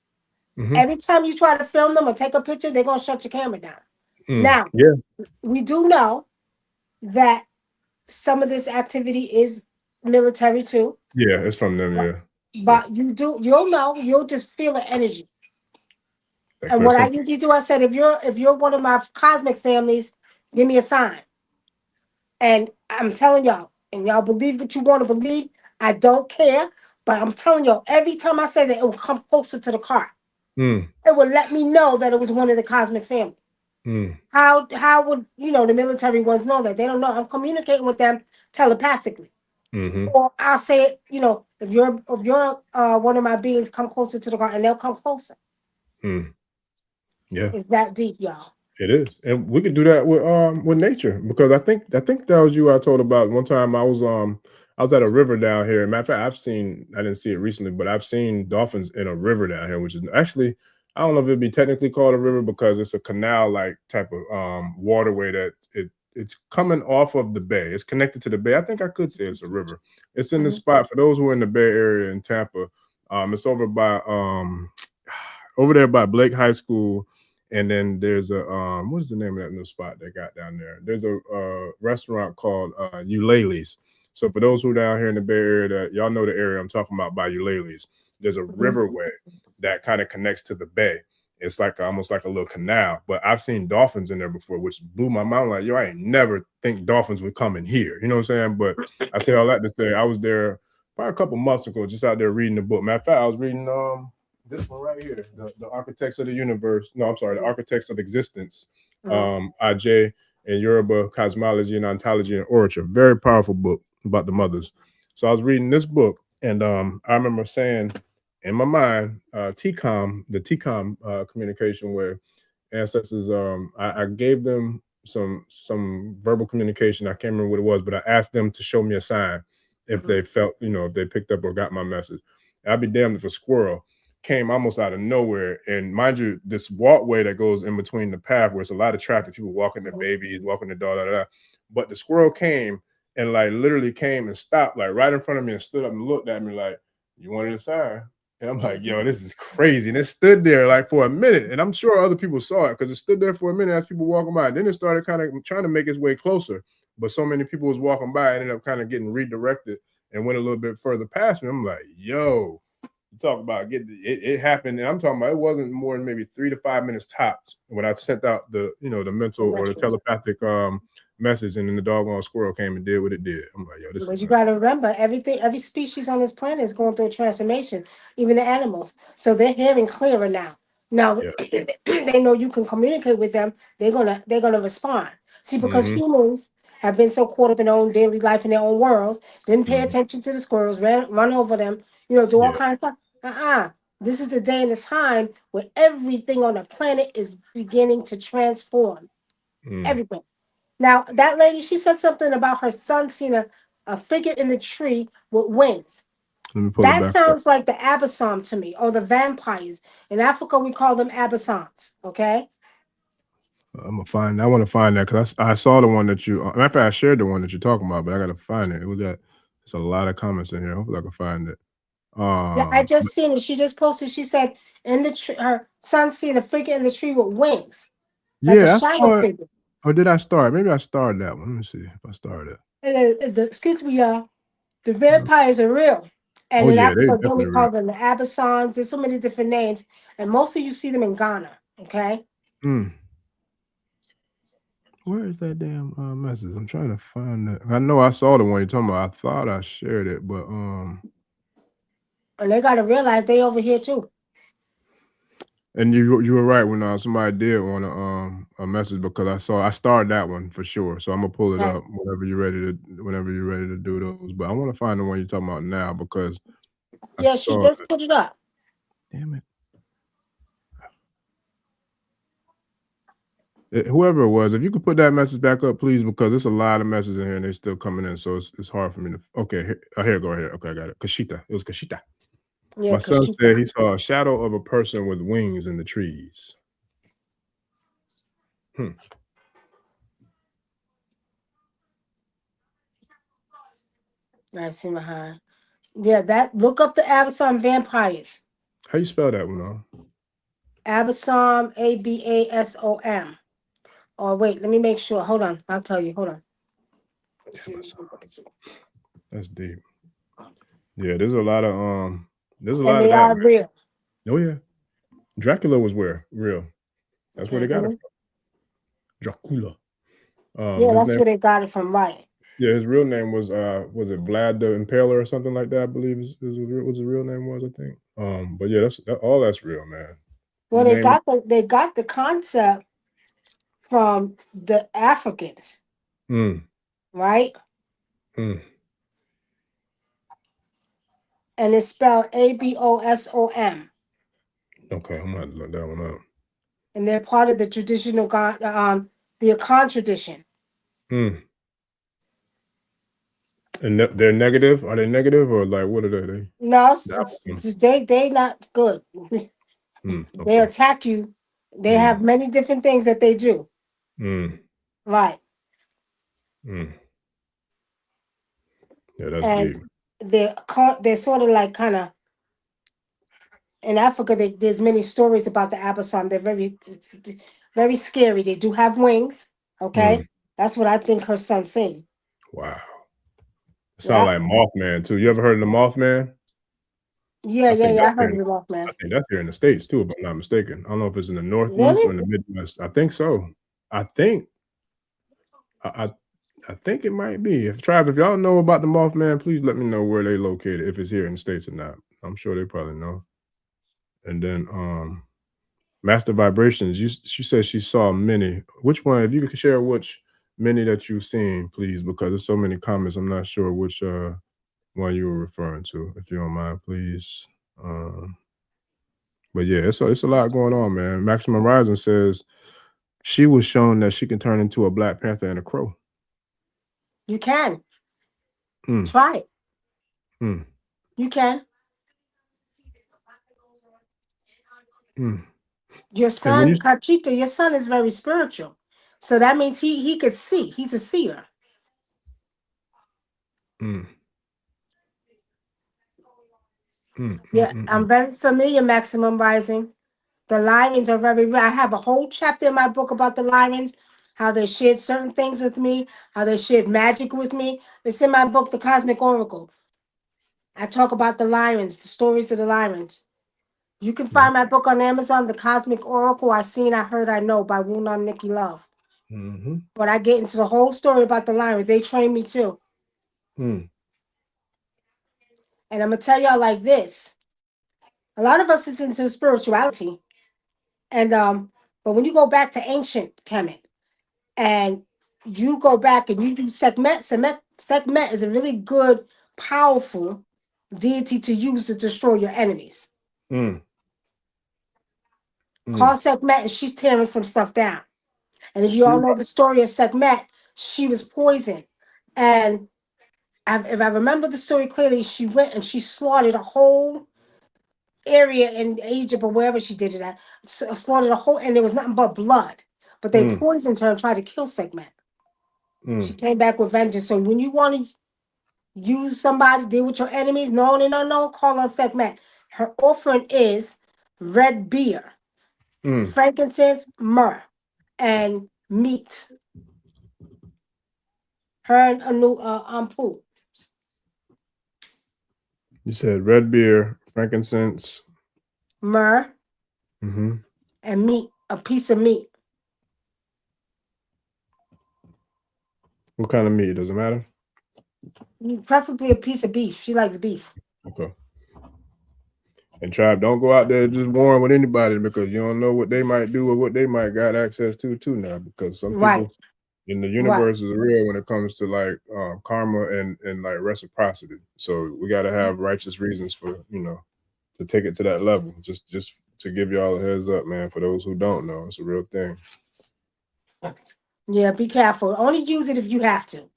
Every time you try to film them or take a picture, they're gonna shut your camera down. Now, we do know that some of this activity is military too. Yeah, it's from them, yeah. But you'll just feel the energy. And what I usually do, I said, if you're one of my cosmic families, give me a sign. And I'm telling y'all, and y'all believe what you want to believe. I don't care, but I'm telling y'all, every time I say that, it will come closer to the car. It will let me know that it was one of the cosmic family. How would the military ones know that? They don't know. I'm communicating with them telepathically. Or I'll say it, if you're one of my beings, come closer to the car, and they'll come closer. Yeah, it's that deep, y'all. It is, and we could do that with nature, because I think that was you I told about one time. I was at a river down here. Matter of fact, I didn't see it recently, but I've seen dolphins in a river down here, which is actually, I don't know if it'd be technically called a river because it's a canal like type of waterway that it's coming off of the bay. It's connected to the bay. I think I could say it's a river. It's in the spot for those who are in the Bay Area in Tampa. It's over by over there by Blake High School. And then there's a what is the name of that new spot they got down there? There's a restaurant called Eulaley's. So for those who are down here in the Bay Area, that y'all know the area I'm talking about by Eulalys, there's a riverway that kind of connects to the bay. It's like almost like a little canal, but I've seen dolphins in there before, which blew my mind. Like, yo, I ain't never think dolphins would come in here. You know what I'm saying? But I say all that to say I was there probably a couple months ago, just out there reading the book. Matter of fact, I was reading this one right here, the Architects of the Universe. No, I'm sorry, the Architects of Existence. Aj and Yoruba Cosmology and Ontology and Orature. Very powerful book about the mothers. So I was reading this book, and I remember saying in my mind, the TCOM communication, where ancestors, I gave them some verbal communication. I can't remember what it was, but I asked them to show me a sign if they felt, if they picked up or got my message. I'd be damned if a squirrel came almost out of nowhere. And mind you, this walkway that goes in between the path where it's a lot of traffic, people walking their babies, walking their dog, but the squirrel came and like literally came and stopped like right in front of me and stood up and looked at me like, "You wanted a sign?" And I'm like, yo, this is crazy. And it stood there like for a minute. And I'm sure other people saw it because it stood there for a minute as people walking by. And then it started kind of trying to make its way closer. But so many people was walking by, it ended up kind of getting redirected and went a little bit further past me. I'm like, yo, you talk about it happened. And I'm talking about it wasn't more than maybe 3 to 5 minutes tops when I sent out the mental or the telepathic message, and then the doggone squirrel came and did what it did. I'm like, yo, this. But you got to remember, every species on this planet is going through a transformation, even the animals. So they're hearing clearer now. Now they know you can communicate with them. They're gonna respond. See, because humans have been so caught up in their own daily life in their own worlds, didn't pay attention to the squirrels, run over them, do all kinds of stuff. This is a day and a time where everything on the planet is beginning to transform. Everything. Now, that lady, she said something about her son seeing a figure in the tree with wings. That sounds like the Abyssum to me, or the vampires. In Africa, we call them Abyssums, okay? I want to find that because I saw the one that you, matter of fact, I shared the one that you're talking about, but I got to find it. There's a lot of comments in here. Hopefully I can find it. Yeah, I just seen it. She just posted, she said, in the tree, her son seeing a figure in the tree with wings. Like a shadow figure. Or did I start? Maybe I started that one. Let me see if I started. Excuse me, y'all. The vampires are real. And in Africa, then we call them the Abyssons. There's so many different names. And mostly you see them in Ghana, okay? Where is that damn message? I'm trying to find that. I know I saw the one you're talking about. I thought I shared it, but And they got to realize they over here too. And you were right when somebody did want a message, because I started that one for sure. So I'm gonna pull it up whenever you're ready to do those. But I want to find the one you're talking about now because she just put it up. Damn it. Whoever it was, if you could put that message back up, please, because there's a lot of messages in here and they're still coming in, so it's hard for me to. Okay, here, go ahead. Okay, I got it. Kashita, it was Kashita. Yeah, my son said he saw a shadow of a person with wings in the trees. I see behind. Yeah, look up the Abyssum vampires. How you spell that one? Abyssum, Abasom. Oh wait, let me make sure. Hold on, I'll tell you. Hold on. That's deep. Yeah, there's a lot of and they are real. Oh yeah, Dracula was real. That's where they got it from. Dracula. Yeah, that's where they got it from, right? Yeah, his real name was it Vlad the Impaler or something like that? I believe was his real name was, I think. But yeah, that's real, man. Well, they got the concept from the Africans, right? And it's spelled Abosom. Okay, I'm gonna look that one up. And they're part of the traditional the Akan tradition. And they're negative? Are they negative or like what are they? No, they not good. They attack you. They have many different things that they do. Right. Yeah, that's deep. They're sort of like kind of in Africa. There's many stories about the Abyssum. They're very, very scary. They do have wings. Okay, that's what I think her son's saying. Wow. Sound like Mothman too. You ever heard of the Mothman? Yeah, I heard of the Mothman. I think that's here in the States too, if I'm not mistaken. I don't know if it's in the Northeast or in the Midwest. I think so. I think it might be. If y'all know about the Mothman, please let me know where they located, if it's here in the States or not. I'm sure they probably know. And then Master Vibrations, she said she saw many. Which one? If you could share which many that you've seen, please, because there's so many comments. I'm not sure which one you were referring to, if you don't mind, please. But yeah, it's a lot going on, man. Maximum Rising says she was shown that she can turn into a Black Panther and a crow. You can. Try it. You can. Your son, Kachita, your son is very spiritual. So that means he could see. He's a seer. Yeah, I'm very familiar, Maximum Rising. The lions are very real. I have a whole chapter in my book about the lions, how they shared certain things with me, how they shared magic with me. It's in my book, The Cosmic Oracle. I talk about the lions, the stories of the lions. You can find my book on Amazon, The Cosmic Oracle, I Seen, I Heard, I Know by Wunam, Nicky Love. But I get into the whole story about the lions. They train me too. And I'm going to tell y'all like this. A lot of us is into spirituality. And but when you go back to ancient Kemet and you go back and you do Sekhmet is a really good, powerful deity to use to destroy your enemies. Call Sekhmet and she's tearing some stuff down. And if you all know the story of Sekhmet, she was poisoned. And if I remember the story clearly, she went and she slaughtered a whole area in Egypt or wherever she did it at, slaughtered a whole, and there was nothing but blood. But they poisoned her and tried to kill Sekhmet. She came back with vengeance. So when you want to use somebody, deal with your enemies, known and unknown, call on Sekhmet. Her offering is red beer, frankincense, myrrh, and meat. Her and Ampu. You said red beer, frankincense, myrrh, and meat, a piece of meat. What kind of meat? Does it matter? Preferably a piece of beef. She likes beef. Okay. And tribe, don't go out there just warring with anybody, because you don't know what they might do or what they might got access to too now, because some people in the universe is real when it comes to like karma and like reciprocity. So we got to have righteous reasons for, to take it to that level. Just to give y'all a heads up, man, for those who don't know, it's a real thing. Yeah, be careful. Only use it if you have to.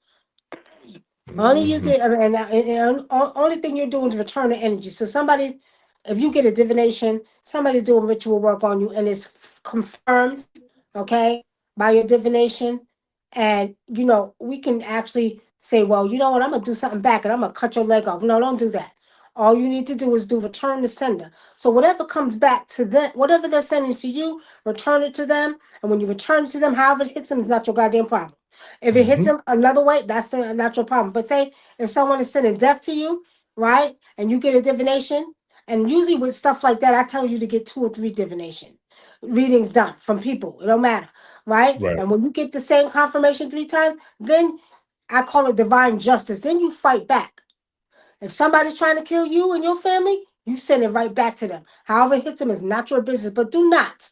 Only use it, and only thing you're doing is return the energy. So somebody, if you get a divination, somebody's doing ritual work on you, and it's confirmed, okay, by your divination, and we can actually say, well, you know what, I'm gonna do something back, and I'm gonna cut your leg off. No, don't do that. All you need to do is return the sender. So whatever comes back to them, whatever they're sending to you, return it to them. And when you return it to them, however it hits them, it's not your goddamn problem. If it hits them another way, that's not your problem. But say if someone is sending death to you, right, and you get a divination, and usually with stuff like that, I tell you to get 2 or 3 divination readings done from people. It don't matter, right? And when you get the same confirmation 3 times, then I call it divine justice. Then you fight back. If somebody's trying to kill you and your family, you send it right back to them. However it hits them is not your business, but do not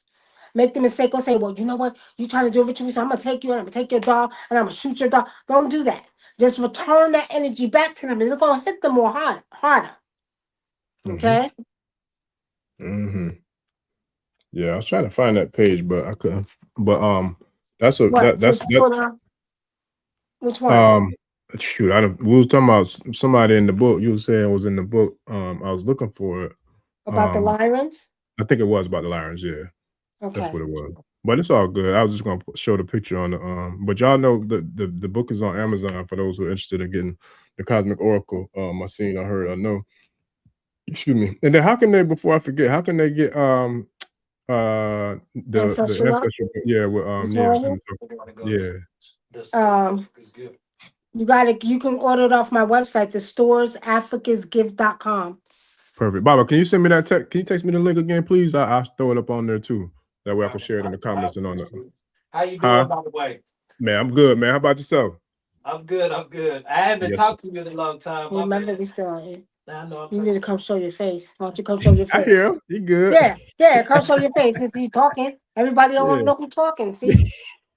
make the mistake or say, well, you know what? You're trying to do a ritual, so I'm going to take you and I'm going to take your dog and I'm going to shoot your dog. Don't do that. Just return that energy back to them. It's going to hit them more harder. Okay? Yeah, I was trying to find that page, but I couldn't. But that's which one? Shoot, we was talking about somebody in the book. You were saying was in the book. I was looking for it. About the Lyrans? I think it was about the Lyrans, yeah. Okay. That's what it was. But it's all good. I was just gonna show the picture on the but y'all know the book is on Amazon for those who are interested in getting the Cosmic Oracle. I seen, I heard, I know. Excuse me. And then how can they, before I forget, how can they get the ancestral, yeah, with You can order it off my website, the storesafricasgift.com. Perfect. Baba, can you send me that text? Can you text me the link again, please? I'll throw it up on there too. That way I can share it in the comments and on the. How you doing, by the way? Man, I'm good, man. How about yourself? I'm good. I haven't talked to you in a long time. Remember, we still on here. I know. You need to come show your face. Why don't you come show your face? I hear him. He good. Yeah, come show your face. Since you talking, everybody don't want to know who talking. See?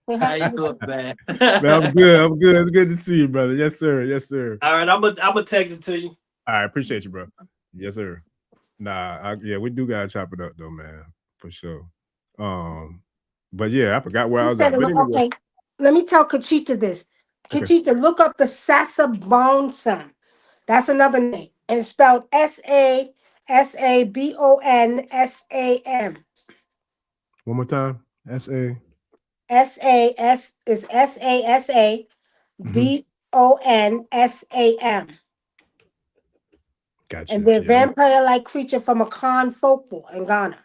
How you doing, man? Man, I'm good. It's good to see you, brother. Yes, sir. All right, I'm gonna text it to you. All right, appreciate you, bro. Yes, sir. Nah, we do gotta chop it up though, man, for sure. But yeah, I forgot where I was at. But anyway. Okay, let me tell Kachita this. Kachita, look up the Sasabonsam. That's another name, and it's spelled Sabonsam. One more time. Sasabonsam. Gotcha. And they're vampire-like creature from a Khan folklore in Ghana.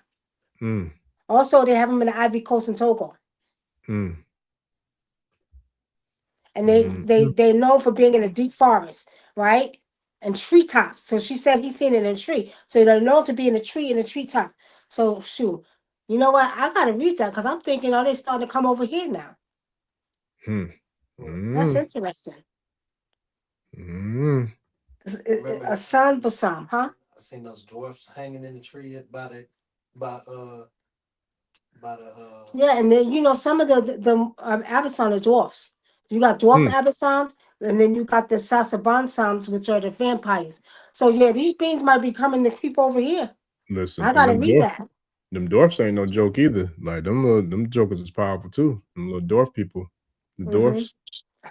Also, they have them in the Ivory Coast and Togo. And they're known for being in a deep forest, right? And treetops. So she said he's seen it in a tree. So they're known to be in a treetop. So shoot. You know what? I gotta read that because I'm thinking, they starting to come over here now. That's interesting. A sun basam, huh? I seen those dwarfs hanging in the tree Yeah, and then some of the Abysson are dwarfs. You got dwarf Abyssons, and then you got the Sasabonsams, which are the vampires. So yeah, these beings might be coming to creep over here. Listen, I gotta read that. Them dwarfs ain't no joke either. Like them jokers is powerful too. Them little dwarf people. The dwarfs.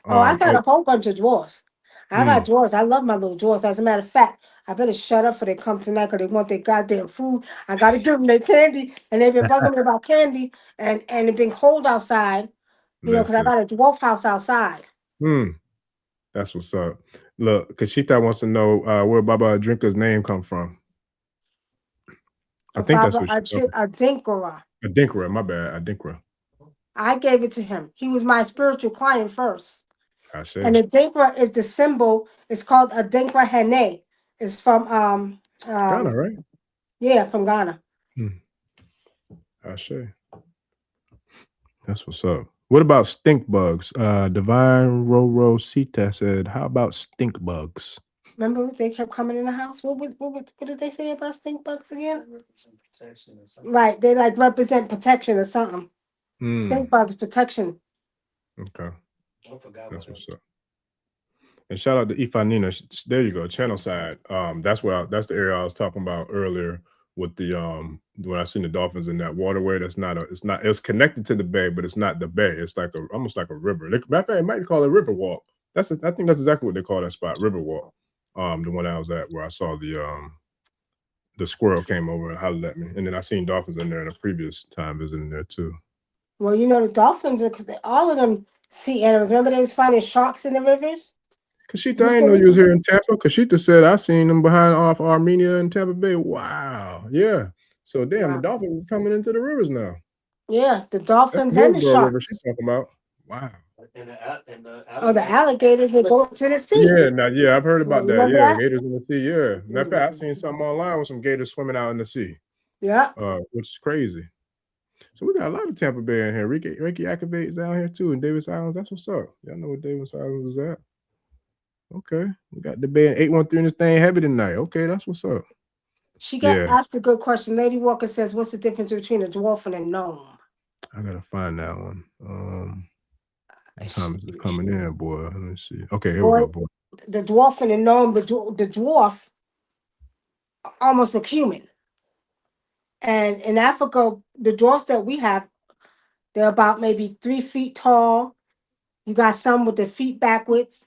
I got a whole bunch of dwarfs. I got dwarfs. I love my little dwarfs. As a matter of fact, I better shut up for they come tonight because they want their goddamn food. I gotta give them their candy, and they've been bugging me about candy, and it's been cold outside. Because I got a dwarf house outside. That's what's up. Look, Kashita wants to know where Baba Drinker's name come from. I think that's what she's talking about. A Dinkra. A Dinkra, my bad. A Dinkra. I gave it to him. He was my spiritual client first. I see. And the Dinkra is the symbol. It's called a Dinkra Hene. It's from Ghana, right? Yeah, from Ghana. I see. That's what's up. What about stink bugs? Divine Roro Sita said, how about stink bugs? Remember they kept coming in the house? What did they say about stink bugs again? Right, they like represent protection or something. Stink bugs protection. Okay. That's what's up. And shout out to Ifanina. There you go, channel side. That's the area I was talking about earlier with the when I seen the dolphins in that waterway. It's connected to the bay, but it's not the bay. It's like almost like a river. Matter of fact, it might call it river walk. I think that's exactly what they call that spot, river walk. The one I was at where I saw the squirrel came over and hollered at me. And then I seen dolphins in there in a previous time visiting there too. Well, the dolphins are because all of them sea animals. Remember they was finding sharks in the rivers? Kashita, I didn't know you was here in Tampa. Kashita said I seen them behind off Armenia and Tampa Bay. Wow. Yeah. So damn, the dolphins coming into the rivers now. Yeah, the dolphins and the sharks. River she's talking about. Wow. And the alligators that go to the sea. Yeah, I've heard about that. Yeah, gators in the sea. Yeah. Matter of fact, I seen something online with some gators swimming out in the sea. Yeah. Which is crazy. So we got a lot of Tampa Bay in here. Ricky activates down here too in Davis Islands. That's what's up. Y'all know what Davis Islands is at. Okay. We got the Bay in 813 in this thing heavy tonight. Okay, that's what's up. She got asked a good question. Lady Walker says, what's the difference between a dwarf and a gnome? I gotta find that one. Time is coming in, boy. Let me see. Okay, here we go, boy. The dwarf and the gnome, the dwarf almost like human. And in Africa, the dwarfs that we have, they're about maybe 3 feet tall. You got some with their feet backwards.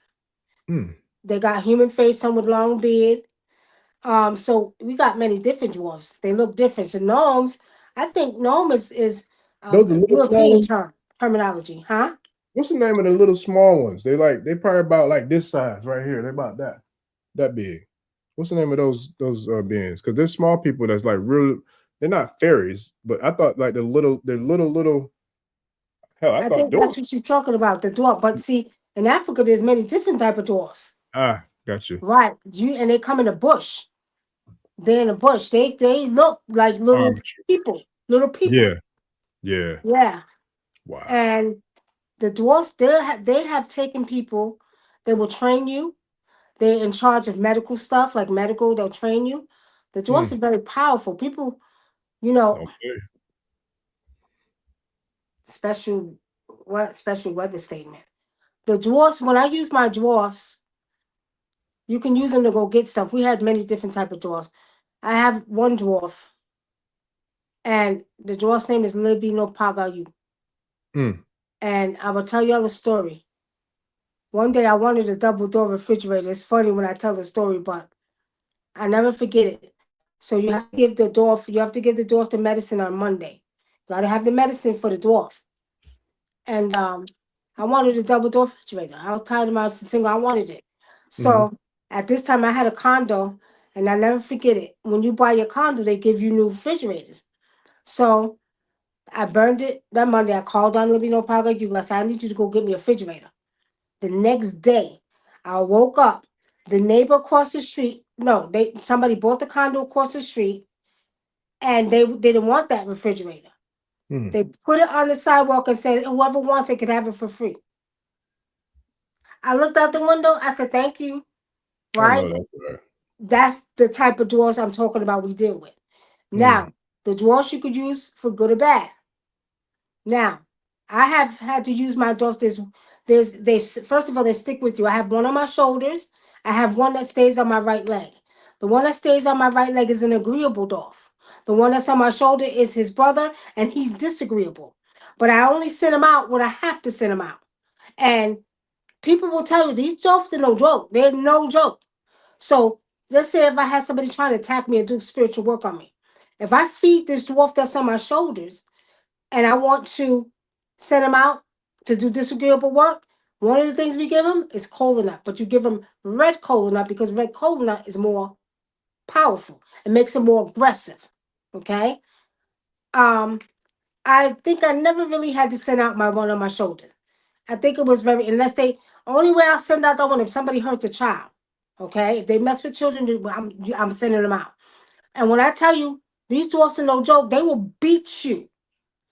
They got human face, some with long beard. So we got many different dwarfs. They look different. So gnomes, I think gnome is those are European terminology, huh? What's the name of the little small ones? They probably about like this size right here. They're about that big. What's the name of those beings? Because there's small people that's like real. They're not fairies, but I thought like they're little. Hell, I think dwarf. that's what she's talking about, the dwarf. But see, In Africa, there's many different type of dwarfs. Ah, got you. Right. And they come in the bush. They're in the bush. They look like little people. Little people. Yeah. Yeah. Yeah. Wow. And the dwarfs, they have taken people. They will train you. They're in charge of medical stuff, like medical. They'll train you. The dwarfs are very powerful. People, special weather statement. The dwarfs, when I use my dwarfs, you can use them to go get stuff. We had many different type of dwarfs. I have one dwarf, and the dwarf's name is Libi no Pagayu. And I will tell y'all the story. One day I wanted a double door refrigerator. It's funny when I tell the story, but I never forget it. So you have to give the dwarf the medicine on Monday. You gotta have the medicine for the dwarf. And I wanted a double door refrigerator. I was tired of my single. I wanted it. So at this time I had a condo, and I never forget it. When you buy your condo, they give you new refrigerators. So I burned it that Monday. I called on Libby No Power. I said, I need you to go get me a refrigerator. The next day, I woke up. The neighbor across the street, somebody bought the condo across the street, and they didn't want that refrigerator. They put it on the sidewalk and said, whoever wants it can have it for free. I looked out the window. I said, thank you. Right? That's the type of dwarfs I'm talking about we deal with. Now, the dwarfs you could use for good or bad. Now, I have had to use my dwarfs. First of all, they stick with you. I have one on my shoulders. I have one that stays on my right leg. The one that stays on my right leg is an agreeable dwarf. The one that's on my shoulder is his brother, and he's disagreeable. But I only send him out when I have to send him out. And people will tell you, these dwarfs are no joke. They're no joke. So let's say if I had somebody trying to attack me and do spiritual work on me. If I feed this dwarf that's on my shoulders and I want to send him out to do disagreeable work, one of the things we give him is cola nut. But you give him red cola nut because red cola nut is more powerful. It makes him more aggressive. Okay? I think I never really had to send out my one on my shoulders. I think it was only way I'll send out the one if somebody hurts a child. Okay? If they mess with children, I'm sending them out. And when I tell you, these dwarfs are no joke, they will beat you.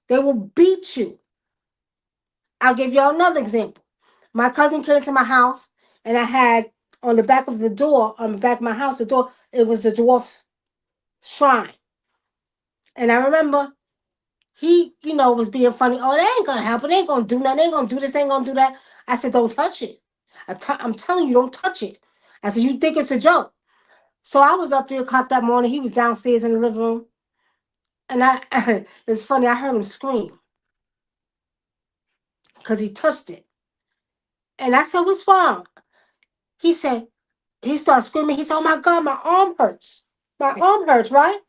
They will beat you. I'll give y'all another example. My cousin came to my house, and I had on the back of the door, on the back of my house, the door, it was the dwarf shrine. And I remember he, was being funny. Oh, they ain't gonna help it. They ain't gonna do nothing. They ain't gonna do this. They ain't gonna do that. I said, don't touch it. I'm telling you, don't touch it. I said, you think it's a joke. So I was up 3 o'clock that morning. He was downstairs in the living room. And it's funny, I heard him scream because he touched it. And I said, what's wrong? He started screaming. He said, oh my God, my arm hurts. My arm hurts, right?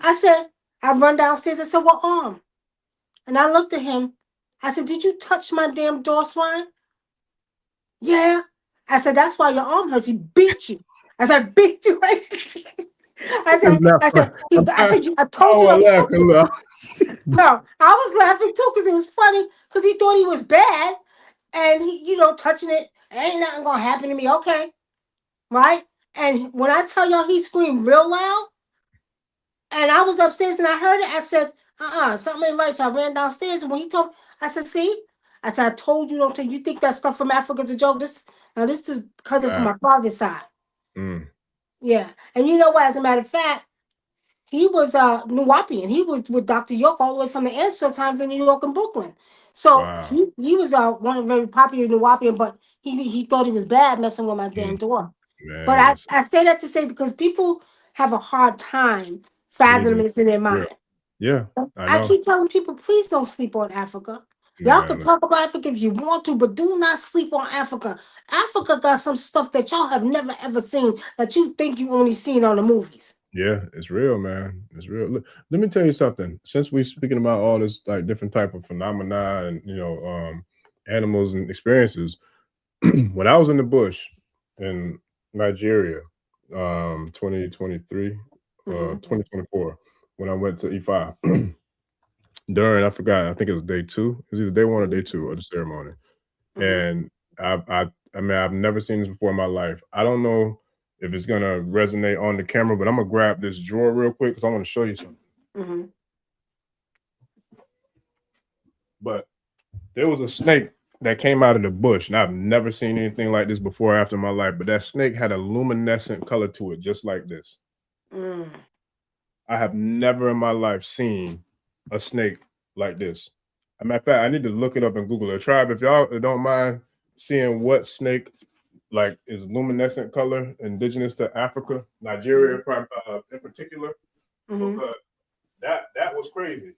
I said, I run downstairs. I said, what arm? And I looked at him. I said, did you touch my damn door swine? Yeah. I said, that's why your arm hurts. He beat you. I said, beat you. I told you don't touch it. No, I was laughing too because it was funny because he thought he was bad, and he, touching it, ain't nothing gonna happen to me. Okay, right? And when I tell y'all, he screamed real loud, and I was upstairs and I heard it. I said, something ain't right. So I ran downstairs, and when he told me, I said, see, I said, I told you don't take. You think that stuff from Africa is a joke? This is a cousin from my father's side. Yeah, and you know what? As a matter of fact, he was Nuwapian. He was with Dr. York all the way from the Ancestral times in New York and Brooklyn. So he was one of very popular Nuwapian, but he thought he was bad messing with my damn door. But I say that to say because people have a hard time fathoming this in their mind. Yeah, I keep telling people, please don't sleep on Africa. Y'all can talk about Africa if you want to, but do not sleep on Africa. Africa got some stuff that y'all have never ever seen that you think you only seen on the movies. Yeah, it's real, man. It's real. Look, let me tell you something. Since we're speaking about all this like different type of phenomena and animals and experiences, when I was in the bush in Nigeria, 2023, 2024, when I went to Ifa during, I forgot, I think it was day 2. It was either day 1 or day 2 of the ceremony. And I mean, I've never seen this before in my life. I don't know if it's gonna resonate on the camera, but I'm gonna grab this drawer real quick because I want to show you something. Mm-hmm. But there was a snake that came out of the bush, and I've never seen anything like this before or after in my life. But that snake had a luminescent color to it, just like this. Mm. I have never in my life seen a snake like this. As a matter of fact, I need to look it up and Google it. Tribe, if y'all don't mind seeing what snake like is luminescent color, indigenous to Africa, Nigeria in particular, because that was crazy.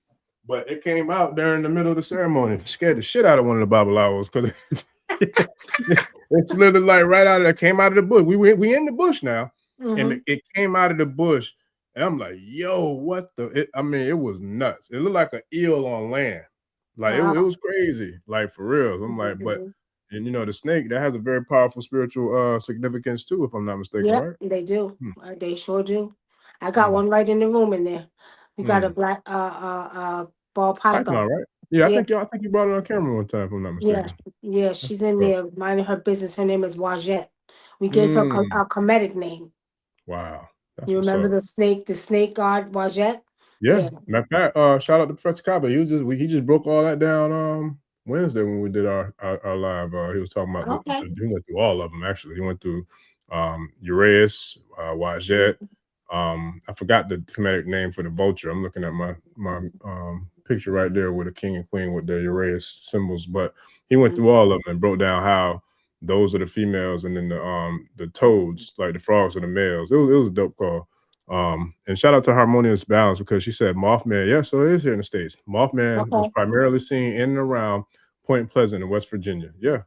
But it came out during the middle of the ceremony. It scared the shit out of one of the Babalawos because it's literally like right out of there, came out of the bush. We in the bush now, and it came out of the bush, and I'm like, yo, what the? I mean, it was nuts. It looked like an eel on land, like it was crazy, like for real. I'm like, but. And you know, the snake that has a very powerful spiritual significance too, if I'm not mistaken, right? They do. They sure do. I got one right in the room in there. We got a black ball python. Right? Yeah, I think you brought it on camera one time, if I'm not mistaken. Yeah, she's in there minding her business. Her name is Wajette. We gave her a comedic name. Wow. You remember the snake god Wajette? Yeah. Matter of fact, shout out to Professor Kaba. He just broke all that down Wednesday when we did our live. He was talking about he went through all of them actually. He went through Uraeus, Wajette. I forgot the comedic name for the vulture. I'm looking at my picture right there with a king and queen with the Uraeus symbols, but he went through all of them and broke down how those are the females and then the toads, like the frogs, are the males. It was a dope call. And shout out to Harmonious Balance because she said Mothman. Yeah, so it is here in the States. Mothman was primarily seen in and around Point Pleasant in West Virginia. Yeah,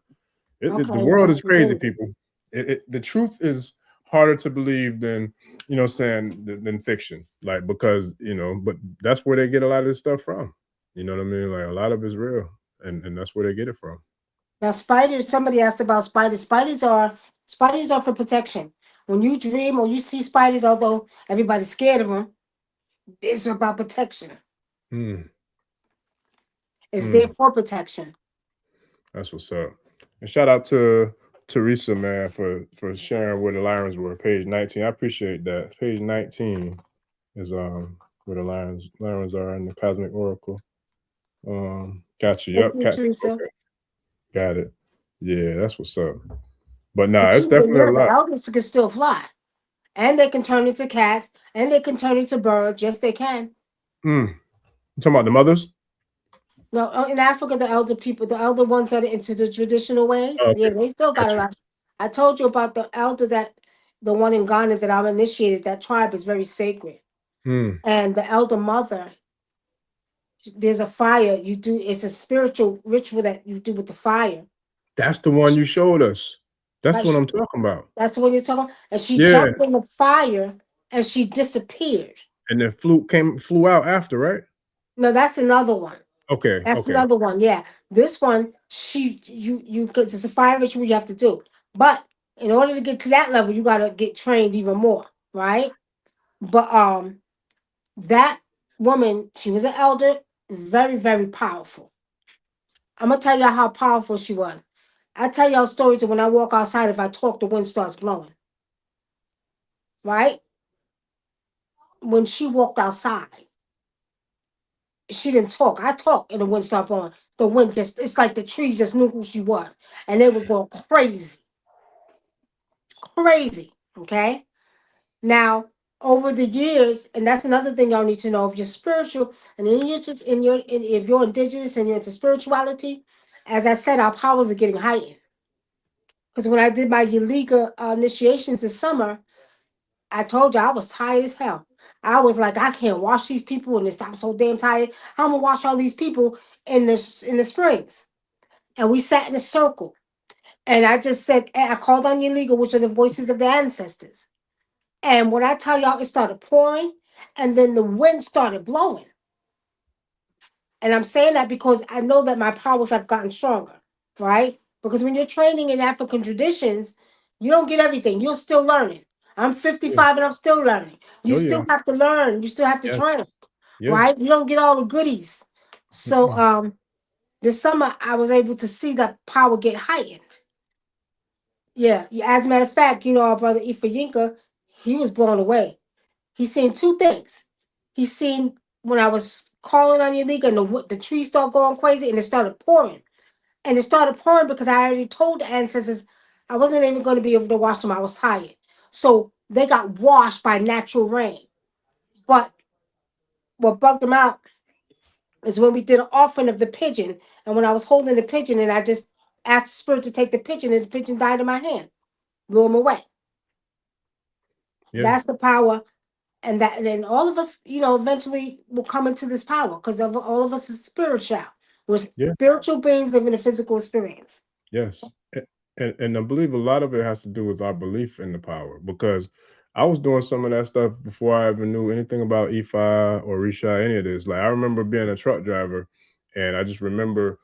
the world is crazy, people. The truth is harder to believe than than fiction, like, because but that's where they get a lot of this stuff from. You know what I mean? Like a lot of it's real, and that's where they get it from. Now spiders, somebody asked about spiders. Spiders are for protection. When you dream or you see spiders, although everybody's scared of them, it's about protection. It's there for protection. That's what's up. And shout out to Teresa, man, for sharing where the lions were. Page 19. I appreciate that. Page 19 is where the lions are in the Cosmic Oracle. Got you. Yep. Okay. Got it. Yeah, that's what's up. But it's definitely a lot. The elders can still fly, and they can turn into cats, and they can turn into birds. Yes, they can. You talking about the mothers? No, in Africa, the elder ones that are into the traditional ways, they still got a lot. I told you about the elder the one in Ghana that I'm initiated. That tribe is very sacred, and the elder mother. There's a fire you do. It's a spiritual ritual that you do with the fire. That's the one you showed us. That's what I'm talking about. That's the one you're talking about. And she jumped in the fire and she disappeared. And then flew out after, right? No, that's another one. Okay. That's another one. Yeah. This one, you because it's a fire ritual you have to do. But in order to get to that level, you gotta get trained even more, right? But that woman, she was an elder, very, very powerful. I'm gonna tell y'all how powerful she was. I tell y'all stories that when I walk outside, if I talk, the wind starts blowing. Right? When she walked outside, she didn't talk. I talked and the wind started blowing. The wind it's like the trees just knew who she was. And they was going crazy. Crazy. Okay? Now, over the years, and that's another thing y'all need to know, if you're spiritual and if you're indigenous and you're into spirituality, as I said, our powers are getting heightened. Because when I did my illegal initiations this summer, I told you I was tired as hell. I was like, I can't watch these people in this. I'm so damn tired. I'm gonna watch all these people in the springs. And we sat in a circle. And I just said, I called on your legal, which are the voices of the ancestors. And when I tell y'all, it started pouring, and then the wind started blowing. And I'm saying that because I know that my powers have gotten stronger, right? Because when you're training in African traditions, you don't get everything. You're still learning. I'm 55 and I'm still learning. You still have to learn. You still have to train, right? You don't get all the goodies. So this summer I was able to see that power get heightened. Yeah. As a matter of fact, our brother Ifa Yinka, he was blown away. He seen two things. He seen when I was calling on your league and the trees started going crazy and it started pouring. And it started pouring because I already told the ancestors I wasn't even going to be able to wash them. I was tired. So they got washed by natural rain. But what bugged them out is when we did an offering of the pigeon. And when I was holding the pigeon and I just asked the spirit to take the pigeon and the pigeon died in my hand, blew him away. Yeah. That's the power. And then all of us, eventually will come into this power because of all of us is spiritual. We're spiritual beings living a physical experience. Yes. And I believe a lot of it has to do with our belief in the power, because I was doing some of that stuff before I ever knew anything about Ifa or Risha, any of this. Like, I remember being a truck driver, and I just remember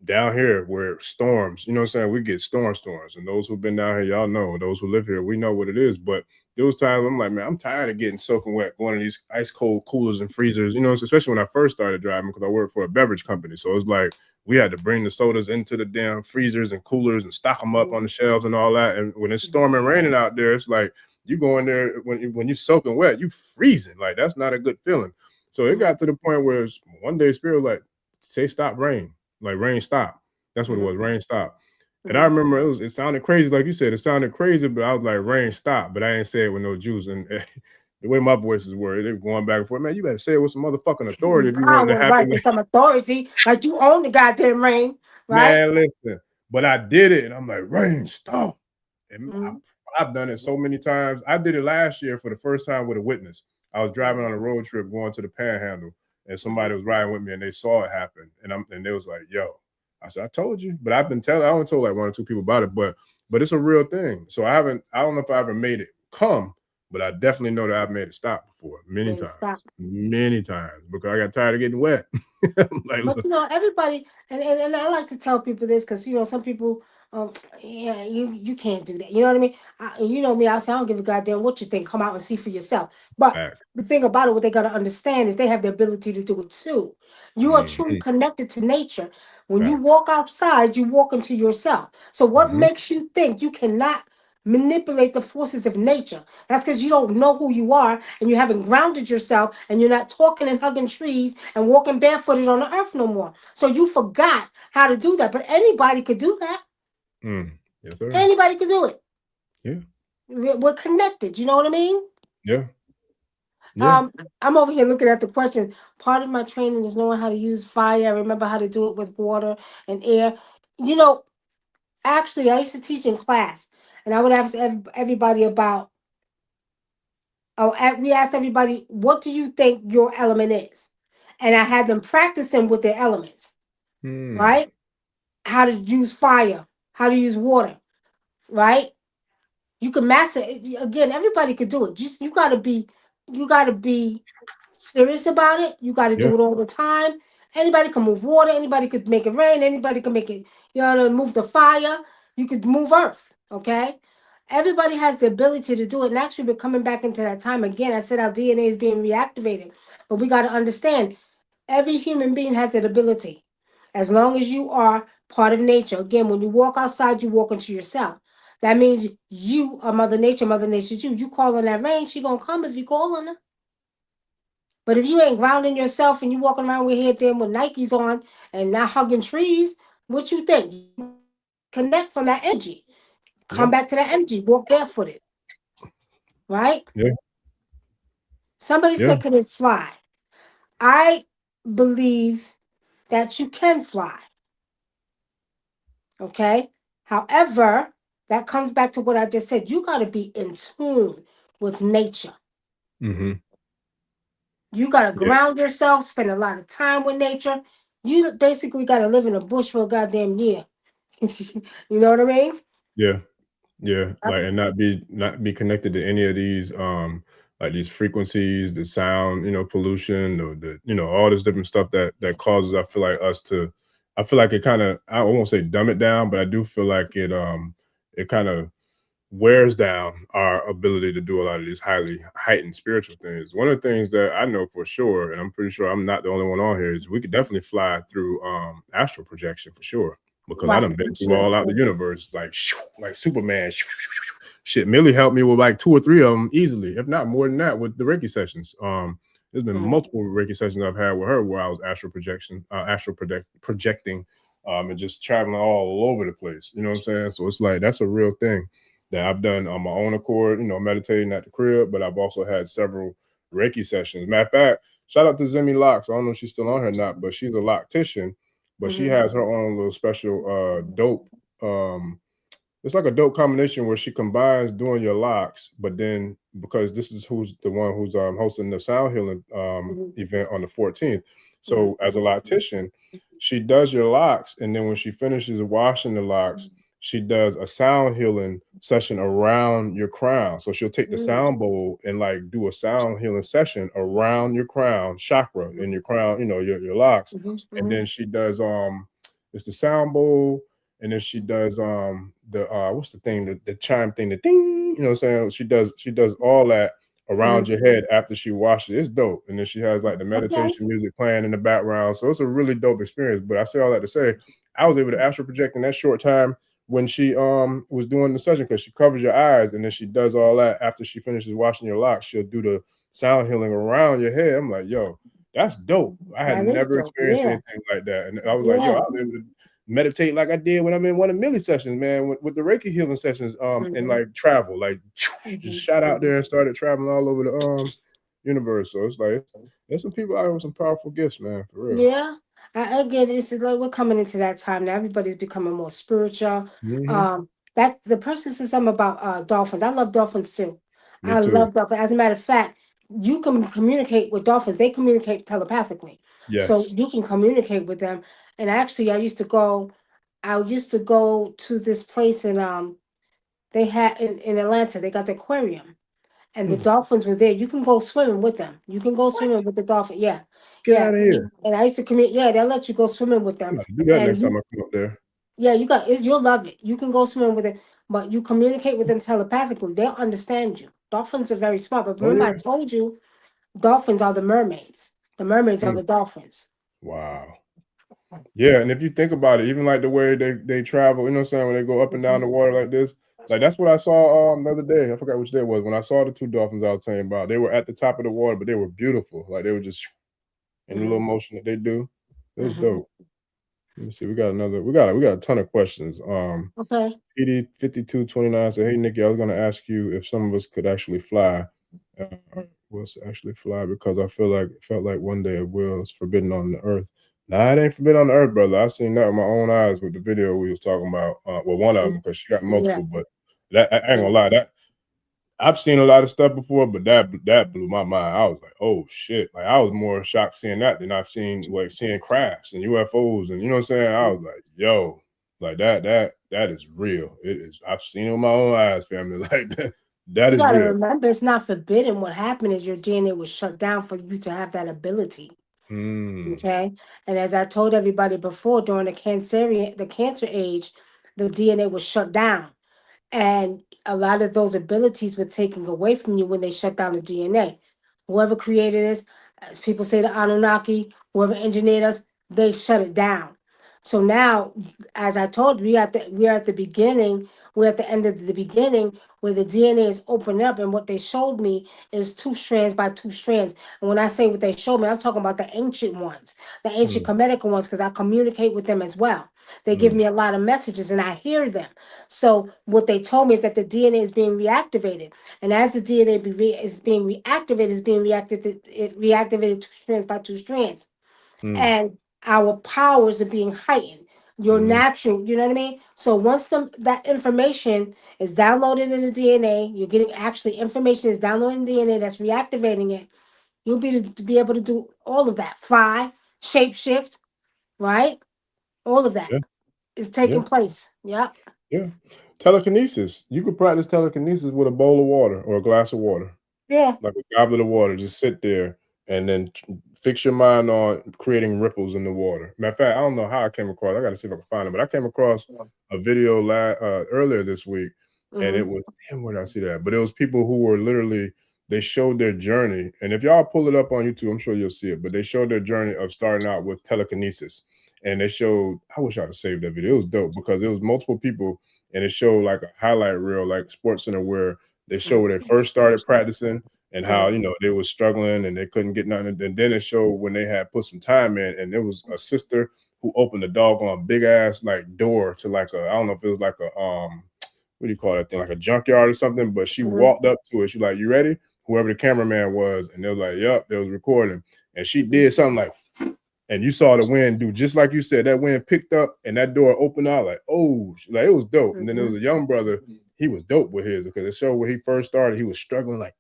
down here where storms, you know what I'm saying? We get storms. And those who've been down here, y'all know. Those who live here, we know what it is. But there was times I'm like, man, I'm tired of getting soaking wet, going to these ice cold coolers and freezers, especially when I first started driving, because I worked for a beverage company. So it's like we had to bring the sodas into the damn freezers and coolers and stock them up on the shelves and all that. And when it's storming, raining out there, it's like you go in there when you're soaking wet, you freezing. Like, that's not a good feeling. So it got to the point where one day Spirit like, say stop rain. Like, rain stop. That's what it was. Rain stop. And I remember it sounded crazy, like you said. It sounded crazy, but I was like, rain stop. But I ain't say it with no juice. And the way my voices were, they were going back and forth. Man, you better say it with some motherfucking authority if you want it to happen. Right, with some authority, like you own the goddamn rain, right? Man, listen. But I did it, and I'm like, rain stop. And I've done it so many times. I did it last year for the first time with a witness. I was driving on a road trip going to the Panhandle, and somebody was riding with me, and they saw it happen. And they was like, yo. I said, I told you. But I've been telling, I only told like one or two people about it, but it's a real thing. So I don't know if I ever made it come, but I definitely know that I've made it stop before many times, because I got tired of getting wet. Like, but everybody, and I like to tell people this because some people, yeah, you can't do that. You know what I mean? You know me, I say I don't give a goddamn what you think. Come out and see for yourself. But the thing about it, what they got to understand is they have the ability to do it too. You are truly connected to nature. When you walk outside, you walk into yourself. So what makes you think you cannot manipulate the forces of nature? That's because you don't know who you are and you haven't grounded yourself and you're not talking and hugging trees and walking barefooted on the earth no more. So you forgot how to do that. But anybody could do that. Yes, sir. Anybody could do it. Yeah. We're connected. You know what I mean? Yeah. I'm over here looking at the question. Part of my training is knowing how to use fire. I remember how to do it with water and air. Actually, I used to teach in class, and I would ask everybody about. We asked everybody, what do you think your element is? And I had them practicing with their elements, right? How to use fire, how to use water, right? You can master it. Again, everybody could do it. Just you gotta be serious about it. You gotta do it all the time. Anybody can move water, anybody could make it rain, anybody can make it, move the fire. You could move earth, okay? Everybody has the ability to do it. And actually, we're coming back into that time again. I said our DNA is being reactivated, but we got to understand every human being has that ability. As long as you are part of nature. Again, when you walk outside, you walk into yourself. That means you are Mother Nature. Mother Nature's you. You call on that rain, she gonna come if you call on her. But if you ain't grounding yourself and you walking around with here then with Nikes on and not hugging trees, what you think? You connect from that energy. Come back to that energy. Walk barefooted. Right? Yeah. Somebody said, could it fly? I believe that you can fly. Okay? However, that comes back to what I just said. You got to be in tune with nature. You got to ground yourself, spend a lot of time with nature. You basically got to live in a bush for a goddamn year. You know what I mean? Yeah. Yeah. Like, and not be connected to any of these, like these frequencies, the sound, pollution, or the, all this different stuff that causes, I feel like I feel like it kind of, I won't say dumb it down, but I do feel like it kind of wears down our ability to do a lot of these highly heightened spiritual things. One of the things that I know for sure, and I'm pretty sure I'm not the only one on here, is we could definitely fly through astral projection for sure. because I done been through all out the universe, like Superman. Shit, Millie helped me with like 2 or 3 of them easily, if not more than that, with the Reiki sessions. There's been multiple Reiki sessions I've had with her where I was astral projecting, and just traveling all over the place. You know what I'm saying? So it's like that's a real thing that I've done on my own accord, you know, meditating at the crib, but I've also had several Reiki sessions. Matter of fact, shout out to Zemi Locks. I don't know if she's still on here or not, but she's a loctician, but she has her own little special dope. It's like a dope combination where she combines doing your locks, but then because this is who's the one who's hosting the sound healing event on the 14th. So as a loctician, she does your locks, and then when she finishes washing the locks, she does a sound healing session around your crown. So she'll take the sound bowl and like do a sound healing session around your crown chakra in your crown, you know, your locks. And then she does it's the sound bowl, and then she does the what's the thing, the chime thing, the ding, you know what I'm saying? She does all that around your head after she washes it. It's dope. And then she has like the meditation music playing in the background. So it's a really dope experience. But I say all that to say I was able to astral project in that short time when she was doing the session, because she covers your eyes and then she does all that after she finishes washing your locks. She'll do the sound healing around your head. I'm like, yo, that's dope. I had never experienced anything like that. And I was like, yo, I was able to meditate like I did when I'm in one of Millie's sessions, man, with the Reiki healing sessions, and like travel, like just shot out there and started traveling all over the universe. So it's like there's some people out here with some powerful gifts, man, for real. Yeah. Again, it's like we're coming into that time now. Everybody's becoming more spiritual. That the person said something about dolphins. I love dolphins too. Me too. Love dolphins. As a matter of fact, you can communicate with dolphins. They communicate telepathically. Yes. So you can communicate with them. And actually, I used to go to this place in they had in Atlanta. They got the aquarium, and the dolphins were there. You can go swimming with them. You can go swimming with the dolphin. Yeah. Get out of here. And I used to commute. Yeah, they'll let you go swimming with them. Do that next time I come up there. Yeah, you'll love it. You can go swimming with it, but you communicate with them telepathically. They'll understand you. Dolphins are very smart. But remember, I told you, dolphins are the mermaids. The mermaids are the dolphins. Wow. Yeah, and if you think about it, even like the way they travel, you know what I'm saying, when they go up and down the water like this, like that's what I saw the other day. I forgot which day it was when I saw the 2 dolphins I was telling you about. They were at the top of the water, but they were beautiful. Like they were just in the little motion that they do. It was dope. Let me see. We got a ton of questions. Okay. PD5229 said, "Hey Nikki, I was gonna ask you if some of us could actually fly. Actually fly, because I felt like one day it was forbidden on the earth." Nah, it ain't forbidden on the earth, brother. I've seen that with my own eyes with the video we was talking about. Well, one of them, because she got multiple, but that I ain't gonna lie, that I've seen a lot of stuff before, but that blew my mind. I was like, oh shit. Like I was more shocked seeing that than I've seen seeing crafts and UFOs, and you know what I'm saying? I was like, yo, like that is real. It is. I've seen it with my own eyes, family. Like that is real. Remember, it's not forbidden. What happened is your DNA was shut down for you to have that ability. Okay. And as I told everybody before, during the cancer age, the DNA was shut down. And a lot of those abilities were taken away from you when they shut down the DNA. Whoever created this, as people say, the Anunnaki, whoever engineered us, they shut it down. So now, as I told you, we're at the beginning. We're at the end of the beginning where the DNA is opening up, and what they showed me is 2 strands by 2 strands. And when I say what they showed me, I'm talking about the ancient ones, the ancient Kemetic ones, because I communicate with them as well. They give me a lot of messages and I hear them. So what they told me is that the DNA is being reactivated. And as the DNA is being reactivated 2 strands by 2 strands. And our powers are being heightened. Your natural, you know what I mean? So once that information is downloaded in the DNA, you're getting actually information is downloaded in DNA that's reactivating it. You'll be able to do all of that. Fly, shapeshift, right? All of that is taking place. Yep. Yeah. Telekinesis. You could practice telekinesis with a bowl of water or a glass of water. Yeah. Like a goblet of water. Just sit there and then fix your mind on creating ripples in the water. Matter of fact, I don't know how I came across. I got to see if I can find it, but I came across a video earlier this week, and it was where did I see that? But it was people who were literally, they showed their journey, and if y'all pull it up on YouTube, I'm sure you'll see it. But they showed their journey of starting out with telekinesis, and they showed. I wish I'd have saved that video. It was dope because it was multiple people, and it showed like a highlight reel, like Sports Center, where they showed where they first started practicing and how they was struggling and they couldn't get nothing. And then it showed when they had put some time in, and there was a sister who opened the doggone big ass like door to like a, I don't know if it was like a what do you call that thing, like a junkyard or something, but she walked up to it. She's like, "You ready?" Whoever the cameraman was, and they was like, "Yep," they was recording, and she did something like, and you saw the wind do just like you said. That wind picked up, and that door opened out. Like, oh, like it was dope. And then there was a young brother. He was dope with his because it showed where he first started. He was struggling, like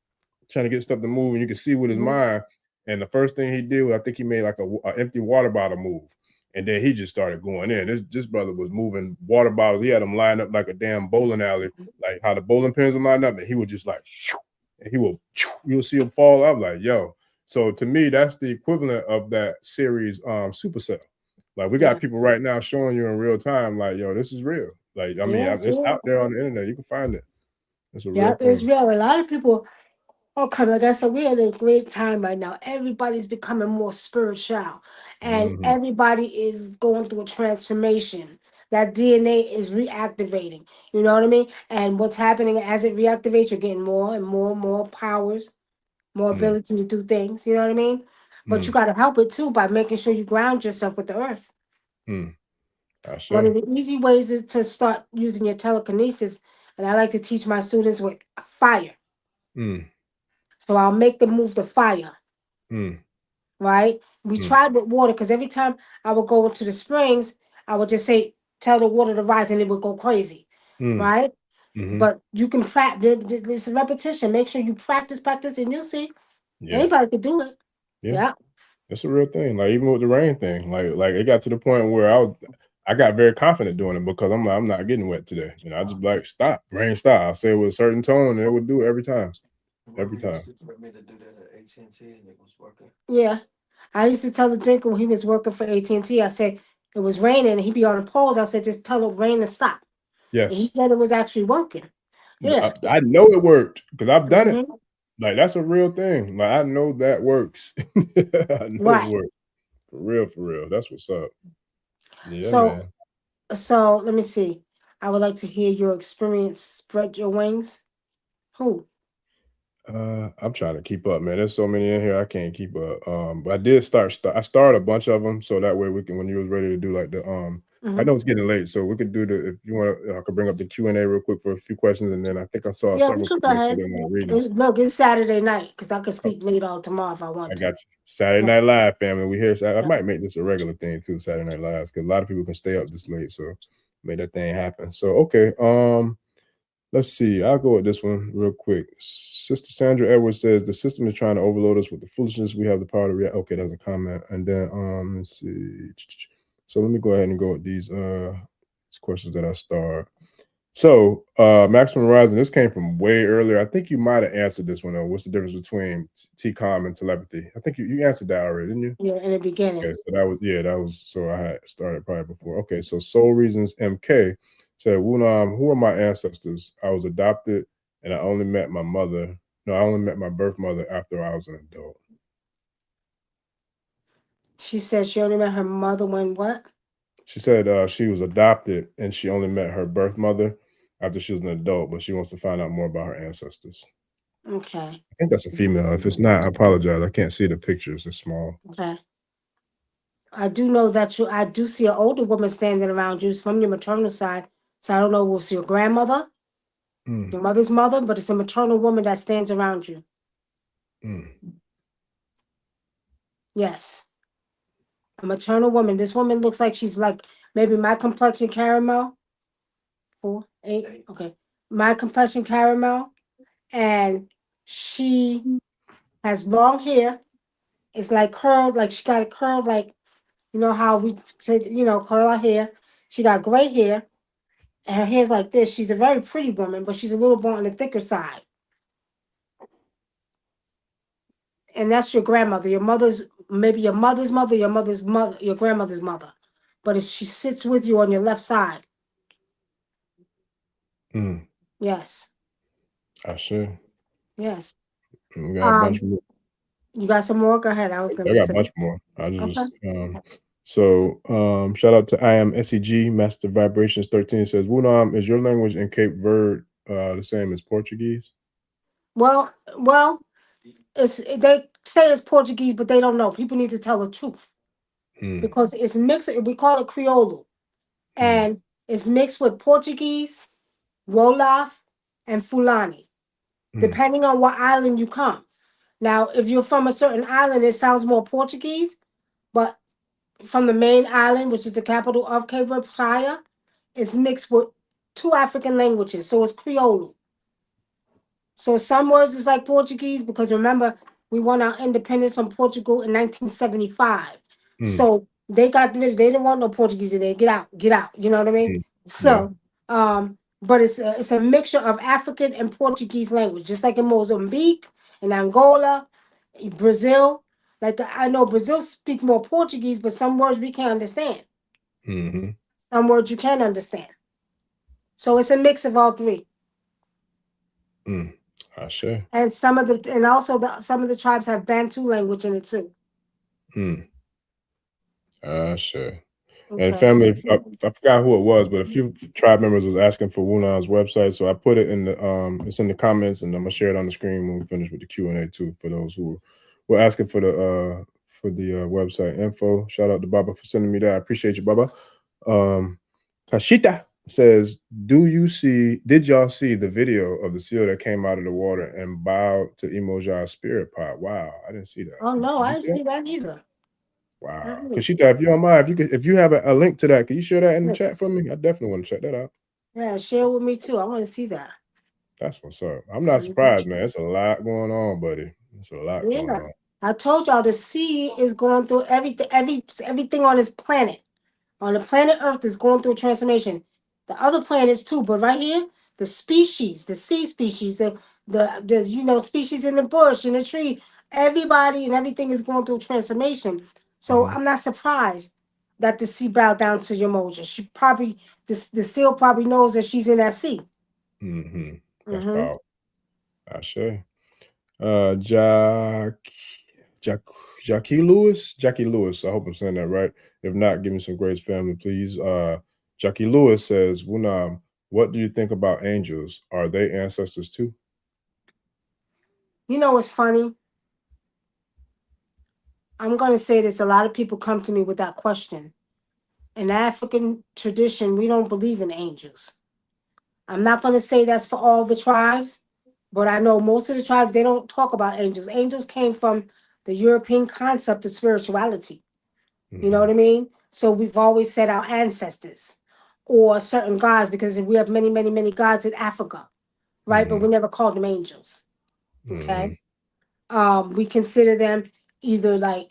trying to get stuff to move, and you could see with his mind. And the first thing he did was, I think he made like a empty water bottle move. And then he just started going in. This brother was moving water bottles. He had them lined up like a damn bowling alley, like how the bowling pins are lined up. And he would just like, and he will, you'll see him fall up like, yo. So to me, that's the equivalent of that series, Supercell. Like we got people right now showing you in real time, like, yo, this is real. Like, I mean, it's out there on the internet. You can find it. It's a real thing. It's real. A lot of people. Okay, like I said, we're in a great time right now. Everybody's becoming more spiritual, and everybody is going through a transformation. That DNA is reactivating. You know what I mean? And what's happening as it reactivates, you're getting more and more and more powers, more ability to do things. You know what I mean? But you got to help it too by making sure you ground yourself with the earth. One of the easy ways is to start using your telekinesis, and I like to teach my students with fire. So I'll make them move the fire. Right? We tried with water because every time I would go into the springs, I would just say, tell the water to rise and it would go crazy. Right? But you can practice. It's a repetition. Make sure you practice, and you'll see. Anybody could do it. Yeah. That's a real thing. Like even with the rain thing, like it got to the point where I got very confident doing it because I'm not getting wet today. I just like stop, rain stop. I'll say it with a certain tone and it would do it every time. Every time. Yeah. I used to tell the Dinkra when he was working for AT&T, I said it was raining and he'd be on the poles. I said, just tell the rain to stop. Yes. And he said it was actually working. Yeah. I know it worked because I've done it. Like that's a real thing. Like I know that works. I know it works. For real. That's what's up. Yeah, man. So let me see. I would like to hear your experience. Spread your wings. Who? I'm trying to keep up, man. There's so many in here I can't keep up. But I did I started a bunch of them so that way we can, when you was ready to do like the I know it's getting late, so we could do if you want to. I could bring up the Q&A real quick for a few questions, and then I think I saw several people that want to read them. Look, it's Saturday night because I could sleep late all tomorrow if I want to. I got you. Saturday Night Live, family. We here. I might make this a regular thing too, Saturday Night Live, because a lot of people can stay up this late, so make that thing happen. So okay, let's see. I'll go with this one real quick. Sister Sandra Edwards says the system is trying to overload us with the foolishness. We have the power to react. Okay, that's a comment. And then let's see. So let me go ahead and go with these questions that I starred. So Maximum Horizon, this came from way earlier. I think you might have answered this one though. What's the difference between TCOM and telepathy? I think you answered that already, didn't you? Yeah, in the beginning. Okay, so that was so I had started probably before. Okay, so Soul Reasons MK said, Wunam, who are my ancestors? I was adopted and I only met my mother. No, I only met my birth mother after I was an adult. She said she only met her mother when what? She said she was adopted and she only met her birth mother after she was an adult, but she wants to find out more about her ancestors. Okay. I think that's a female. If it's not, I apologize. I can't see the pictures. It's small. Okay. I do know that I do see an older woman standing around you. It's from your maternal side. So I don't know if it's your grandmother, your mother's mother, but it's a maternal woman that stands around you. Yes. A maternal woman. This woman looks like she's like maybe my complexion caramel. 4, 8. Okay. My complexion caramel. And she has long hair. It's like curled, like she got it curled, like, you know how we say, curl our hair. She got gray hair. And her hair's like this. She's a very pretty woman, but she's a little more on the thicker side. And that's your grandmother. Your mother's, maybe your mother's mother, your grandmother's mother. But she sits with you on your left side. Yes. I sure. Yes. We got a bunch more. You got some more? Go ahead. I was going to say. I got a bunch more. I just So shout out to I am SEG Master Vibrations 13 says, Wunam, is your language in Cape Verde the same as Portuguese? Well, they say it's Portuguese, but they don't know. People need to tell the truth because it's mixed. We call it Criollo, and it's mixed with Portuguese, Wolof, and Fulani, depending on what island you come. Now, if you're from a certain island, it sounds more Portuguese, but from the main island, which is the capital of Cape Verde, Praia, it's mixed with 2 African languages, so it's Criollo. So some words is like Portuguese because remember we won our independence from Portugal in 1975. So they got rid. They didn't want no Portuguese in there. Get out, get out. You know what I mean? So, but it's a mixture of African and Portuguese language, just like in Mozambique, in Angola, Brazil. Like I know Brazil speak more Portuguese, but some words we can't understand. Some words you can understand. So it's a mix of all 3. Sure. And some of the tribes have Bantu language in it too. Sure. Okay. And family, I forgot who it was, but a few tribe members was asking for Wunam's website, so I put it in the it's in the comments, and I'm gonna share it on the screen when we finish with the Q&A too. For those who were asking for the website info, shout out to Baba for sending me that. I appreciate you, Baba. Kashita says, did y'all see the video of the seal that came out of the water and bowed to Emoja's spirit pot? Wow, I didn't see that. Oh no, I didn't see that either. Wow. Kashita, if you don't mind, if you have a link to that, can you share that in the chat for me? I definitely want to check that out. Yeah, share with me too. I want to see that. That's what's up. I'm not surprised, man. It's a lot going on, buddy. It's a lot going on. I told y'all the sea is going through everything on this planet. On the planet Earth is going through a transformation. The other planets too, but right here, the species, the sea species, the species in the bush, in the tree, everybody and everything is going through transformation. So I'm not surprised that the sea bowed down to Yamoja. She probably the seal probably knows that she's in that sea. That's powerful. I say. Jackie Lewis. I hope I'm saying that right. If not, give me some grace, family, please. Jackie Lewis says, Wunam, what do you think about angels? Are they ancestors too? You know what's funny? I'm going to say this. A lot of people come to me with that question. In African tradition, we don't believe in angels. I'm not going to say that's for all the tribes, but I know most of the tribes, they don't talk about angels. Angels came from the European concept of spirituality. You know what I mean? So we've always said our ancestors or certain gods because we have many, many, many gods in Africa, right? But we never called them angels. Okay. We consider them either like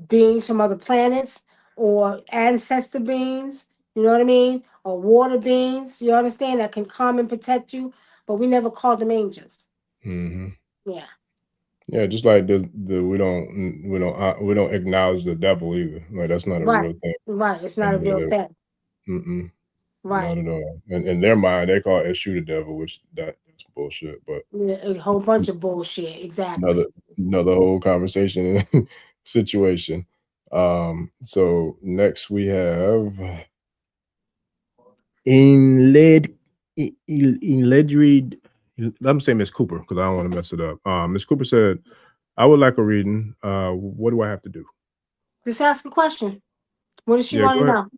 beings from other planets or ancestor beings, you know what I mean? Or water beings, you understand, that can come and protect you, but we never called them angels. Yeah. Yeah, just like we don't acknowledge the devil either. Like that's not a real thing. Right. It's not a real thing. Right. Not at all. And in their mind, they call it shoot the devil, which that's bullshit. But a whole bunch of bullshit. Exactly. Another whole conversation situation. So next we have in Ledreed. I'm saying Miss Cooper because I don't want to mess it up. Miss Cooper said, I would like a reading. What do I have to do? Just ask a question. What does she want to know?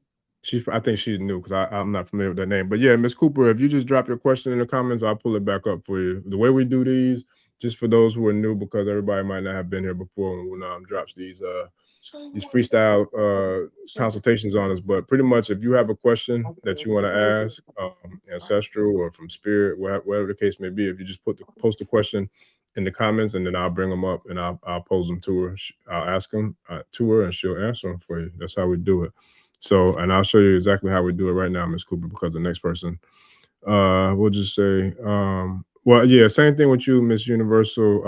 I think she's new because I'm not familiar with that name. But yeah, Miss Cooper, if you just drop your question in the comments, I'll pull it back up for you. The way we do these, just for those who are new, because everybody might not have been here before when Wunam drops these freestyle consultations on us. But pretty much, if you have a question that you want to ask, ancestral or from spirit, whatever the case may be, if you just post the question in the comments, and then I'll bring them up and I'll pose them to her. I'll ask them to her, and she'll answer them for you. That's how we do it. So, and I'll show you exactly how we do it right now, Miss Cooper, because the next person, we'll just say, well, yeah, same thing with you, Miss Universal,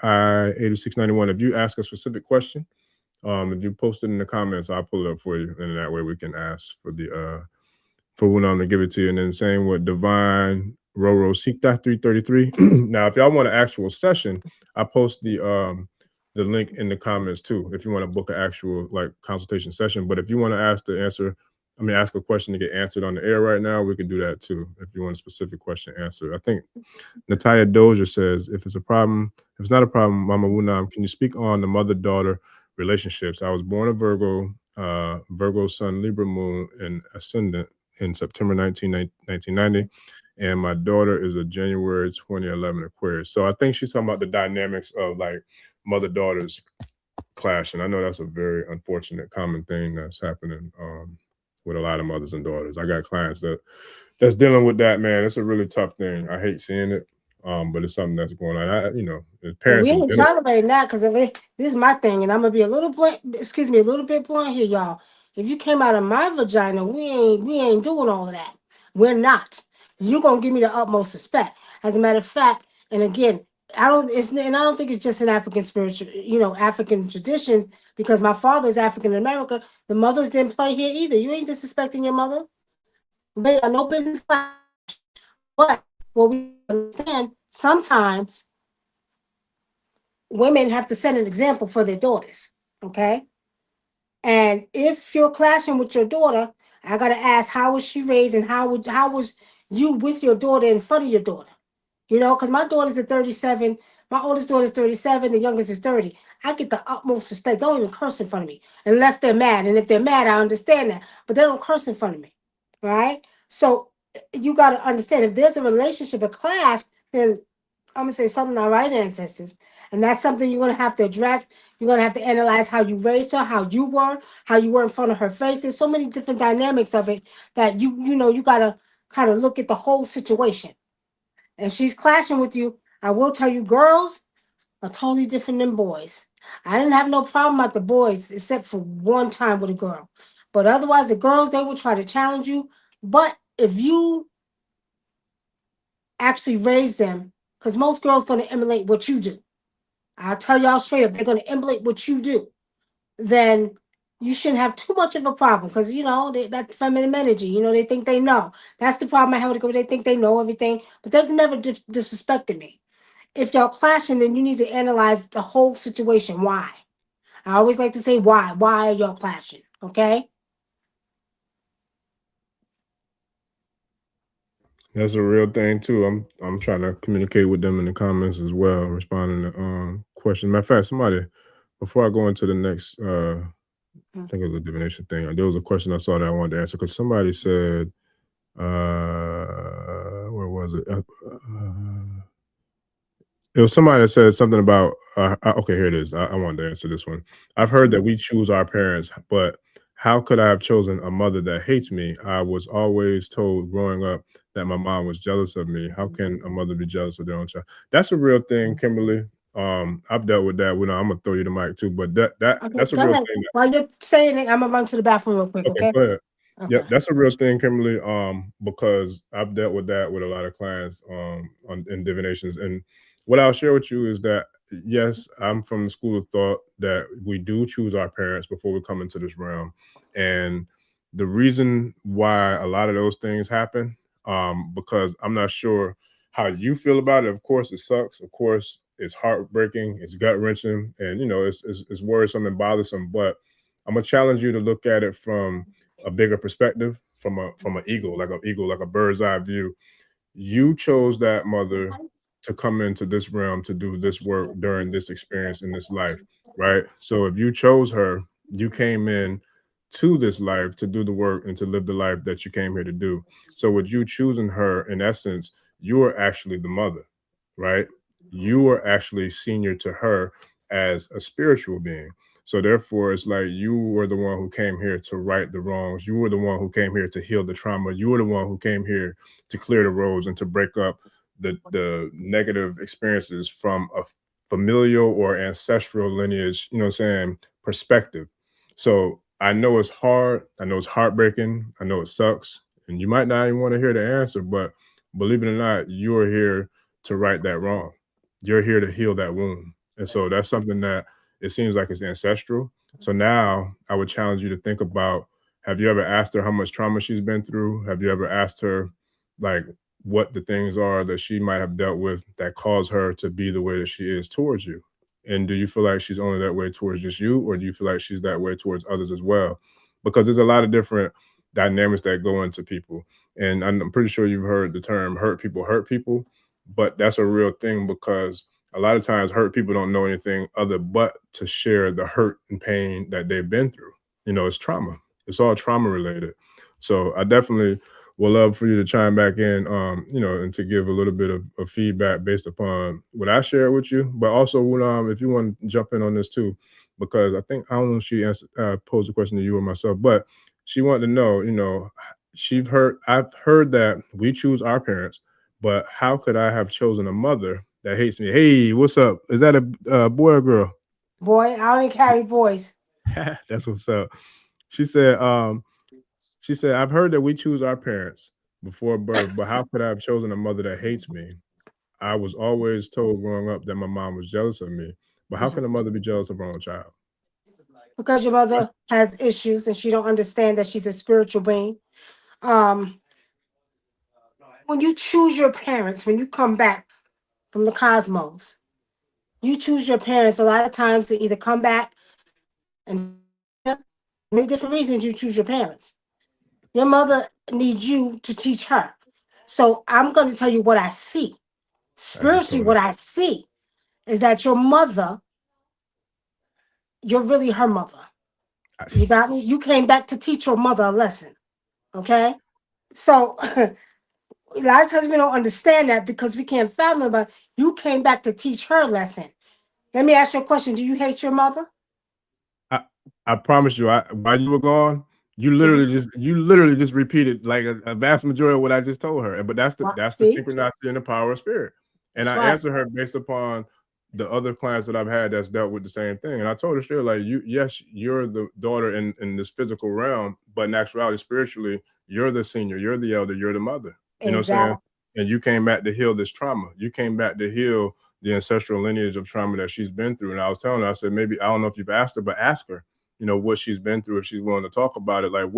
I-8691. If you ask a specific question, if you post it in the comments, I'll pull it up for you, and that way we can ask for Wunam to give it to you. And then same with Divine Roro Sita 333. Now, if y'all want an actual session, I post the the link in the comments too, if you want to book an actual like consultation session. But if you want to ask a question to get answered on the air right now, we can do that too. If you want a specific question answered. I think Natalia Dozier says, if it's not a problem, Mama Wunam, can you speak on the mother-daughter relationships? I was born a Virgo, Virgo Sun, Libra Moon, and Ascendant in September 1990. And my daughter is a January 2011 Aquarius. So I think she's talking about the dynamics of like mother-daughters clashing. I know that's a very unfortunate common thing that's happening with a lot of mothers and daughters. I got clients that's dealing with that, man. It's a really tough thing. I hate seeing it, but it's something that's going on. Parents. We ain't tolerating that because this is my thing, and I'm gonna be a little bit blunt here, y'all. If you came out of my vagina, we ain't doing all of that. We're not. You're gonna give me the utmost respect. As a matter of fact, and again, I don't think it's just in African spiritual, African traditions, because my father is African American. The mothers didn't play here either. You ain't disrespecting your mother. They got no business. But what we understand, sometimes women have to set an example for their daughters, okay? And if you're clashing with your daughter, I gotta ask, how was she raised, and how was you with your daughter in front of your daughter? Because my daughter's at 37, my oldest daughter's 37, the youngest is 30. I get the utmost respect. Don't even curse in front of me unless they're mad. And if they're mad, I understand that. But they don't curse in front of me, right? So you got to understand, if there's a relationship, a clash, then I'm going to say something not right, ancestors. And that's something you're going to have to address. You're going to have to analyze how you raised her, how you were in front of her face. There's so many different dynamics of it that you got to kind of look at the whole situation. If she's clashing with you, I will tell you, girls are totally different than boys. I didn't have no problem with the boys, except for one time with a girl. But otherwise, the girls, they will try to challenge you. But if you actually raise them, because most girls going to emulate what you do. I'll tell y'all straight up, they're going to emulate what you do. Then you shouldn't have too much of a problem, because, that feminine energy, they think they know. That's the problem I have with it. They think they know everything, but they've never disrespected me. If y'all clashing, then you need to analyze the whole situation. Why? I always like to say why. Why are y'all clashing? Okay? That's a real thing too. I'm trying to communicate with them in the comments as well, responding to questions. Matter of fact, somebody, before I go into the next I think it was a divination thing, there was a question I saw that I wanted to answer, because somebody said, where was it? It was somebody that said something about okay, here it is. I wanted to answer this one. I've heard that we choose our parents, but how could I have chosen a mother that hates me? I was always told growing up that my mom was jealous of me. How can a mother be jealous of their own child? That's a real thing, Kimberly. I've dealt with that. I'm gonna throw you the mic too, but that's a real thing. While you're saying it, I'm gonna run to the bathroom real quick. Okay, go ahead. Okay. Yep, that's a real thing, Kimberly. Because I've dealt with that with a lot of clients in divinations. And what I'll share with you is that, yes, I'm from the school of thought that we do choose our parents before we come into this realm. And the reason why a lot of those things happen, because I'm not sure how you feel about it. Of course, it sucks. Of course, it's heartbreaking. It's gut-wrenching. And, it's worrisome and bothersome. But I'm going to challenge you to look at it from a bigger perspective, from an eagle, like a bird's eye view. You chose that mother to come into this realm to do this work during this experience in this life, right? So if you chose her, you came in to this life to do the work and to live the life that you came here to do. So with you choosing her, in essence, you are actually the mother, right? You are actually senior to her as a spiritual being. So therefore, it's like you were the one who came here to right the wrongs. You were the one who came here to heal the trauma. You were the one who came here to clear the roads and to break up the negative experiences from a familial or ancestral lineage, perspective. So I know it's hard. I know it's heartbreaking. I know it sucks. And you might not even want to hear the answer, but believe it or not, you are here to right that wrong. You're here to heal that wound. And so that's something that it seems like it's ancestral. So now I would challenge you to think about, have you ever asked her how much trauma she's been through? Have you ever asked her, like, what the things are that she might have dealt with that caused her to be the way that she is towards you? And do you feel like she's only that way towards just you, or do you feel like she's that way towards others as well? Because there's a lot of different dynamics that go into people. And I'm pretty sure you've heard the term hurt people, but that's a real thing, because a lot of times hurt people don't know anything other but to share the hurt and pain that they've been through. You know, it's trauma. It's all trauma related. So I definitely would love for you to chime back in, you know, and to give a little bit of feedback based upon what I shared with you. But also, if you want to jump in on this too, because I don't know if she posed a question to you or myself, but she wanted to know, you know, I've heard that we choose our parents, but how could I have chosen a mother that hates me? Hey, what's up? Is that a boy or girl? Boy, I only carry boys. That's what's up. She said, I've heard that we choose our parents before birth, but how could I have chosen a mother that hates me? I was always told growing up that my mom was jealous of me, but how can a mother be jealous of her own child? Because your mother has issues and she don't understand that she's a spiritual being. When you choose your parents, when you come back from the cosmos, you choose your parents a lot of times to either come back and many different reasons you choose your parents. Your mother needs you to teach her. So I'm going to tell you what I see. Spiritually, what I see is that your mother, you're really her mother. You got me? You came back to teach your mother a lesson. Okay? So a lot of times we don't understand that because we can't fathom it, but you came back to teach her a lesson. Let me ask you a question. Do you hate your mother? I promise you, while you were gone, you literally just repeated like a vast majority of what I just told her. But that's the synchronicity and the power of spirit. And I answered her based upon the other clients that I've had that's dealt with the same thing. And I told her straight, like, you're the daughter in this physical realm, but in actuality, spiritually, you're the senior, you're the elder, you're the mother. You know what I'm saying? And you came back to heal this trauma. You came back to heal the ancestral lineage of trauma that she's been through. And I was telling her, I said, maybe, I don't know if you've asked her, but ask her, you know, what she's been through, if she's willing to talk about it. Like,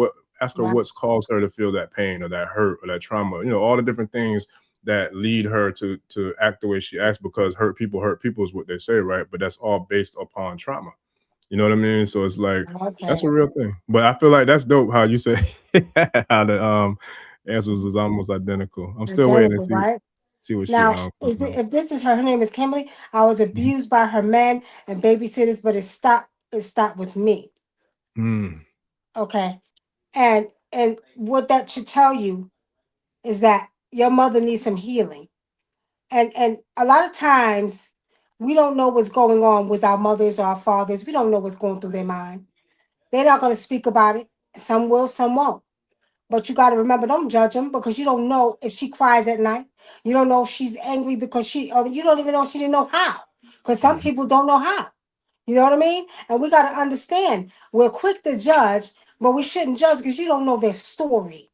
ask her what's caused her to feel that pain or that hurt or that trauma, you know, all the different things that lead her to act the way she acts, because hurt people is what they say, right? But that's all based upon trauma. You know what I mean? So it's like, that's a real thing. But I feel like that's dope how you say how the answers is almost identical. I'm still waiting to see what now, if this is her name is Kimberly. I was abused by her men and babysitters, but it stopped with me. Okay. And what that should tell you is that your mother needs some healing. And a lot of times we don't know what's going on with our mothers or our fathers. We don't know what's going through their mind. They're not going to speak about it. Some will, some won't. But you got to remember, don't judge them, because you don't know if she cries at night. You don't know if she's angry because you don't even know if she didn't know how. Because some people don't know how. You know what I mean? And we got to understand, we're quick to judge, but we shouldn't judge because you don't know their story.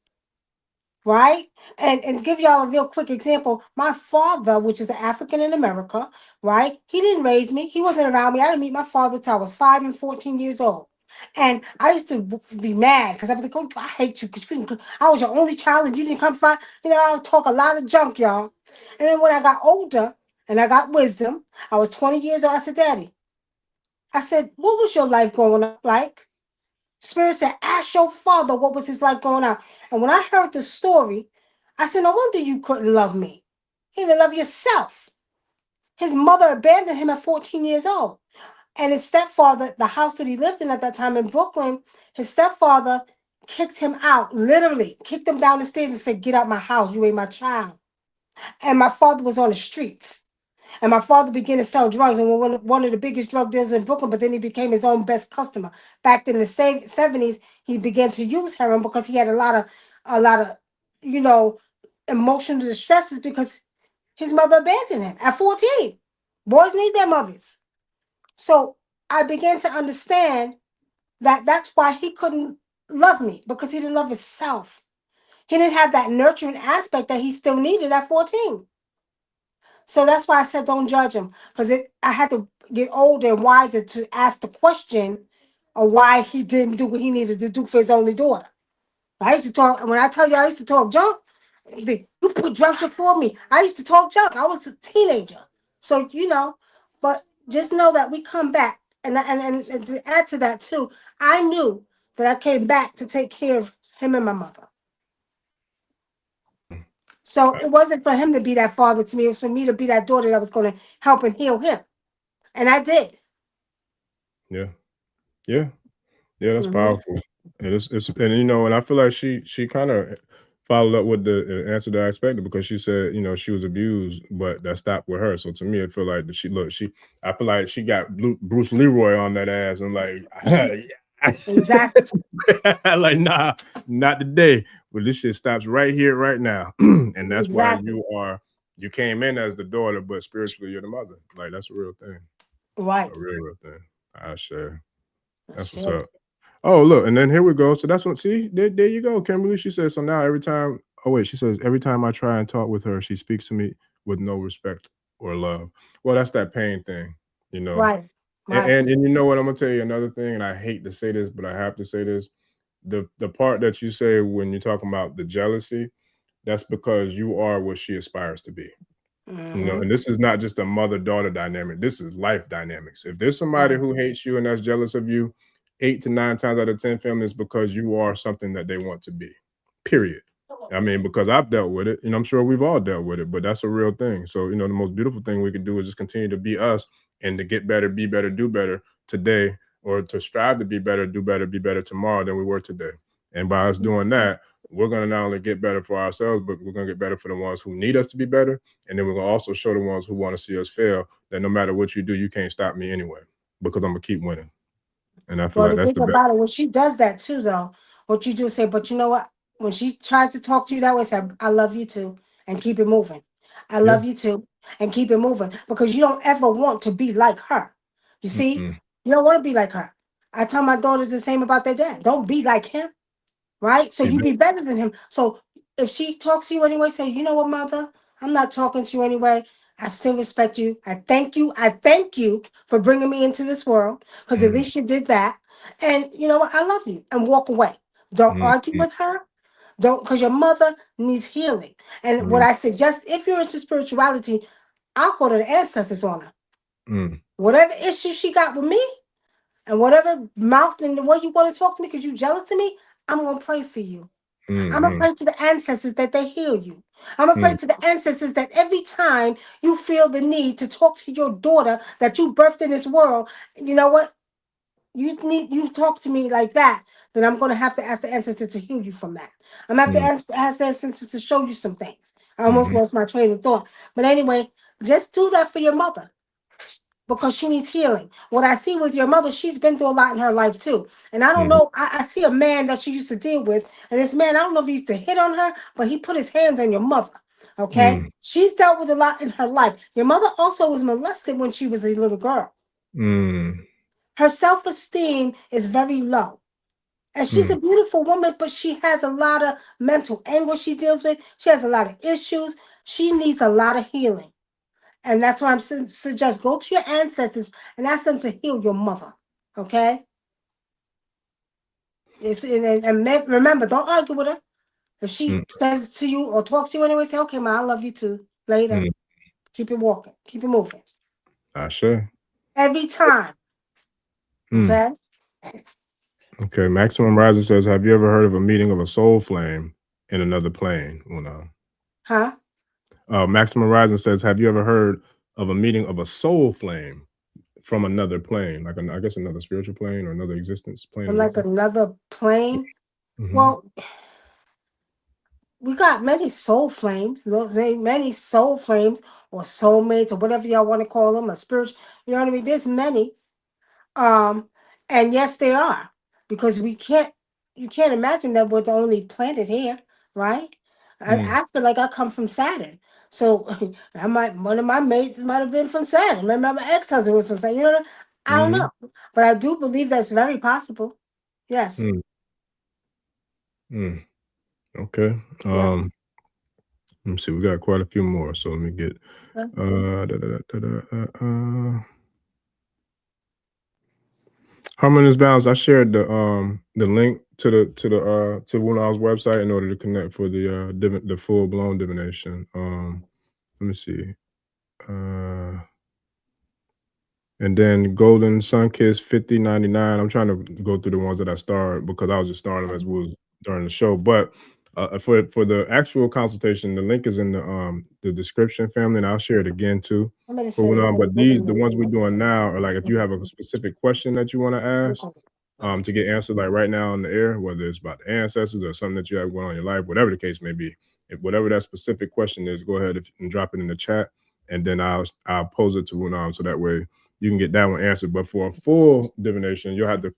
Right? And give y'all a real quick example. My father, which is an African in America, right? He didn't raise me. He wasn't around me. I didn't meet my father till I was 5 and 14 years old. And I used to be mad because I was like, oh, I hate you because I was your only child and you didn't come find. You know, I would talk a lot of junk, y'all. And then when I got older and I got wisdom, I was 20 years old. I said, Daddy, I said, what was your life going on like? Spirit said, ask your father what was his life going on. And when I heard the story, I said, no wonder you couldn't love me. You didn't love yourself. His mother abandoned him at 14 years old. And his stepfather, the house that he lived in at that time in Brooklyn, his stepfather kicked him out, literally kicked him down the stairs and said, get out my house, you ain't my child. And my father was on the streets. And my father began to sell drugs and was one of the biggest drug dealers in Brooklyn, but then he became his own best customer. Back in the 70s, he began to use heroin because he had a lot of, you know, emotional distresses because his mother abandoned him at 14. Boys need their mothers. So I began to understand that that's why he couldn't love me, because he didn't love himself. He didn't have that nurturing aspect that he still needed at 14. So that's why I said don't judge him, because I had to get older and wiser to ask the question of why he didn't do what he needed to do for his only daughter. I used to talk, and when I tell you I used to talk junk, you put drugs before me. I used to talk junk. I was a teenager. So, you know, but just know that we come back, and to add to that too, I knew that I came back to take care of him and my mother. So it wasn't for him to be that father to me. It was for me to be that daughter that was going to help and heal him, and I did. Yeah, yeah, yeah. That's powerful. And it's and you know, and I feel like she kind of followed up with the answer that I expected, because she said, you know, she was abused, but that stopped with her. So to me, it feel like that I feel like she got Bruce Leroy on that ass, and like, Exactly. like, nah, not today. But this shit stops right here, right now, and that's why you came in as the daughter, but spiritually you're the mother. Like, that's a real thing, Right. a real thing. I share. That's what's Sure. up. Oh, look, and then here we go. So that's what, see, there you go, Kimberly. She says, so now every time, she says, every time I try and talk with her, she speaks to me with no respect or love. Well, that's that pain thing, you know. Right. And you know what, I'm gonna tell you another thing, and I hate to say this, but I have to say this. The part that you say when you're talking about the jealousy, that's because you are what she aspires to be. You know, and this is not just a mother-daughter dynamic. This is life dynamics. If there's somebody who hates you and that's jealous of you, 8 to 9 times out of 10, family, is because you are something that they want to be. Period. I mean, because I've dealt with it, and I'm sure we've all dealt with it, but that's a real thing. So, you know, the most beautiful thing we can do is just continue to be us, and to get better, be better, do better today, or to strive to be better, do better, be better tomorrow than we were today. And by us doing that, we're going to not only get better for ourselves, but we're going to get better for the ones who need us to be better. And then we're going to also show the ones who want to see us fail that no matter what you do, you can't stop me anyway, because I'm going to keep winning. And I feel like the that's thing the best. about it, when she does that too, though, what you do is say, but you know what? When she tries to talk to you that way, say, I love you too, and keep it moving. I love you too, and keep it moving, because you don't ever want to be like her. You see, you don't want to be like her. I tell my daughters the same about their dad. Don't be like him, right? So you be better than him. So if she talks to you anyway, say, you know what, mother? I'm not talking to you anyway. I still respect you. I thank you. I thank you for bringing me into this world, because at least you did that. And you know what? I love you. And walk away. Don't argue with her. Don't, because your mother needs healing. And what I suggest, if you're into spirituality, I'll go to the ancestors on her. Whatever issue she got with me, and whatever mouth and the way you want to talk to me because you jealous of me, I'm going to pray for you. I'm going to pray to the ancestors that they heal you. I'm going to pray to the ancestors that every time you feel the need to talk to your daughter that you birthed in this world, you know what? You talk to me like that, then I'm going to have to ask the ancestors to heal you from that. I'm going to have to ask the ancestors to show you some things. I almost lost my train of thought. But anyway, just do that for your mother, because she needs healing. What I see with your mother, she's been through a lot in her life too. And I don't know, I see a man that she used to deal with, and this man, I don't know if he used to hit on her, but he put his hands on your mother. Okay? She's dealt with a lot in her life. Your mother also was molested when she was a little girl. Her self-esteem is very low. And she's a beautiful woman, but she has a lot of mental anguish she deals with. She has a lot of issues. She needs a lot of healing. And that's why I'm suggest go to your ancestors and ask them to heal your mother. Okay? Remember, don't argue with her. If she says to you or talks to you anyway, say, okay, ma, I love you too. Later. Keep it walking. Keep it moving. Sure. Every time. Okay? Okay. Maximum Riser says, have you ever heard of a meeting of a soul flame in another plane? Huh? Maximum Rising says, have you ever heard of a meeting of a soul flame from another plane, like I guess another spiritual plane or another existence plane? Or like another plane? Well, we got many soul flames, many soul flames or soulmates or whatever y'all want to call them, a spiritual, you know what I mean? There's many. And yes, they are, because you can't imagine that we're the only planet here, right? I feel like I come from Saturn. So one of my mates might have been from Saturn. Remember, my ex-husband was from Saturn. You know what I don't know. But I do believe that's very possible. Yes. Okay. Let me see. We got quite a few more. So let me get Harmonious Balance. I shared the link to Wunam's website in order to connect for the full blown divination. Let me see. And then Golden Sunkiss 5099. I'm trying to go through the ones that I started because I was just starting them as we was during the show. But for the actual consultation, the link is in the description, family, and I'll share it again too. But the ones we're doing now are like if you have a specific question that you want to ask to get answered like right now on the air, whether it's about the ancestors or something that you have going on in your life, whatever the case may be. If whatever that specific question is, go ahead and drop it in the chat, and then I'll pose it to Wunam so that way you can get that one answered. But for a full divination, you'll have to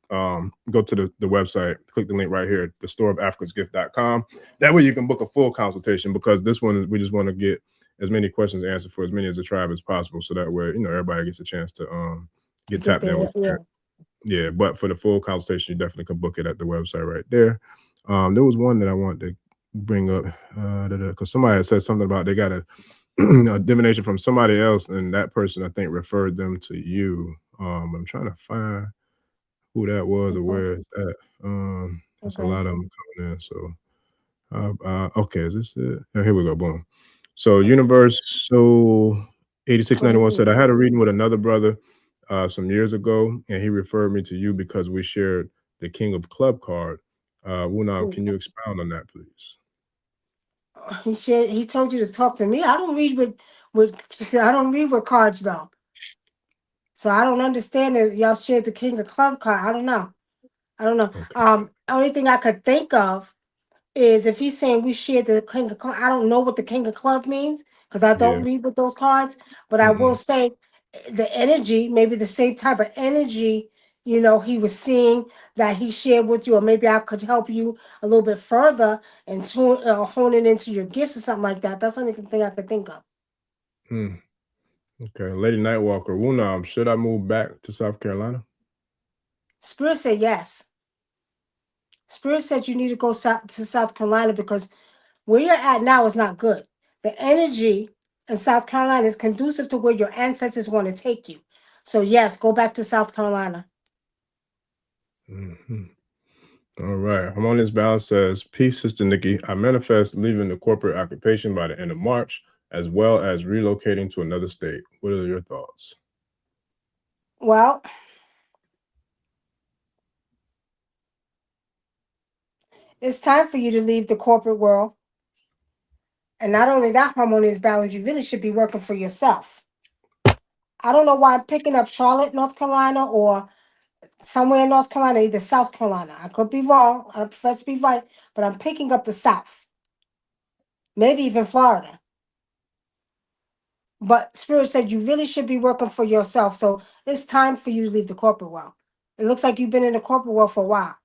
go to the website, click the link right here, the storeofafricasgift.com. That way you can book a full consultation, because this one, we just want to get as many questions answered for as many as the tribe as possible. So that way, everybody gets a chance to get tapped in with that. Yeah, but for the full consultation, you definitely can book it at the website right there. There was one that I wanted to bring up because somebody had said something about they got a divination from somebody else, and that person I think referred them to you. I'm trying to find who that was or where it's at. There's a lot of them coming in. So okay, is this it? Oh, here we go. Boom. So Universal 8691 said I had a reading with another brother some years ago, and he referred me to you because we shared the King of Club card. Wunam, can you expound on that, please? He told you to talk to me. I don't read with I don't read with cards though. So I don't understand that y'all shared the King of Club card. I don't know. Okay. Only thing I could think of is if he's saying we shared the King of Club. I don't know what the King of Club means because I don't read with those cards. But I will say the energy, maybe the same type of energy, he was seeing that he shared with you, or maybe I could help you a little bit further and hone it into your gifts or something like that. That's the only thing I could think of. Okay, Lady Nightwalker, Wunam, should I move back to South Carolina? Spirit said yes. Spirit said you need to go to South Carolina because where you're at now is not good. The energy in South Carolina is conducive to where your ancestors want to take you. So yes, go back to South Carolina. All right. Harmonious Balance says, peace, Sister Nicky. I manifest leaving the corporate occupation by the end of March, as well as relocating to another state. What are your thoughts? Well, it's time for you to leave the corporate world. And not only that, Harmonious Balance, you really should be working for yourself. I don't know why I'm picking up Charlotte, North Carolina, or somewhere in North Carolina, either South Carolina. I could be wrong. I profess to be right, but I'm picking up the South. Maybe even Florida. But Spirit said you really should be working for yourself. So it's time for you to leave the corporate world. It looks like you've been in the corporate world for a while.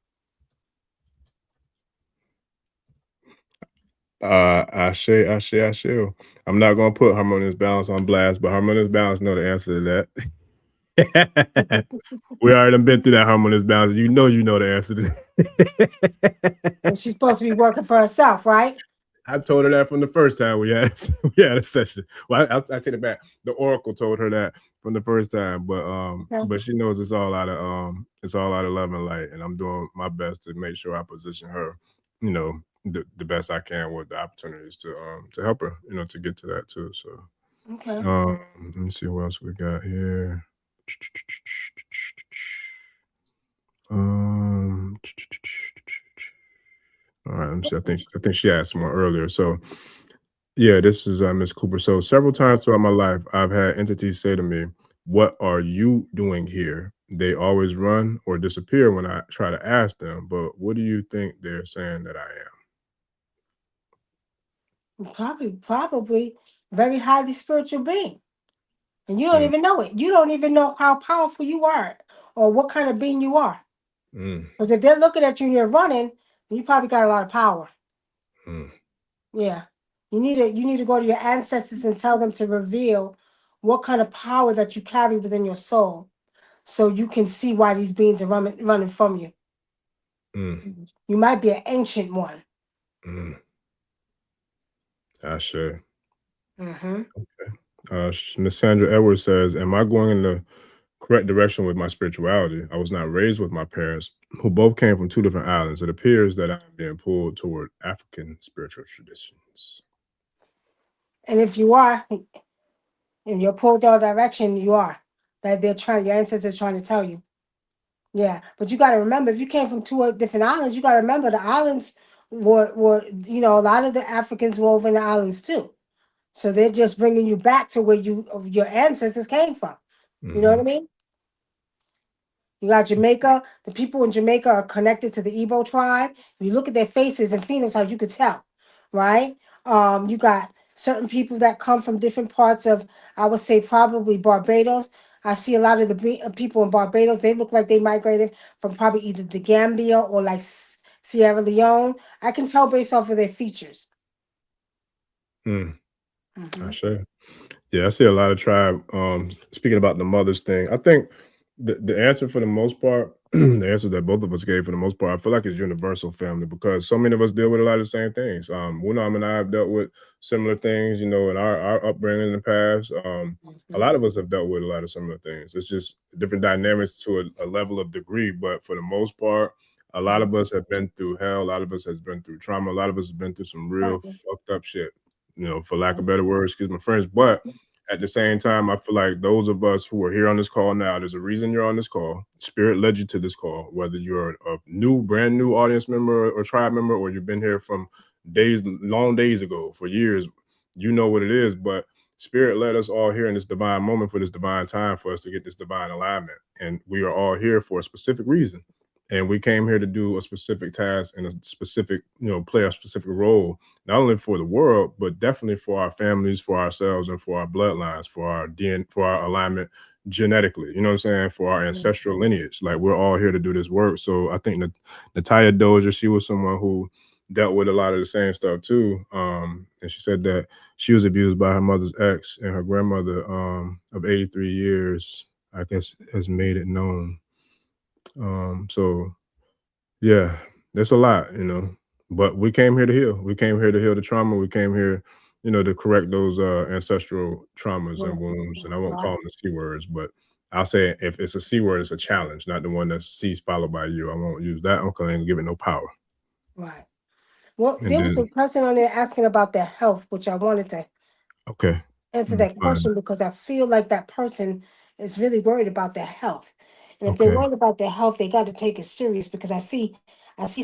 Ashe. I'm not going to put Harmonious Balance on blast, but Harmonious Balance know the answer to that. We already been through that Harmonious Balance. You know the answer to that. And she's supposed to be working for herself, right? I told her that from the first time we had a session. Well, I take it back. The Oracle told her that from the first time, but she knows it's all out of love and light, and I'm doing my best to make sure I position her, the best I can with the opportunities to help her, to get to that too. So, okay. Let me see what else we got here. All right, let me see. I think she asked more earlier. So, yeah, this is Miss Cooper. So, several times throughout my life, I've had entities say to me, "What are you doing here?" They always run or disappear when I try to ask them. But what do you think they're saying that I am? Probably very highly spiritual being, and you don't even know it. You don't even know how powerful you are or what kind of being you are. Because if they're looking at you and you're running, you probably got a lot of power. Yeah. You need to go to your ancestors and tell them to reveal what kind of power that you carry within your soul, so you can see why these beings are running from you. You might be an ancient one. Ashe. Okay. Miss Sandra Edwards says, "Am I going in the correct direction with my spirituality? I was not raised with my parents, who both came from two different islands. It appears that I'm being pulled toward African spiritual traditions." And if you are, in your pulled out direction, you are. that your ancestors trying to tell you. Yeah, but you got to remember, if you came from 2 different islands, you got to remember the islands were a lot of the Africans were over in the islands too. So they're just bringing you back to where your ancestors came from. You know what I mean? You got Jamaica. The people in Jamaica are connected to the Igbo tribe. If you look at their faces and phenotypes, you could tell, right? You got certain people that come from different parts of, I would say, probably Barbados. I see a lot of the people in Barbados. They look like they migrated from probably either the Gambia or like Sierra Leone. I can tell based off of their features. I sure. Yeah, I see a lot of tribe. Speaking about the mothers thing, I think the answer for the most part, the answer that both of us gave for the most part, I feel like it's universal, family, because so many of us deal with a lot of the same things. Wunam and I have dealt with similar things, in our upbringing in the past. A lot of us have dealt with a lot of similar things. It's just different dynamics to a level of degree, but for the most part, a lot of us have been through hell. A lot of us has been through trauma. A lot of us have been through some real fucked up shit, for lack of better words, excuse my French. But at the same time, I feel like those of us who are here on this call now, there's a reason you're on this call. Spirit led you to this call, whether you're a brand new audience member or tribe member, or you've been here from long days ago for years, you know what it is. But Spirit led us all here in this divine moment for this divine time for us to get this divine alignment. And we are all here for a specific reason. And we came here to do a specific task and a specific, play a specific role, not only for the world, but definitely for our families, for ourselves, and for our bloodlines, for our DNA, for our alignment genetically, you know what I'm saying? For our ancestral lineage. Like, we're all here to do this work. So I think that Natalia Dozier, she was someone who dealt with a lot of the same stuff too. And she said that she was abused by her mother's ex, and her grandmother of 83 years, I guess, has made it known. So yeah, that's a lot, but we came here to heal. We came here to heal the trauma. We came here, to correct those ancestral traumas and wounds. And I won't call them the C words, but I'll say if it's a C word, it's a challenge, not the one that's C's followed by U. I won't use that one because I ain't give it no power. Right. Well, there was a person on there asking about their health, which I wanted to answer that question, because I feel like that person is really worried about their health. And if they're worried about their health, they got to take it serious, because I see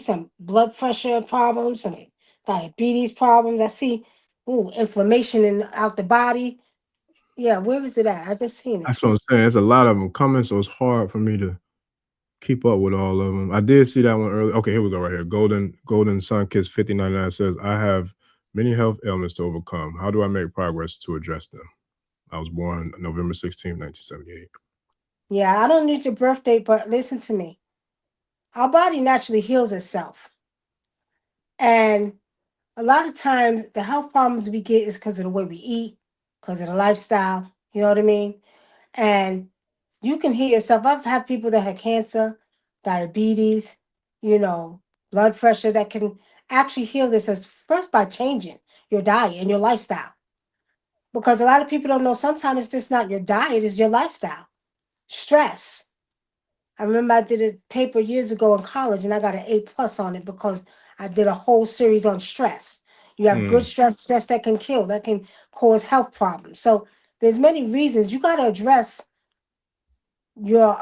some blood pressure problems, some diabetes problems. I see inflammation out the body. Yeah, where is it at? I just seen it. That's what I'm saying. There's a lot of them coming, so it's hard for me to keep up with all of them. I did see that one earlier. Okay, here we go right here. Golden Sun Kids 5099 says, I have many health ailments to overcome. How do I make progress to address them? I was born November 16, 1978. Yeah, I don't need your birth date, but listen to me. Our body naturally heals itself. And a lot of times the health problems we get is because of the way we eat, because of the lifestyle. You know what I mean? And you can heal yourself. I've had people that had cancer, diabetes, blood pressure, that can actually heal themselves first by changing your diet and your lifestyle. Because a lot of people don't know, sometimes it's just not your diet, it's your lifestyle. Stress. I remember I did a paper years ago in college and I got an A+ on it because I did a whole series on stress. You have good stress that can kill, that can cause health problems. So there's many reasons you got to address your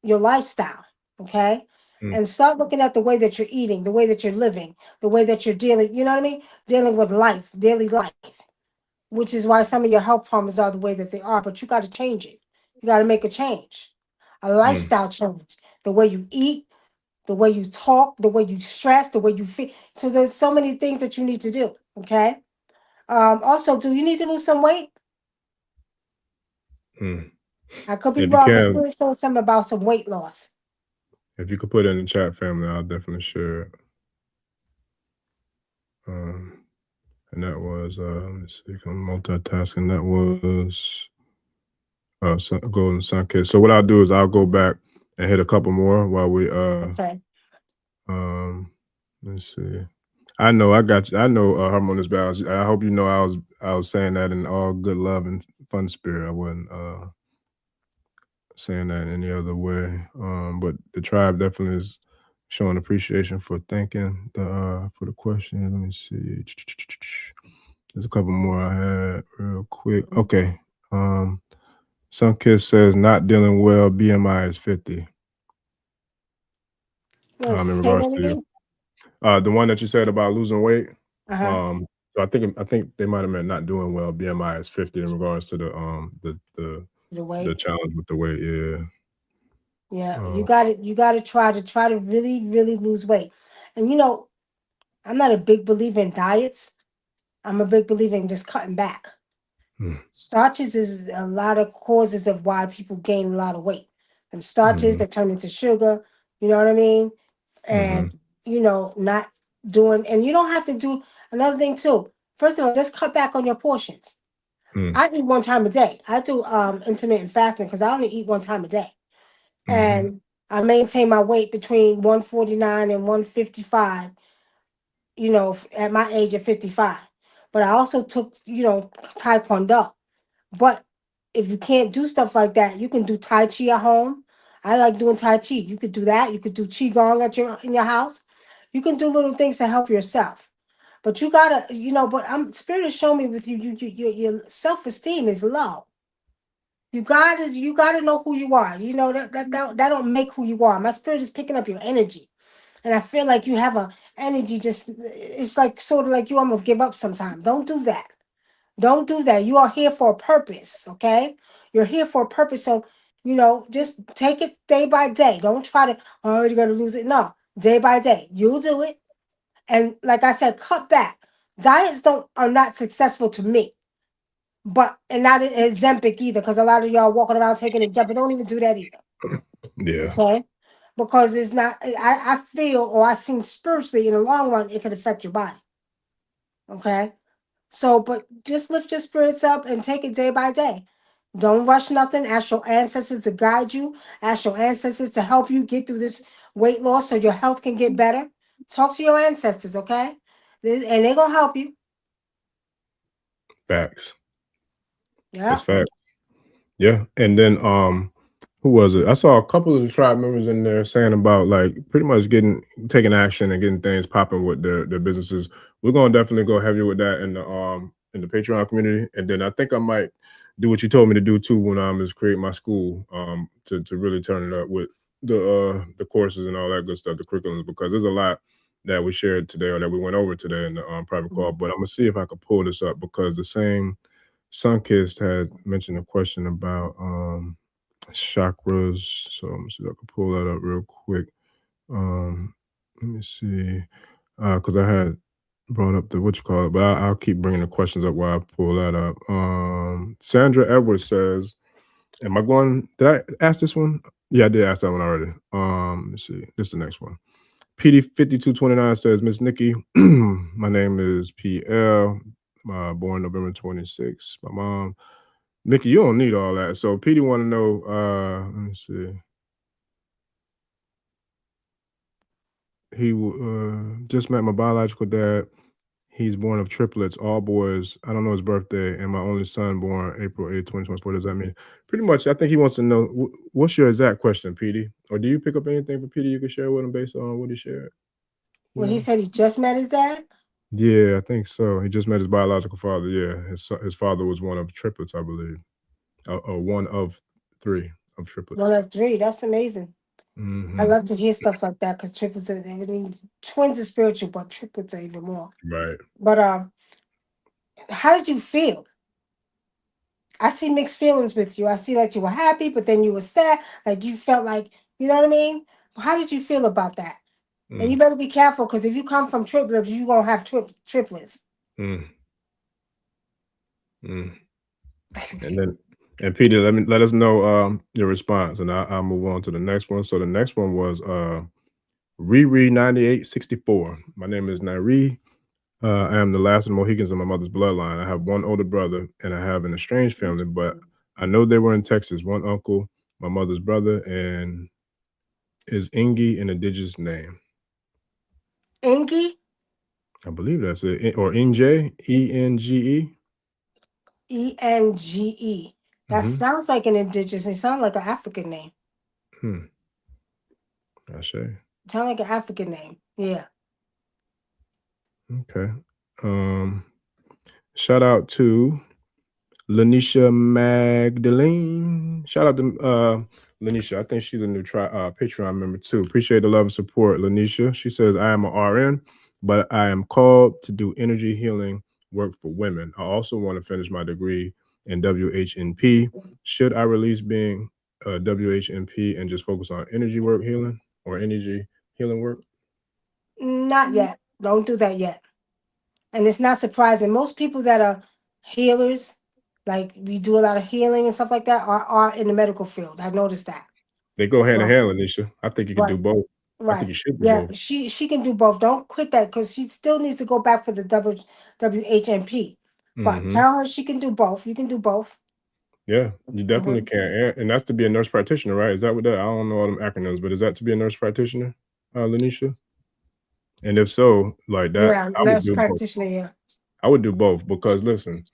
lifestyle, okay? And start looking at the way that you're eating, the way that you're living, the way that you're dealing, you know what I mean? Dealing with life, daily life, which is why some of your health problems are the way that they are, but you got to change it. You got to make a change, a lifestyle change, the way you eat, the way you talk, the way you stress, the way you feel. So there's so many things that you need to do, okay? Also, do you need to lose some weight? I could be wrong, but Spirit said something about some weight loss. If you could put it in the chat, family, I'll definitely share it. And that was, let's see, I'm multitasking. That was Golden Sun Kids. So what I'll do is I'll go back and hit a couple more while we, let's see. I know I got you. I know harmonious balance. I hope you know I was saying that in all good love and fun spirit. I wasn't saying that any other way. But the tribe definitely is showing appreciation for thanking for the question. Let me see. There's a couple more I had real quick. Okay. Sunkiss says not dealing well. BMI is 50. In regards to the one that you said about losing weight. So I think they might have meant not doing well. BMI is 50 in regards to the challenge with the weight. Yeah, you got to try to really, really lose weight. And you know, I'm not a big believer in diets. I'm a big believer in just cutting back. Starches is a lot of causes of why people gain a lot of weight. Them starches that turn into sugar, you know what I mean? And you know, not doing, and you don't have to do another thing too. First of all, just cut back on your portions. I eat one time a day. I do intermittent fasting because I only eat one time a day. And I maintain my weight between 149 and 155, you know, at my age of 55. But I also took, you know, Taekwondo. But if you can't do stuff like that, you can do Tai Chi at home. I like doing Tai Chi. You could do that. You could do Qigong in your house. You can do little things to help yourself. But you gotta, you know, but Spirit has shown me with you, your self-esteem is low. You gotta know who you are. You know that don't make who you are. My spirit is picking up your energy. And I feel like you have a energy just, it's like sort of like you almost give up sometimes. Don't do that. Don't do that. You are here for a purpose, okay? You're here for a purpose. So, you know, just take it day by day. Don't try to, oh, you're going to lose it. No, day by day. You'll do it. And like I said, cut back. Diets are not successful to me. But, and not Ozempic either, because a lot of y'all walking around taking a jump, but don't even do that either. Yeah. Okay? Because it's not, I feel, or I seen spiritually in the long run, it could affect your body. Okay? So, but just lift your spirits up and take it day by day. Don't rush nothing. Ask your ancestors to guide you. Ask your ancestors to help you get through this weight loss so your health can get better. Talk to your ancestors, okay? And they're going to help you. Facts. Yeah. That's fact. Yeah. And then who was it? I saw a couple of the tribe members in there saying about like pretty much taking action and getting things popping with their businesses. We're gonna definitely go heavier with that in the Patreon community. And then I think I might do what you told me to do too when is create my school to really turn it up with the courses and all that good stuff, the curriculums, because there's a lot that we shared today or that we went over today in the private call. But I'm gonna see if I can pull this up because the same Sunkist had mentioned a question about chakras. So let me see if I can pull that up real quick. Let me see. Because I had brought up but I'll keep bringing the questions up while I pull that up. Sandra Edwards says, did I ask this one? Yeah, I did ask that one already. Let me see. This is the next one. PD5229 says, Miss Nicky, my name is PL, born November 26th. My mom, Nicky, you don't need all that. So PD want to know, let me see. He just met my biological dad. He's born of triplets, all boys. I don't know his birthday, and my only son born April 8th, 2024. What does that mean? Pretty much, I think he wants to know, what's your exact question, PD? Or do you pick up anything for PD you can share with him based on what he shared? Well, he said he just met his dad? Yeah, I think so. He just met his biological father. Yeah, his father was one of triplets, I believe. One of three of triplets. One of three. That's amazing. I love to hear stuff like that because triplets are, twins are spiritual, but triplets are even more. Right. But how did you feel? I see mixed feelings with you. I see like you were happy, but then you were sad. Like you felt like, you know what I mean? How did you feel about that? And you better be careful because if you come from triplets, you're going to have triplets. And Peter, let us know your response, and I'll move on to the next one. So the next one was Riri 9864. My name is Nairi. I am the last of the Mohicans in my mother's bloodline. I have one older brother, and I have an estranged family, but I know they were in Texas. One uncle, my mother's brother, and is Ingi an indigenous name? Ingi? I believe that's it. Or Inge, E-N-G-E. E-N-G-E. That sounds like an indigenous. It sounds like an African name. I say. Sound like an African name. Yeah. Okay. Shout out to Lanisha Magdalene. Shout out to Lanisha. I think she's a new Patreon member too. Appreciate the love and support, Lanisha. She says, I am a RN, but I am called to do energy healing work for women. I also want to finish my degree in WHNP. Should I release being WHNP and just focus on energy work healing or energy healing work? Not yet. Don't do that yet. And it's not surprising. Most people that are healers, like we do a lot of healing and stuff like that, are in the medical field. I noticed that. They go hand in Right. hand, Lanisha. I think you can do Right. both. I Right. think you should do Yeah, both. she can do both. Don't quit that because she still needs to go back for the WHMP. But tell her she can do both. You can do both. Yeah, you definitely can. And that's to be a nurse practitioner, right? Is that what that? I don't know all them acronyms, but is that to be a nurse practitioner, Lanisha? And if so, like that, Yeah, I would nurse do both. practitioner, yeah. I would do both because listen,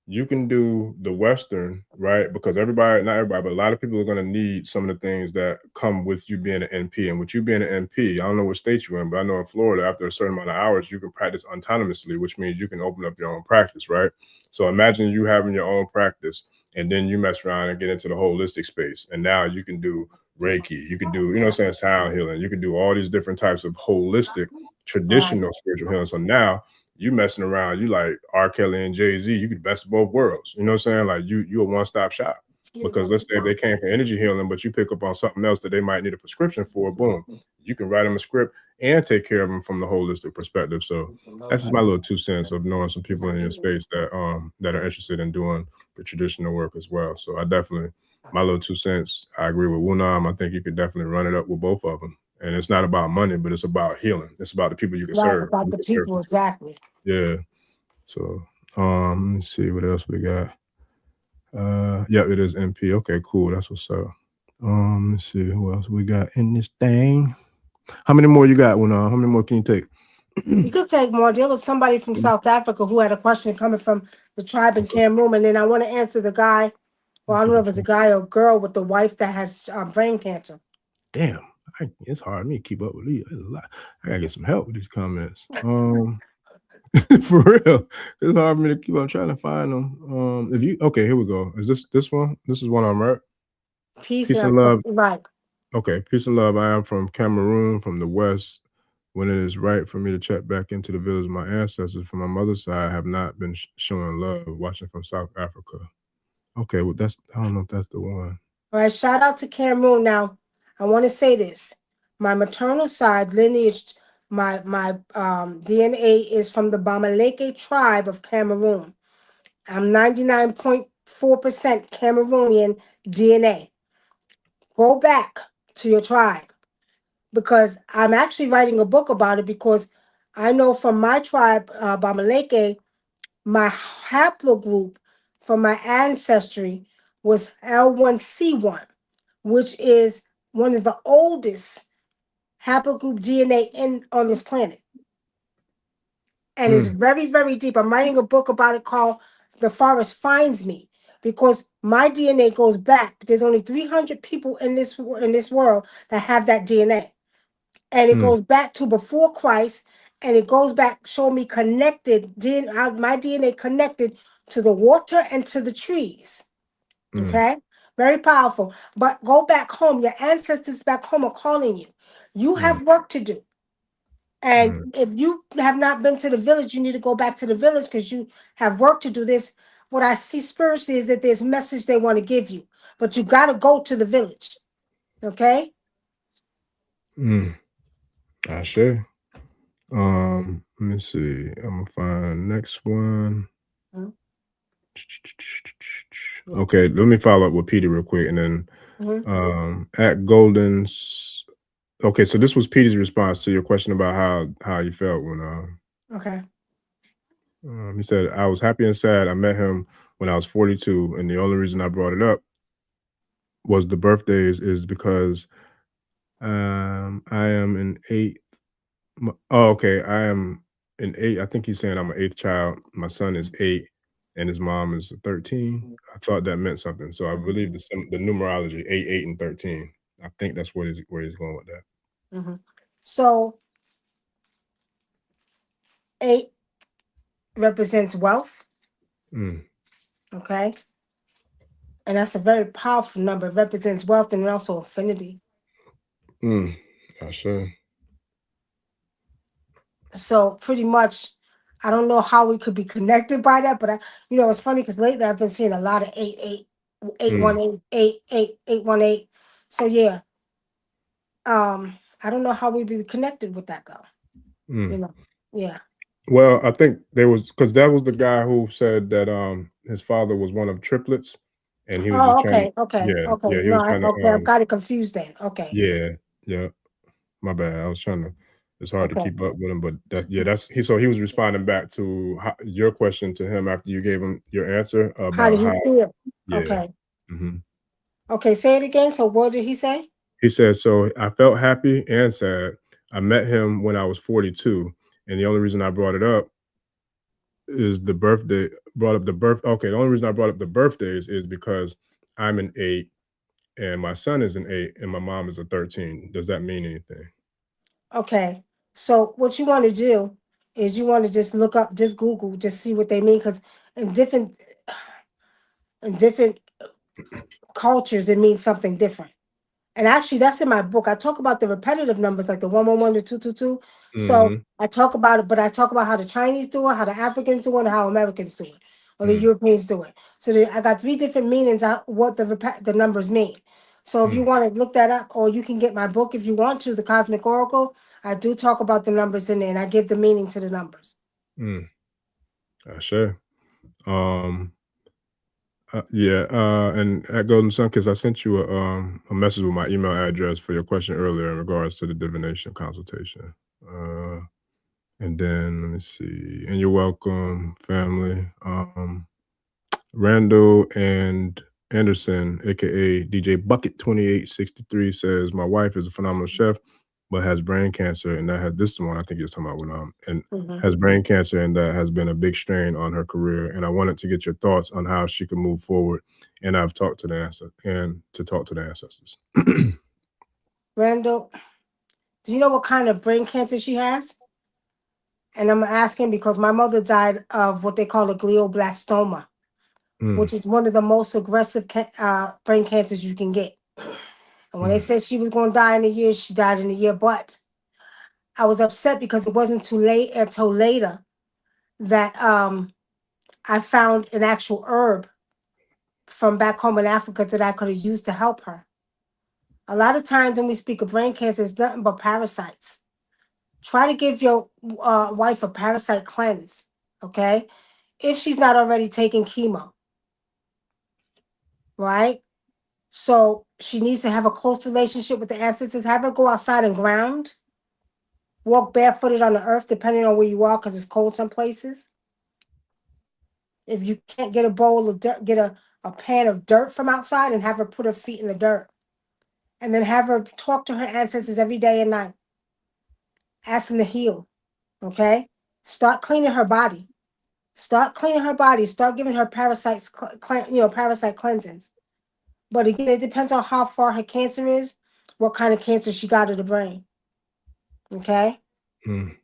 you can do the Western, right? Because everybody, not everybody, but a lot of people are going to need some of the things that come with you being an NP. And with you being an NP, I don't know what state you're in, but I know in Florida, after a certain amount of hours, you can practice autonomously, which means you can open up your own practice, right? So imagine you having your own practice and then you mess around and get into the holistic space. And now you can do Reiki, you can do, you know what I'm saying, sound healing, you can do all these different types of holistic, traditional spiritual healing. So now you messing around, you like R. Kelly and Jay-Z, you could best of both worlds. You know what I'm saying? Like you a one-stop shop. Because let's say if they came for energy healing, but you pick up on something else that they might need a prescription for, boom, you can write them a script and take care of them from the holistic perspective. So that's just my little 2 cents of knowing some people in your space that are interested in doing the traditional work as well. So I definitely, my little 2 cents, I agree with Wunam. I think you could definitely run it up with both of them. And it's not about money, but it's about healing. It's about the people you can serve. About the people, exactly. Yeah. So let me see what else we got. Yeah, it is MP. Okay, cool. That's what's up. Let's see who else we got in this thing. How many more you got, Wunam? How many more can you take? You could take more. There was somebody from South Africa who had a question coming from the tribe in Cameroon, and then I want to answer the guy. Well, I don't know if it's a guy or a girl with the wife that has brain cancer. Damn, it's hard for me to keep up with these. There's a lot. I gotta get some help with these comments. For real, it's hard for me to keep on trying to find them. If you okay, here we go. Is this one? This is one I'm right. Peace and love. Right. Okay, peace and love. I am from Cameroon, from the West. When it is right for me to check back into the village of my ancestors from my mother's side, have not been showing love. Watching from South Africa. Okay, well I don't know if that's the one. All right, shout out to Cameroon. Now, I want to say this: my maternal side lineage, my DNA is from the Bamaleke tribe of Cameroon. I'm 99.4% Cameroonian DNA. Go back to your tribe because I'm actually writing a book about it because I know from my tribe, Bamaleke, my haplogroup from my ancestry was L1C1, which is one of the oldest haplogroup DNA on this planet. And it's very, very deep. I'm writing a book about it called The Forest Finds Me because my DNA goes back. There's only 300 people in this world that have that DNA. And it goes back to before Christ, and it goes back, show me connected, my DNA connected to the water and to the trees. Okay? Very powerful. But go back home. Your ancestors back home are calling you. You have work to do. And if you have not been to the village, you need to go back to the village because you have work to do. This, what I see spiritually is that there's message they want to give you, but you got to go to the village. Okay? I sure. Let me see. I'm gonna find the next one. Okay, let me follow up with Peter real quick, and then at Golden's. Okay, so this was Peter's response to your question about how you felt when Okay. He said, I was happy and sad. I met him when I was 42, and the only reason I brought it up was the birthdays is because I am an 8th. Oh, okay. I am an 8. I think he's saying I'm an 8th child. My son is 8, and his mom is 13. I thought that meant something. So I believe the numerology 8, 8, and 13. I think that's where he's going with that. So 8 represents wealth. Okay. And that's a very powerful number. It represents wealth and also affinity. I sure. So pretty much, I don't know how we could be connected by that, but it's funny because lately I've been seeing a lot of 818. So yeah, I don't know how we'd be connected with that though. Yeah. Well, I think there was because that was the guy who said that his father was one of triplets, and he was just trying. Okay. He was trying to. I've got it confused then. Okay. Yeah. My bad. I was trying to. It's hard to Okay. keep up with him, but that's he. So he was responding back to your question to him after you gave him your answer How about did he feel? Yeah. Okay. Mm-hmm. Okay, say it again. So what did he say? He said, so I felt happy and sad. I met him when I was 42, and the only reason I brought it up is the birthday. Brought up the birth. Okay, the only reason I brought up the birthdays is because I'm an 8, and my son is an 8, and my mom is a 13. Does that mean anything? Okay. So what you want to do is you want to just look up, just Google, just see what they mean, because in different cultures, it means something different. And actually, that's in my book. I talk about the repetitive numbers, like the 111 to 222. So I talk about it, but I talk about how the Chinese do it, how the Africans do it, and how Americans do it, or the Europeans do it. So I got 3 different meanings of what the numbers mean. So if you want to look that up, or you can get my book if you want to, The Cosmic Oracle. I do talk about the numbers in there, and I give the meaning to the numbers. Sure. And at Golden Sun, because I sent you a message with my email address for your question earlier in regards to the divination consultation. And then let me see. And you're welcome, family. Randall and Anderson, aka DJ Bucket 2863, says my wife is a phenomenal chef, but has brain cancer, and this is the one I think you're talking about, Wunam, and has brain cancer, and that has been a big strain on her career. And I wanted to get your thoughts on how she can move forward. And I've talked to the ancestors. Randall, do you know what kind of brain cancer she has? And I'm asking because my mother died of what they call a glioblastoma, which is one of the most aggressive brain cancers you can get. And when they said she was going to die in a year, she died in a year. But I was upset because it wasn't too late until later that I found an actual herb from back home in Africa that I could have used to help her. A lot of times when we speak of brain cancer, it's nothing but parasites. Try to give your wife a parasite cleanse, okay? If she's not already taking chemo, right? So she needs to have a close relationship with the ancestors. Have her go outside and ground. Walk barefooted on the earth, depending on where you are, because it's cold some places. If you can't get a bowl of dirt, get a pan of dirt from outside and have her put her feet in the dirt. And then have her talk to her ancestors every day and night. Ask them to heal, okay? Start cleaning her body. Start cleaning her body. Start giving her parasite cleansings. But again, it depends on how far her cancer is, what kind of cancer she got of the brain. Okay? And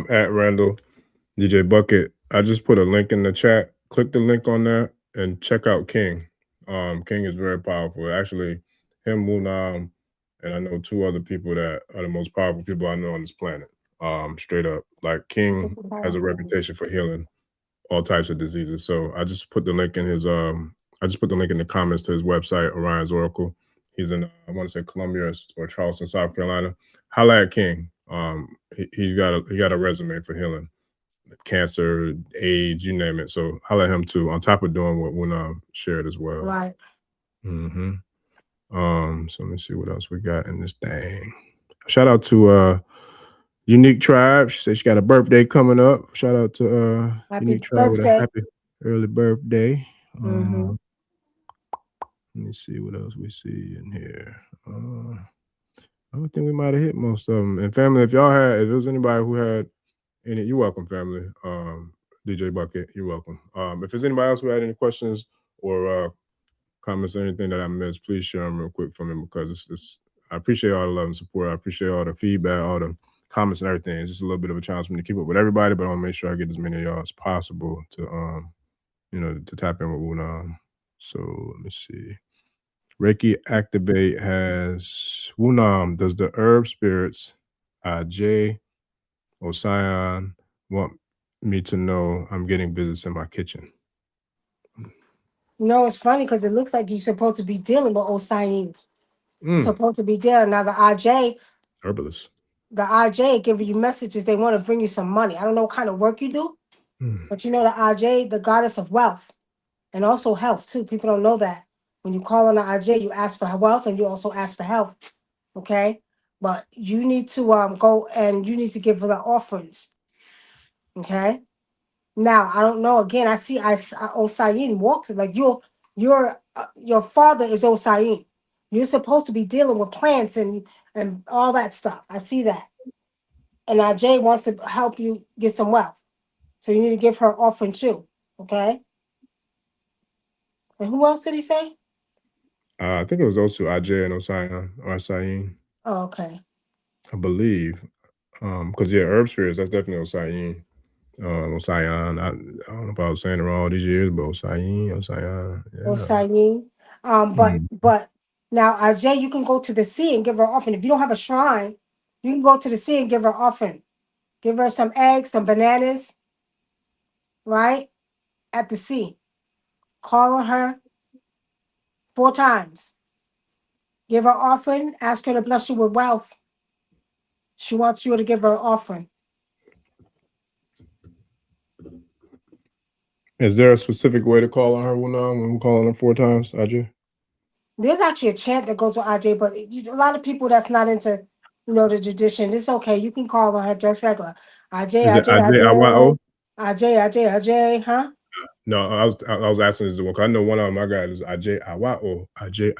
at Randall, DJ Bucket, I just put a link in the chat. Click the link on that and check out King. King is very powerful. Actually, him, Wunam, and I know 2 other people that are the most powerful people I know on this planet. Straight up. Like King has a reputation for healing all types of diseases. So I just put the link in his I just put the link in the comments to his website, Orion's Oracle. He's in I want to say Columbia or Charleston, South Carolina. Holla at King. He got a resume for healing. Cancer, AIDS, you name it. So holla at him too, on top of doing what Wunam shared as well. Right. So let me see what else we got in this thing. Shout out to Unique Tribe. She said she got a birthday coming up. Shout out to Unique Tribe with a happy early birthday. Let me see what else we see in here. I don't think we might have hit most of them. And family, if there was anybody who had any, you're welcome, family. DJ Bucket, you're welcome. If there's anybody else who had any questions or comments or anything that I missed, please share them real quick for me, because I appreciate all the love and support. I appreciate all the feedback, all the comments and everything. It's just a little bit of a challenge for me to keep up with everybody, but I want to make sure I get as many of y'all as possible to to tap in with Wunam. So let me see. Reiki Activate has Wunam. Does the herb spirits J Osion want me to know I'm getting visits in my kitchen? No, it's funny because it looks like you're supposed to be dealing with Osion. Supposed to be dealing. Now the RJ, herbalist. The RJ giving you messages. They want to bring you some money. I don't know what kind of work you do, but you know the RJ, the goddess of wealth and also health too. People don't know that. When you call on the RJ, you ask for wealth and you also ask for health. Okay, but you need to go and you need to give her the offerings. Okay. Now I don't know. Again, I see Osayin walks like your father is Osayin. You're supposed to be dealing with plants and all that stuff. I see that. And Jay wants to help you get some wealth, so you need to give her offering too. Okay. And who else did he say? I think it was also Ajay and Osayin. Oh, okay. I believe. Because herb spirits, that's definitely Osayin. Osayan. I don't know if I was saying it wrong all these years, but Osayin. Yeah. Osayin. But now Ajay, you can go to the sea and give her offering. If you don't have a shrine, you can go to the sea and give her offering. Give her some eggs, some bananas, right? At the sea. Call on her 4 times. Give her offering. Ask her to bless you with wealth. She wants you to give her an offering. Is there a specific way to call on her when we call on her 4 times, Ajay? There's actually a chant that goes with Ajay, but a lot of people that's not into, the tradition, it's okay. You can call on her just regular. Ajay, Is it Ajay, Ajay Ajay, Awao? Ajay, huh? No, I was asking this one because I know one of my guys is Ajay Awao. Ajay,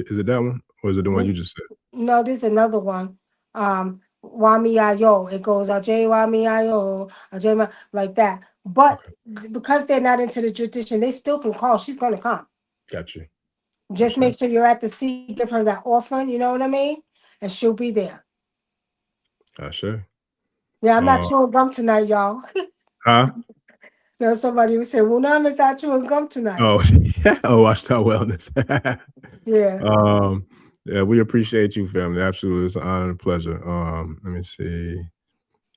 is it that one or is it the one you just said? No, there's another one. Wami Ayo. It goes Ajay Wami Ayo, Ajay like that. But because they're not into the tradition, they still can call. She's gonna come. Gotcha. Just make sure you're at the sea, give her that offering, you know what I mean? And she'll be there. Gotcha. Yeah, I'm not chewing gum tonight, y'all. Huh? No, somebody would say, Wunam is not chewing gum tonight. Oh, Watchtower Wellness. Yeah. Yeah, we appreciate you, family. Absolutely. It's an honor and a pleasure. Let me see.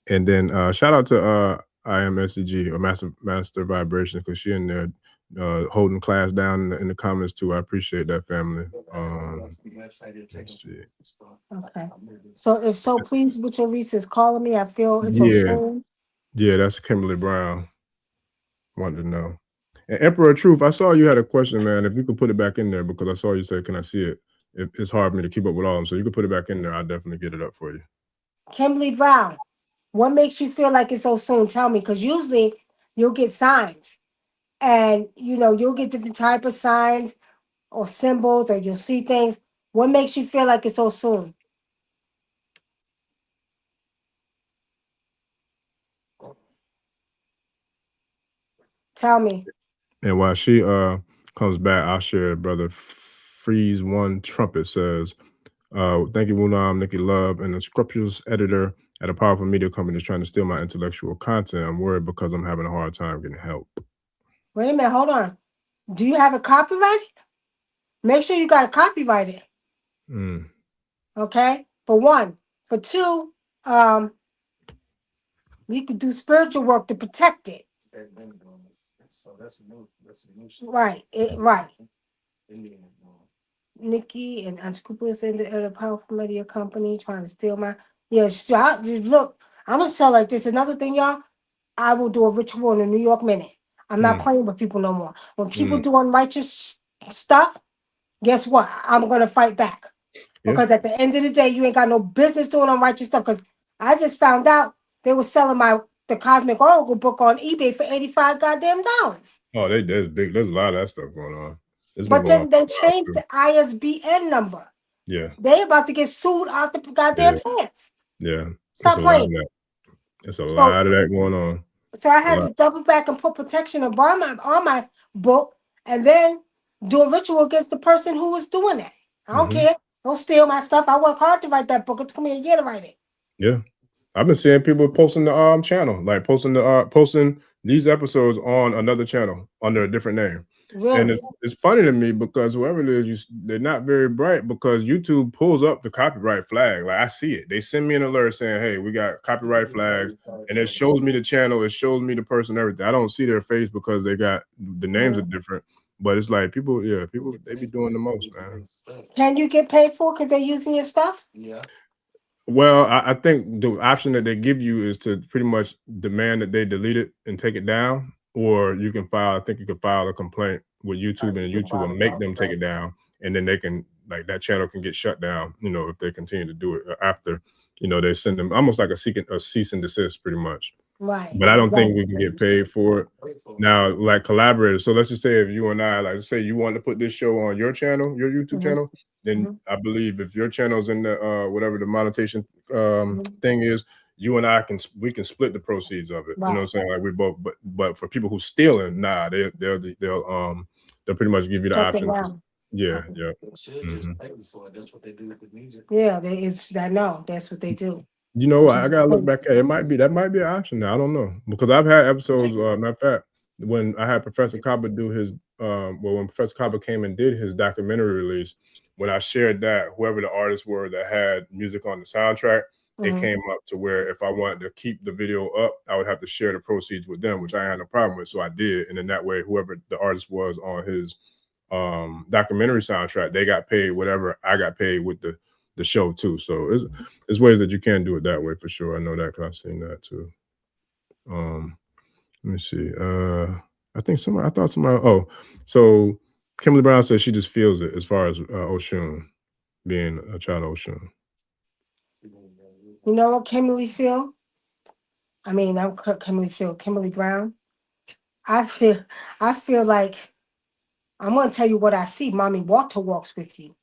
And then shout out to IMSCG or Master Vibration, because she in there holding class down in the comments too. I appreciate that, family. Let's see. Okay. So please with your Reese's calling me. I feel it's so soon. Yeah, that's Kimberly Brown. Wanted to know. And Emperor Truth, I saw you had a question, man. If you could put it back in there, because I saw you say, can I see it? It's hard for me to keep up with all of them. So you could put it back in there. I'll definitely get it up for you. Kimberly Brown, what makes you feel like it's so soon? Tell me, because usually you'll get signs. And, you'll get different type of signs or symbols, or you'll see things. What makes you feel like it's so soon? Tell me. And while she comes back, I'll share brother Freeze One Trumpet says, thank you, Wunam, Nicky Love, and the Scrupulous editor at a powerful media company is trying to steal my intellectual content. I'm worried because I'm having a hard time getting help. Wait a minute, hold on. Do you have it copyrighted? Make sure you got it copyrighted. Okay? For one. For two, we could do spiritual work to protect it. Right. Right. Nicky and Unscrupulous in the powerful media company trying to steal my. Look, I'm gonna tell like this. Another thing, y'all. I will do a ritual in a New York minute. I'm not playing with people no more. When people do unrighteous stuff, guess what? I'm gonna fight back. Because at the end of the day, you ain't got no business doing unrighteous stuff. Because I just found out they were selling the Cosmic Oracle book on eBay for $85 goddamn dollars. Oh, there's a lot of that stuff going on. But then they changed the ISBN number. Yeah. They about to get sued out the goddamn pants. Yeah. Stop playing. It's a lot of that going on. So I had to double back and put protection on my book, and then do a ritual against the person who was doing that. I don't care. Don't steal my stuff. I work hard to write that book. It took me a year to write it. Yeah. I've been seeing people posting the channel, like posting these episodes on another channel under a different name. And Really? it's funny to me because whoever it is, they're not very bright because YouTube pulls up the copyright flag. Like I see it. They send me an alert saying, hey, we got copyright flags. And it shows me the channel, it shows me the person, everything. I don't see their face because they got the names are different. But it's like people, they be doing the most, man. Can you get paid for because they're using your stuff? Yeah. Well, I think the option that they give you is to pretty much demand that they delete it and take it down, or you can file. I think you can file a complaint with YouTube, and YouTube will make them take it down, and then they can that channel can get shut down. If they continue to do it after, they send them almost like a cease and desist, pretty much. Right. But I don't think we can get paid for it. Now, like collaborators. So let's just say if you and I, let's say you want to put this show on your channel, your YouTube channel, then I believe if your channel's in the whatever the monetization thing is, you and I we can split the proceeds of it. Right. You know what I'm saying? Like we both, but for people who stealing, nah, they'll pretty much give you the Shut it option. down. Yeah. Should just pay for it. That's what they do with the music. Yeah, I know that's what they do. You know what? I gotta look back at it. That might be an option now. I don't know because I've had episodes. Matter of fact, when I had Professor Kaba do his when Professor Kaba came and did his documentary release, when I shared that, whoever the artists were that had music on the soundtrack, it came up to where if I wanted to keep the video up, I would have to share the proceeds with them, which I had no problem with. So I did, and in that way, whoever the artist was on his documentary soundtrack, they got paid whatever I got paid with the show too. So there's ways that you can do it that way for sure. I know that because I've seen that too. Let me see. I thought somebody. Oh, so Kimberly Brown says she just feels it as far as Oshun being a child of Oshun. You know what Kimberly feel? I mean, I'm Kimberly Brown. I feel like I'm gonna tell you what I see. Mommy Water walks with you.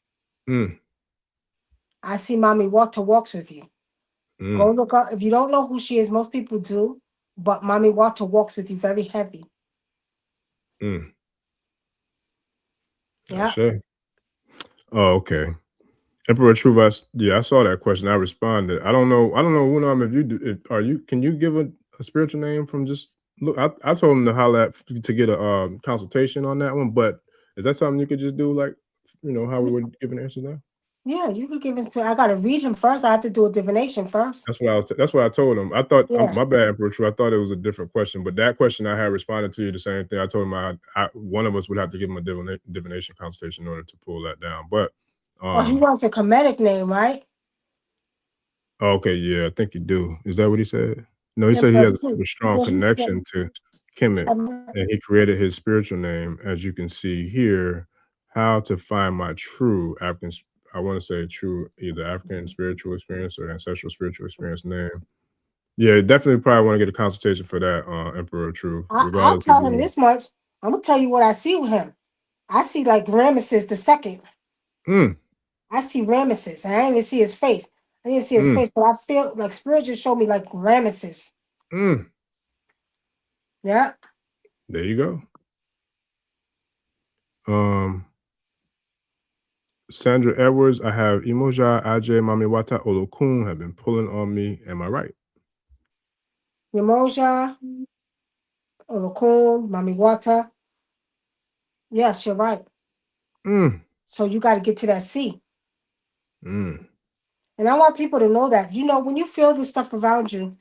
I see Mommy Water walks with you. Go look up. If you don't know who she is, most people do, but Mommy Water walks with you very heavy. Yeah. Sure. Oh, okay. Emperor Truth, I saw that question. I responded. I don't know, Wunam, if you do, can you give a spiritual name from just look? I told him to holler at to get a consultation on that one, but is that something you could just do, like, how we would give an answer now? Yeah, you could give him. I gotta read him first. I have to do a divination first. That's what I told him. I thought my bad, Emperor True. I thought it was a different question, but that question I had responded to you the same thing. I told him one of us would have to give him a divination consultation in order to pull that down. But he wants a Kemetic name, right? Okay, yeah, I think you do. Is that what he said? No, he said he has a super strong connection to Kemet, and he created his spiritual name, as you can see here. How to find my true African, I want to say true, either African spiritual experience or ancestral spiritual experience name. Yeah, definitely probably want to get a consultation for that, Emperor True. I'll tell him this much. I'm gonna tell you what I see with him. I see like Ramesses II. I see Ramesses. I didn't even see his face. I didn't see his face, but I feel like Spirit just showed me like Ramesses. Yeah. There you go. Sandra Edwards, I have Imoja, Ajay, Mami Wata, Olokun have been pulling on me. Am I right? Imoja, Olokun, Mami Wata. Yes, you're right. So you got to get to that C. And I want people to know that, when you feel this stuff around you,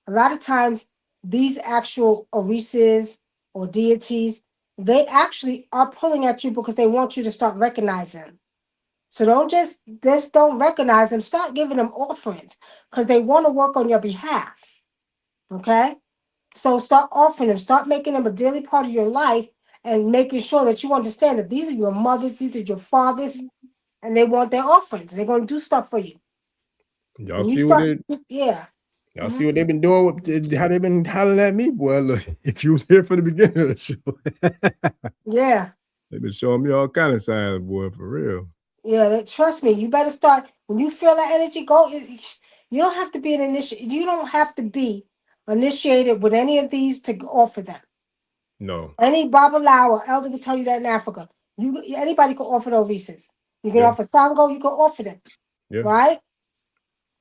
a lot of times these actual Orises or deities, they actually are pulling at you because they want you to start recognizing them. So don't just don't recognize them. Start giving them offerings because they want to work on your behalf. Okay? So start offering them. Start making them a daily part of your life and making sure that you understand that these are your mothers, these are your fathers, and they want their offerings. They're going to do stuff for you. Y'all see what Y'all see what they've been doing, how they've been hollering at me, boy. Look, if you was here for the beginning of the show. Yeah. They've been showing me all kind of signs, boy, for real. Yeah, trust me. You better start, when you feel that energy, go. You don't have to be you don't have to be initiated with any of these to offer them. No. Any Babalawo or elder will tell you that in Africa. Anybody can offer those Reeses. You can offer Sango, you can offer them. Yeah. Right?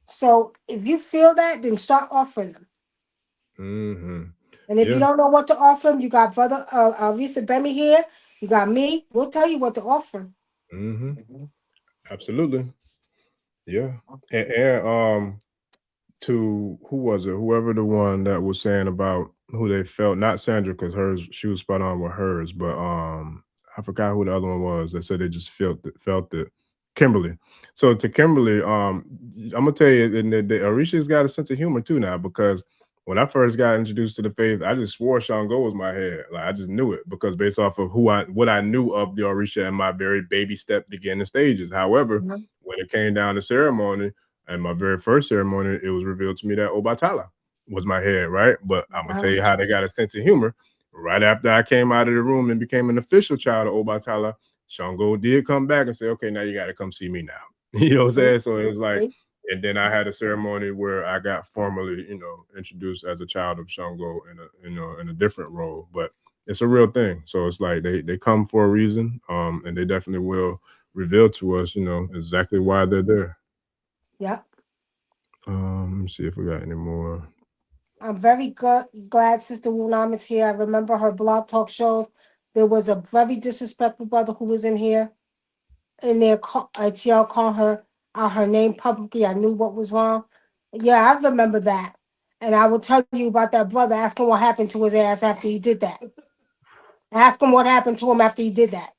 So if you feel that, then start offering them. And if you don't know what to offer them, you got brother Risa Bemi here. You got me. We'll tell you what to offer. Absolutely. Yeah. And to who was it? Whoever the one that was saying about who they felt, not Sandra, because hers, she was spot on with hers, but I forgot who the other one was. They said they just felt it. Kimberly. So to Kimberly, I'm gonna tell you, and the Orisha's got a sense of humor too now, because when I first got introduced to the faith, I just swore Shango was my head. Like I just knew it, because based off of what I knew of the Orisha in my very baby step beginning stages. However, when it came down to ceremony, and my very first ceremony, it was revealed to me that Obatala was my head, right? But I'm gonna tell you how they got a sense of humor. Right after I came out of the room and became an official child of Obatala, Shango did come back and say, "Okay, now you got to come see me now." You know what I'm saying? So it was like, and then I had a ceremony where I got formally, introduced as a child of Shango in a different role. But it's a real thing. So it's like they come for a reason, and they definitely will reveal to us, exactly why they're there. Yeah. Let me see if we got any more. I'm very glad Sister Wunam is here. I remember her blog talk shows. There was a very disrespectful brother who was in here. And there, y'all call her out her name publicly. I knew what was wrong. Yeah, I remember that. And I will tell you about that brother. Ask him what happened to his ass after he did that. Ask him what happened to him after he did that.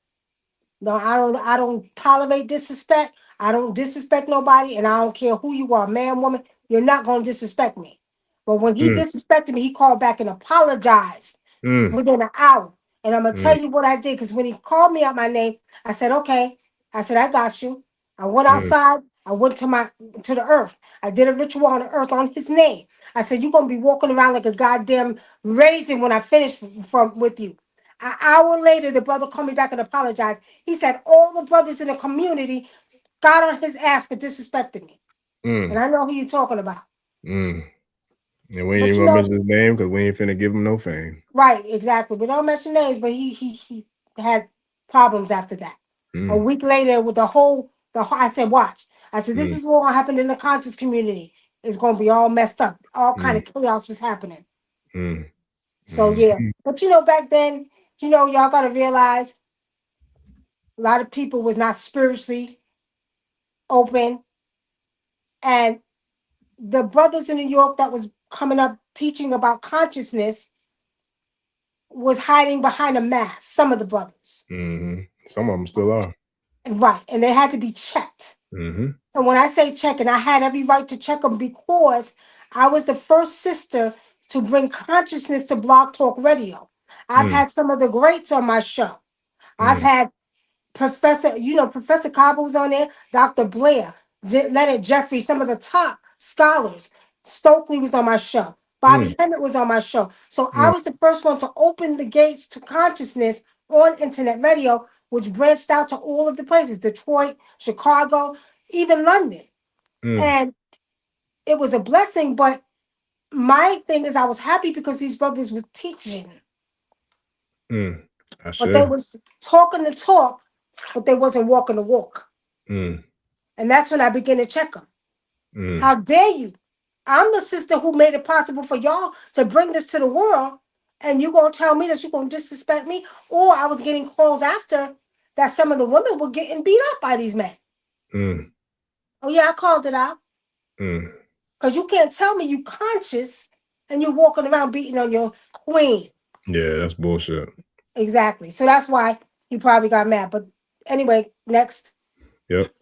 No, I don't tolerate disrespect. I don't disrespect nobody, and I don't care who you are, man, woman. You're not gonna disrespect me. But when he disrespected me, he called back and apologized within an hour. And I'm gonna tell you what I did, because when he called me out my name, I said, okay. I said, I got you. I went outside, I went to the earth. I did a ritual on the earth on his name. I said, you're gonna be walking around like a goddamn raisin when I finish with you. An hour later, the brother called me back and apologized. He said all the brothers in the community got on his ass for disrespecting me. And I know who you're talking about. And we ain't gonna mention his name because we ain't finna give him no fame. Right, exactly. We don't mention names, but he had problems after that. A week later, with the whole, I said, watch. I said, this is what happened in the conscious community. It's gonna be all messed up. All kind of chaos was happening. So yeah, but back then, y'all gotta realize a lot of people was not spiritually open, and the brothers in New York that was coming up teaching about consciousness was hiding behind a mask. Some of the brothers, some of them still are, right, and they had to be checked. And when I say check, and I had every right to check them, because I was the first sister to bring consciousness to Blog Talk Radio. I've had some of the greats on my show. I've had Professor Cabo was on there, Dr. Blair, Leonard Jeffrey, some of the top scholars. Stokely was on my show. Bobby Hemmett was on my show. So I was the first one to open the gates to consciousness on internet radio, which branched out to all of the places, Detroit, Chicago, even London. And it was a blessing, but my thing is I was happy because these brothers was teaching. But they was talking the talk, but they wasn't walking the walk. And that's when I began to check them. How dare you? I'm the sister who made it possible for y'all to bring this to the world, and you gonna tell me that you're gonna disrespect me? Or I was getting calls after that some of the women were getting beat up by these men. Oh yeah, I called it out. Because you can't tell me you conscious and you're walking around beating on your queen. Yeah, that's bullshit. Exactly. So that's why you probably got mad. But anyway, next. Yep.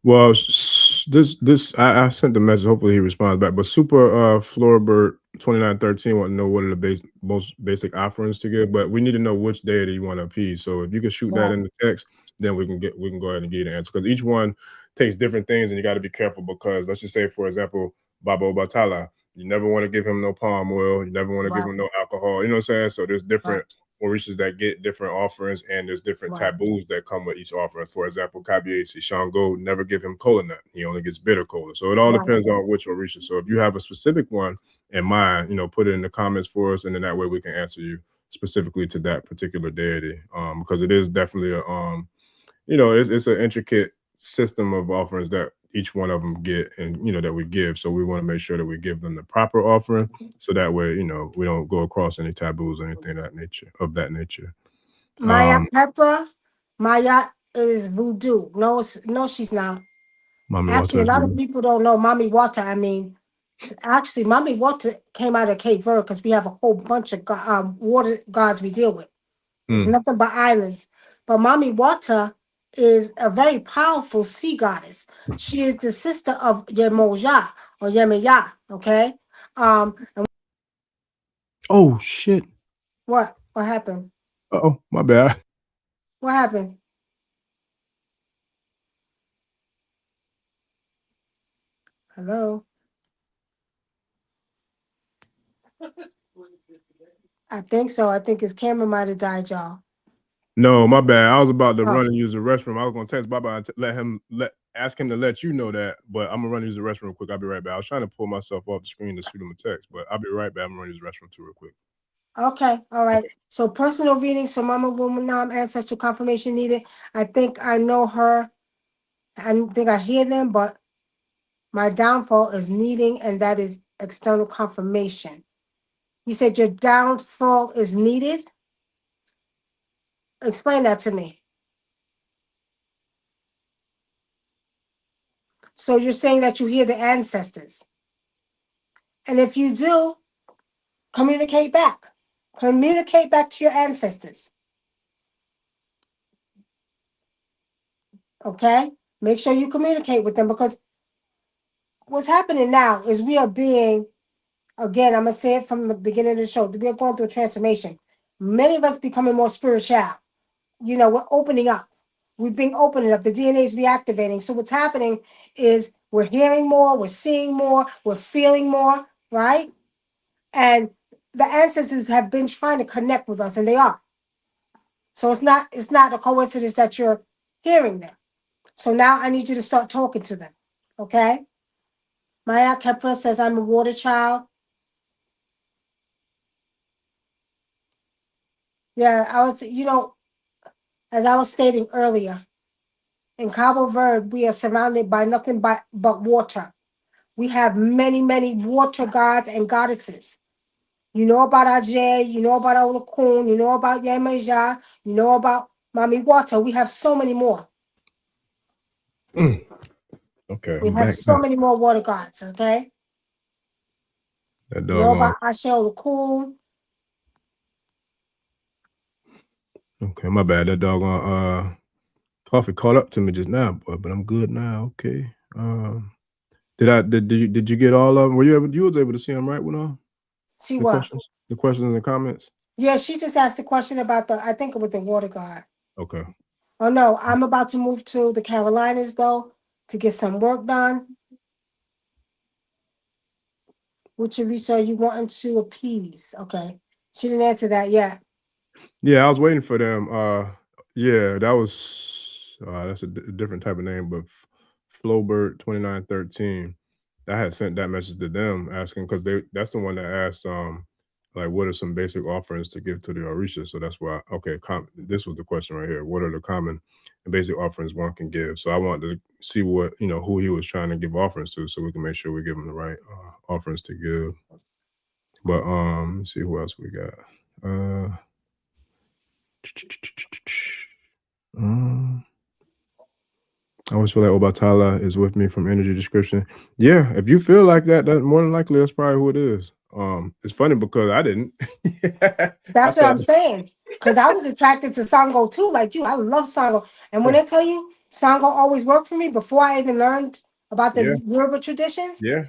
Well, I sent the message. Hopefully he responds back. But Super Flowerbird 2913 want to know what are the most basic offerings to give. But we need to know which deity you want to appease. So if you can shoot that in the text, then we can go ahead and get an answer, because each one takes different things, and you got to be careful, because let's just say, for example, Baba Obatala, you never want to give him no palm oil, you never want to give him no alcohol. You know what I'm saying? So there's different Orishas that get different offerings, and there's different taboos that come with each offering. For example, Kabiesi Shango, never give him cola nut. He only gets bitter cola. So it all depends on which Orisha. So if you have a specific one in mind, put it in the comments for us, and then that way we can answer you specifically to that particular deity. Because it is definitely a it's an intricate system of offerings that each one of them get, and that we give. So we want to make sure that we give them the proper offering, so that way we don't go across any taboos or anything of that nature. Maya Pepper, Maya is voodoo. No, she's not. Mommy Actually, a Water. lot of people don't know Mommy Water. I mean, actually, Mommy Water came out of Cape Verde because we have a whole bunch of water gods we deal with. It's nothing but islands. But Mommy Water is a very powerful sea goddess. She is the sister of Yemoja or Yemeya. Okay. Oh shit! What happened? Oh, my bad. What happened? Hello. I think so. I think his camera might have died, y'all. No, my bad. I was about to run and use the restroom. I was gonna text Baba and ask him to let you know that, but I'm gonna run and use the restroom real quick. I'll be right back. I was trying to pull myself off the screen to shoot him a text, but I'll be right back. I'm gonna run and use the restroom too real quick. Okay, all right. Okay. So personal readings for Mama Wunam, ancestral confirmation needed. I think I know her. I think I hear them, but my downfall is needing, and that is external confirmation. You said your downfall is needed? Explain that to me. So you're saying that you hear the ancestors. And if you do, communicate back. Communicate back to your ancestors. Okay? Make sure you communicate with them, because what's happening now is we are being, again, I'm going to say it from the beginning of the show, we are going through a transformation. Many of us becoming more spiritual. We're opening up. We've been opening up. The DNA is reactivating. So what's happening is we're hearing more, we're seeing more, we're feeling more, right? And the ancestors have been trying to connect with us, and they are. So it's not a coincidence that you're hearing them. So now I need you to start talking to them. Okay? Maya Kepler says, I'm a water child. Yeah, I was, as I was stating earlier, in Cabo Verde, we are surrounded by nothing but water. We have many, many water gods and goddesses. You know about Ajay, you know about Olakun, you know about Yemaja, you know about Mami Water. We have so many more. Okay, we have so many more water gods, okay? That you know about Ashe Olakun. Okay, my bad. That doggone coffee caught up to me just now, boy, but I'm good now. Okay. Did you get all of them? Were you was able to see them right, Wunam? See what? The questions and comments? Yeah, she just asked a question about I think it was the water god. Okay. Oh no, I'm about to move to the Carolinas though to get some work done. Which of you are you wanting to appease? Okay. She didn't answer that yet. Yeah, I was waiting for them. Yeah, that was that's a different type of name, but Flowbird 2913. I had sent that message to them asking, because that's the one that asked like, what are some basic offerings to give to the Orisha? So that's why, okay, this was the question right here. What are the common and basic offerings one can give? So I wanted to see what, who he was trying to give offerings to, so we can make sure we give him the right offerings to give. But let's see who else we got. I always feel like Obatala is with me from energy description. Yeah, if you feel like that, more than likely that's probably who it is. It's funny because I didn't. That's what I'm saying. Because I was attracted to Sango too, like you. I love Sango. And when I tell you, Sango always worked for me before I even learned about the Yoruba traditions. Yeah.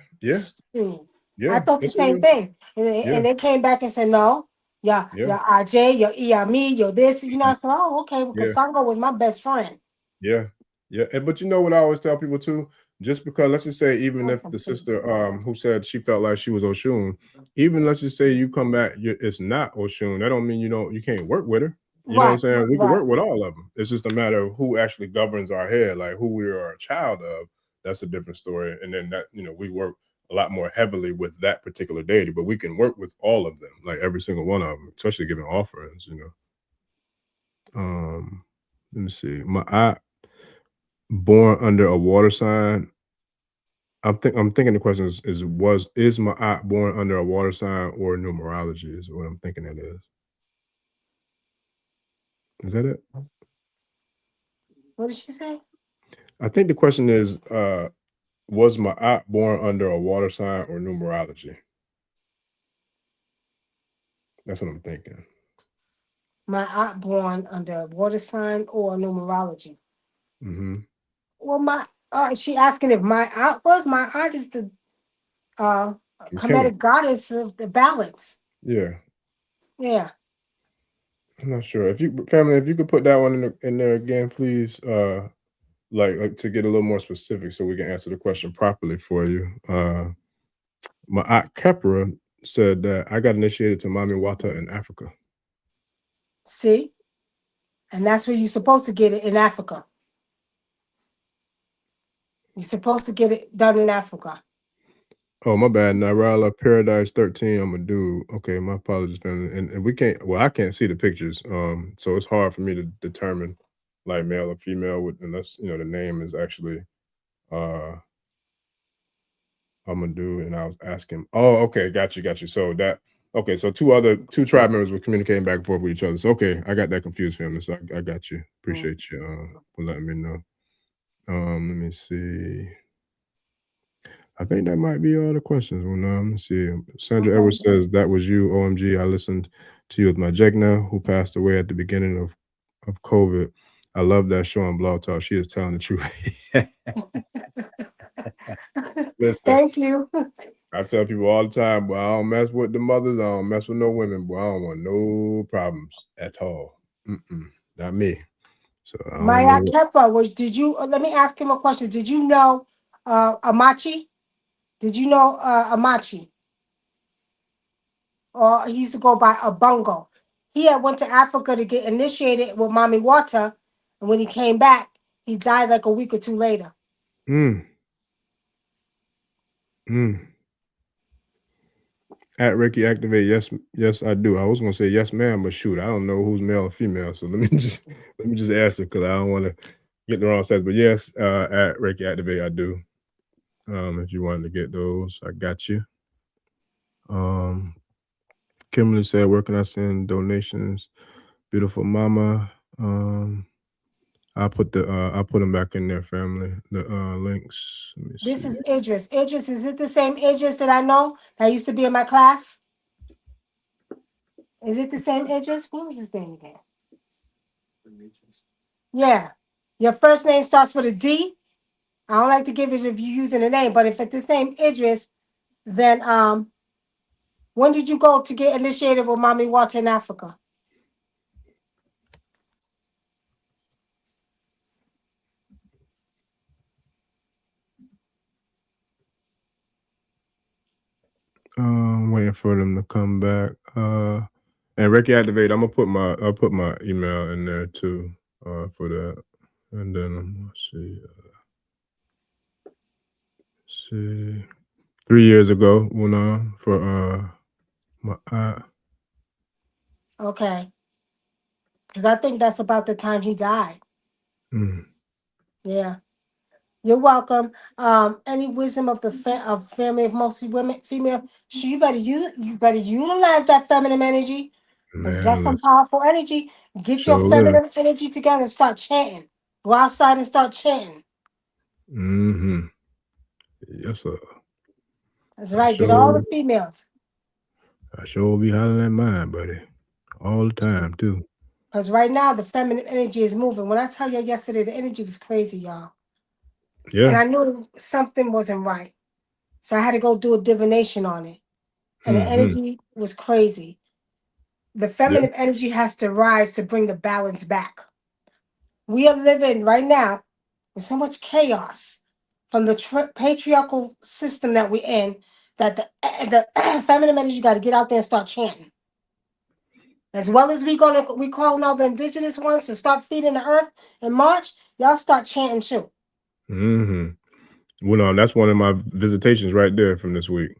I thought the same thing. And they came back and said, no, your Ajay, your Iyami, your this. I said, oh, okay, because Sango was my best friend. Yeah. But what I always tell people too, just because, let's just say, even if the sister who said she felt like she was Oshun, even let's just say you come back, it's not Oshun, that don't mean you can't work with her. You know what I'm saying? We can work with all of them. It's just a matter of who actually governs our head, like who we are a child of. That's a different story. And then that, we work a lot more heavily with that particular deity, but we can work with all of them, like every single one of them, especially giving offerings, Let me see. Born under a water sign, I'm thinking the question is my aunt born under a water sign or numerology is what I'm thinking it is. Is that it? What did she say? I think the question is, was my aunt born under a water sign or numerology? That's what I'm thinking. My aunt born under water sign or numerology. Mm-hmm. Well, she asking if my aunt was. My aunt is the Kemetic goddess of the balance. Yeah. Yeah. I'm not sure. If you could put that one in there again, please. Like to get a little more specific so we can answer the question properly for you. My aunt Kepra said that I got initiated to Mami Wata in Africa. See? And that's where you're supposed to get it in Africa. You're supposed to get it done in Africa. Oh, my bad. Narala Paradise 13. I'm a dude. Okay, my apologies, family. And we can't. Well, I can't see the pictures. So it's hard for me to determine like male or female unless the name is actually I'm a dude. And I was asking. Oh, okay, got you. So so two tribe members were communicating back and forth with each other. So okay, I got that confused, family. So I got you. Appreciate you for letting me know. Let me see. I think that might be all the questions. Let's see. Sandra Edwards says, that was you, OMG. I listened to you with my Jegna, who passed away at the beginning of COVID. I love that show on Blog Talk. She is telling the truth. Listen, thank you. I tell people all the time, but I don't mess with the mothers. I don't mess with no women, but I don't want no problems at all. Not me. So Maya Kefa, did you, let me ask him a question. Did you know Amachi? Did you know Amachi? Or he used to go by Abungo. He had went to Africa to get initiated with Mami Wata, and when he came back, he died like a week or two later. At Ricky Activate, yes, I do. I was gonna say yes, ma'am, but shoot, I don't know who's male or female. So let me just answer because I don't want to get the wrong sense. But yes, at Ricky Activate, I do. If you wanted to get those, I got you. Kimberly said, where can I send donations? Beautiful mama. I'll put them back in there, family. The links. This is Idris. Idris, is it the same Idris that I know that used to be in my class? Is it the same Idris? What was his name again? Yeah. Your first name starts with a D. I don't like to give it if you're using a name, but if it's the same Idris, then when did you go to get initiated with Mami Wata in Africa? Waiting for them to come back. And Ricky Activate, I'll put my email in there too, for that. And then let's see. 3 years ago, Wunam, for my Okay. Because I think that's about the time he died. Yeah. You're welcome. Any wisdom of the family of mostly women, female? You better utilize that feminine energy. Because that's some powerful energy. Get your feminine energy together and start chanting. Go outside and start chanting. Yes, sir. That's right. Get all the females. I sure will be hollering at mine, buddy. All the time, too. Because right now, the feminine energy is moving. When I tell you yesterday, the energy was crazy, y'all. Yeah. And I knew something wasn't right. So I had to go do a divination on it. And the energy was crazy. The feminine energy has to rise to bring the balance back. We are living right now with so much chaos from the patriarchal system that we're in that the feminine energy got to get out there and start chanting. As well as we calling all the indigenous ones to start feeding the earth in March, y'all start chanting too. Well, that's one of my visitations right there from this week.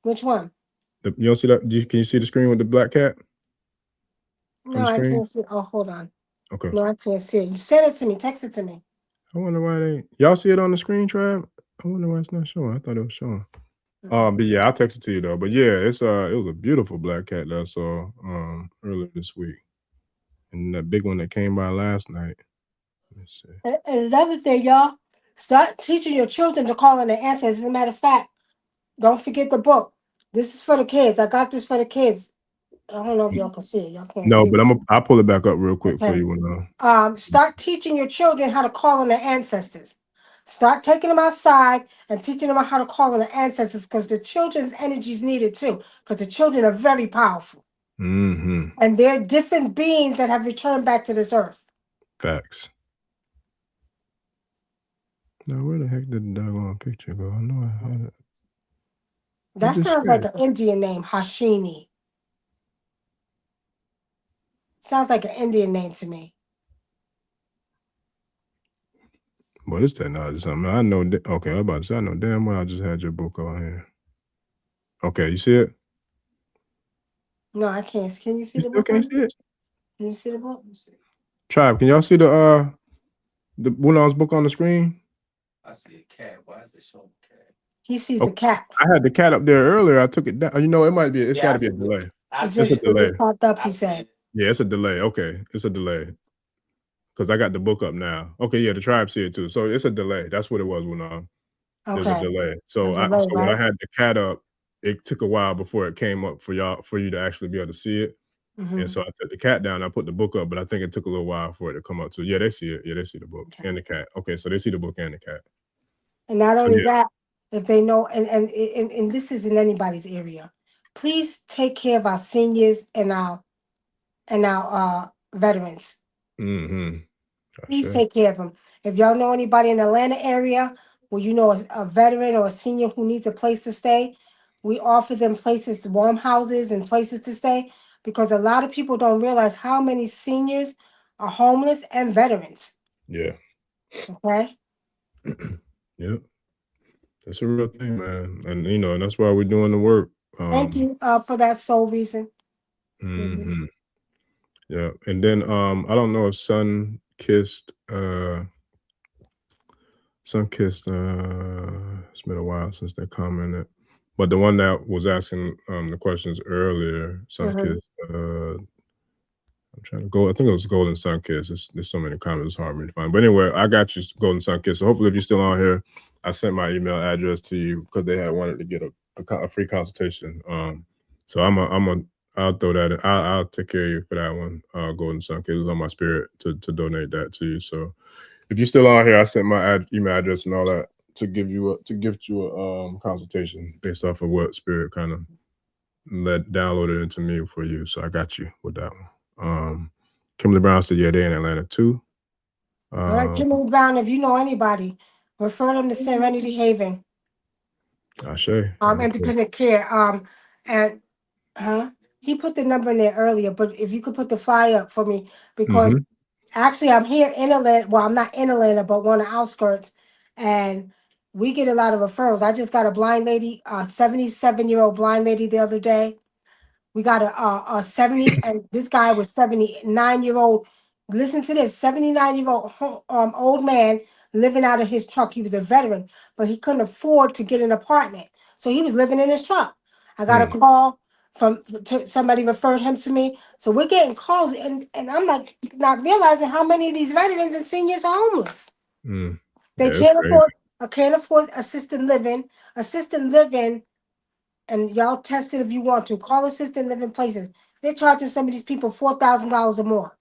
Which one? You don't see that? Can you see the screen with the black cat? No, I can't see. Oh, hold on. Okay. No, I can't see it. You send it to me. Text it to me. I wonder why y'all see it on the screen, Trav? I wonder why it's not showing. I thought it was showing. But yeah, I'll text it to you though. But yeah, it was a beautiful black cat that I saw earlier this week. And that big one that came by last night. Let's see. And another thing, y'all, start teaching your children to call on their ancestors. As a matter of fact, don't forget the book. This is for the kids. I got this for the kids. I don't know if y'all can see it. Y'all can't No, see but it. I'll pull it back up real quick for Okay. you. Start teaching your children how to call on their ancestors. Start taking them outside and teaching them how to call on their ancestors, because the children's energy is needed too, because the children are very powerful. Mm-hmm. And they're different beings that have returned back to this earth. Facts. Now, where the heck did the doggone picture go? I know I had it. That sounds like an Indian name, Hashini. Sounds like an Indian name to me. Boy, this technology something. I know. Okay, I'm about to say, I know damn well I just had your book on here. Okay, you see it? No, I can't. Can you see the still book? Can't see it? Can you see the book? Tribe, can y'all see the Wunam's book on the screen? I see a cat. Why is it showing cat? He sees the cat. I had the cat up there earlier. I took it down. You know, it might be. It's got to be a delay. It's a delay. It just popped up. He said. Yeah, it's a delay. Okay, it's a delay. Because I got the book up now. Okay, yeah, the tribe see it too. So it's a delay. That's what it was, Wunam. There's a delay. So when I had the cat up, it took a while before it came up for you to actually be able to see it. Mm-hmm. And so I took the cat down. I put the book up, but I think it took a little while for it to come up too. Yeah, they see it. Yeah, they see the book and the cat. Okay, so they see the book and the cat. And not only that, if they know, and this isn't anybody's area, please take care of our seniors and our veterans. Mm-hmm. Please take care of them. If y'all know anybody in the Atlanta area where you know a veteran or a senior who needs a place to stay, we offer them places, warm houses and places to stay, because a lot of people don't realize how many seniors are homeless and veterans. Yeah. Okay. Yep. That's a real thing, man. And and that's why we're doing the work. Thank you for that sole reason. Mm-hmm. Yeah. And then I don't know if Sun-Kissed it's been a while since they commented. But the one that was asking the questions earlier, Sun-Kissed, I'm trying to go. I think it was Golden Sun-Kissed. There's so many comments, it's hard for me to find. But anyway, I got you, Golden Sun-Kissed. So hopefully, if you're still on here, I sent my email address to you because they had wanted to get a free consultation. So I'll throw that in. I'll take care of you for that one. Golden Sun-Kissed. It was on my spirit to donate that to you. So if you're still on here, I sent my email address and all that to gift you a consultation based off of what spirit kind of downloaded into me for you. So I got you with that one. Kimberly Brown said, yeah, they're in Atlanta too. All right, Kimberly Brown, if you know anybody, refer them to Serenity Haven. Ashe. Independent care. And he put the number in there earlier, but if you could put the flyer up for me, because actually I'm here in Atlanta. Well, I'm not in Atlanta, but on the outskirts, and we get a lot of referrals. I just got a blind lady, a 77-year-old blind lady the other day. We got a 70, and this guy was 79-year-old. Listen to this, 79-year-old old man living out of his truck. He was a veteran, but he couldn't afford to get an apartment, so he was living in his truck. I got a call from somebody referred him to me. So we're getting calls, and I'm like not realizing how many of these veterans and seniors are homeless. They can't afford assisted living. Assisted living. And y'all test it if you want to. Call assisted living places. They're charging some of these people $4,000 or more.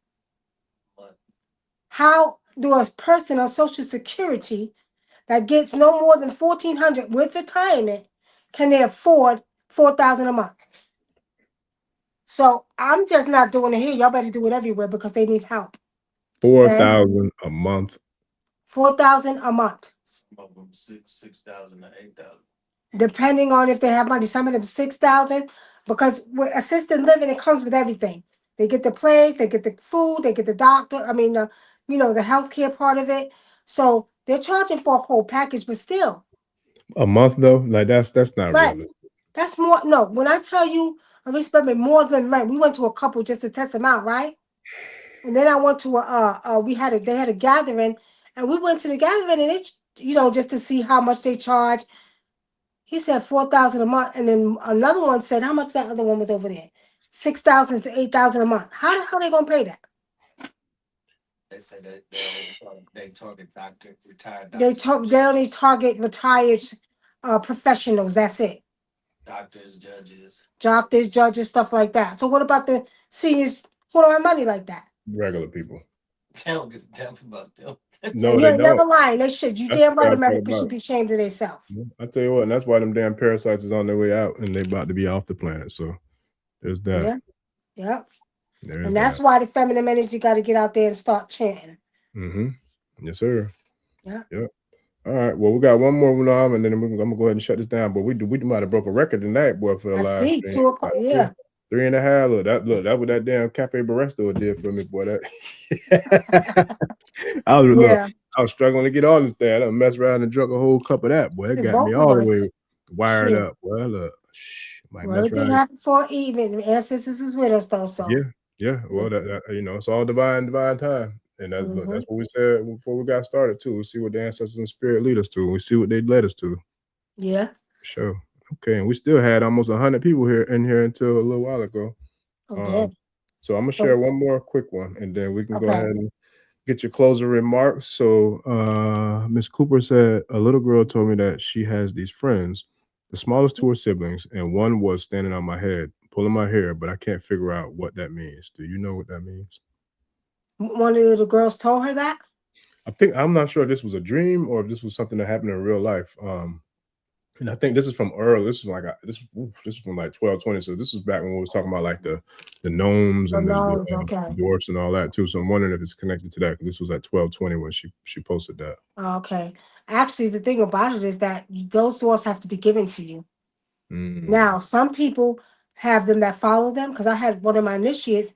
How do a person on Social Security that gets no more than $1,400 with retirement can they afford $4,000 a month? So I'm just not doing it here. Y'all better do it everywhere because they need help. $4,000 a month. $4,000 a month. Some of them $6,000 to $8,000. Depending on if they have money, some of them $6,000, because with assisted living, it comes with everything. They get the place, they get the food, they get the doctor. I mean, the healthcare part of it. So they're charging for a whole package, but still. A month though, like that's not real. That's more. No, when I tell you, we spent more than rent. We went to a couple just to test them out, right? And then I went to they had a gathering, and we went to the gathering, and just to see how much they charge. He said 4,000 a month, and then another one said how much that other one was over there, 6,000 to 8,000 a month. How the hell they gonna pay that? They say that they target retired doctors. They only target retired professionals. That's it. Doctors, judges. Doctors, judges, stuff like that. So what about the seniors who don't have money like that? Regular people. They don't give a damn about them. No, You they ain't don't. never lying. They should. You That's damn the right. sad part America about should it. be ashamed of themselves. I tell you what, and that's why them damn parasites is on their way out, and they about to be off the planet. So there's that. Yeah. Yep. There's And that's that. why the feminine energy got to get out there and start chanting. Yes, sir. Yeah. Yep. All right. Well, we got one more Wunam, and then I'm gonna go ahead and shut this down. But we might have broke a record tonight, boy, for the I live see. stream. 2 o'clock. Yeah. 3.5. That what that damn Cafe Barresto did for me, boy. That I was struggling to get on this thing. I messed around and drunk a whole cup of that, boy. It got me all the way wired up. Well, look, everything happened for even. The ancestors was with us though, so yeah. Well, that it's all divine time, and that's what we said before we got started too. We see what the ancestors and spirit lead us to. We see what they led us to. Yeah. Sure. Okay, and we still had almost 100 people in here until a little while ago. So I'm gonna share one more quick one, and then we can go ahead and get your closing remarks. So Miss Cooper said a little girl told me that she has these friends. The smallest 2 are siblings, and one was standing on my head, pulling my hair, but I can't figure out what that means. Do you know what that means? One of the girls told her that? I'm not sure if this was a dream or if this was something that happened in real life. And I think this is from early. This is like this is from like 1220. So this is back when we was talking about like the gnomes and the dwarfs and all that too. So I'm wondering if it's connected to that, because this was at 1220 when she posted that. Okay. Actually, the thing about it is that those dwarfs have to be given to you. Now, some people have them that follow them, because I had one of my initiates.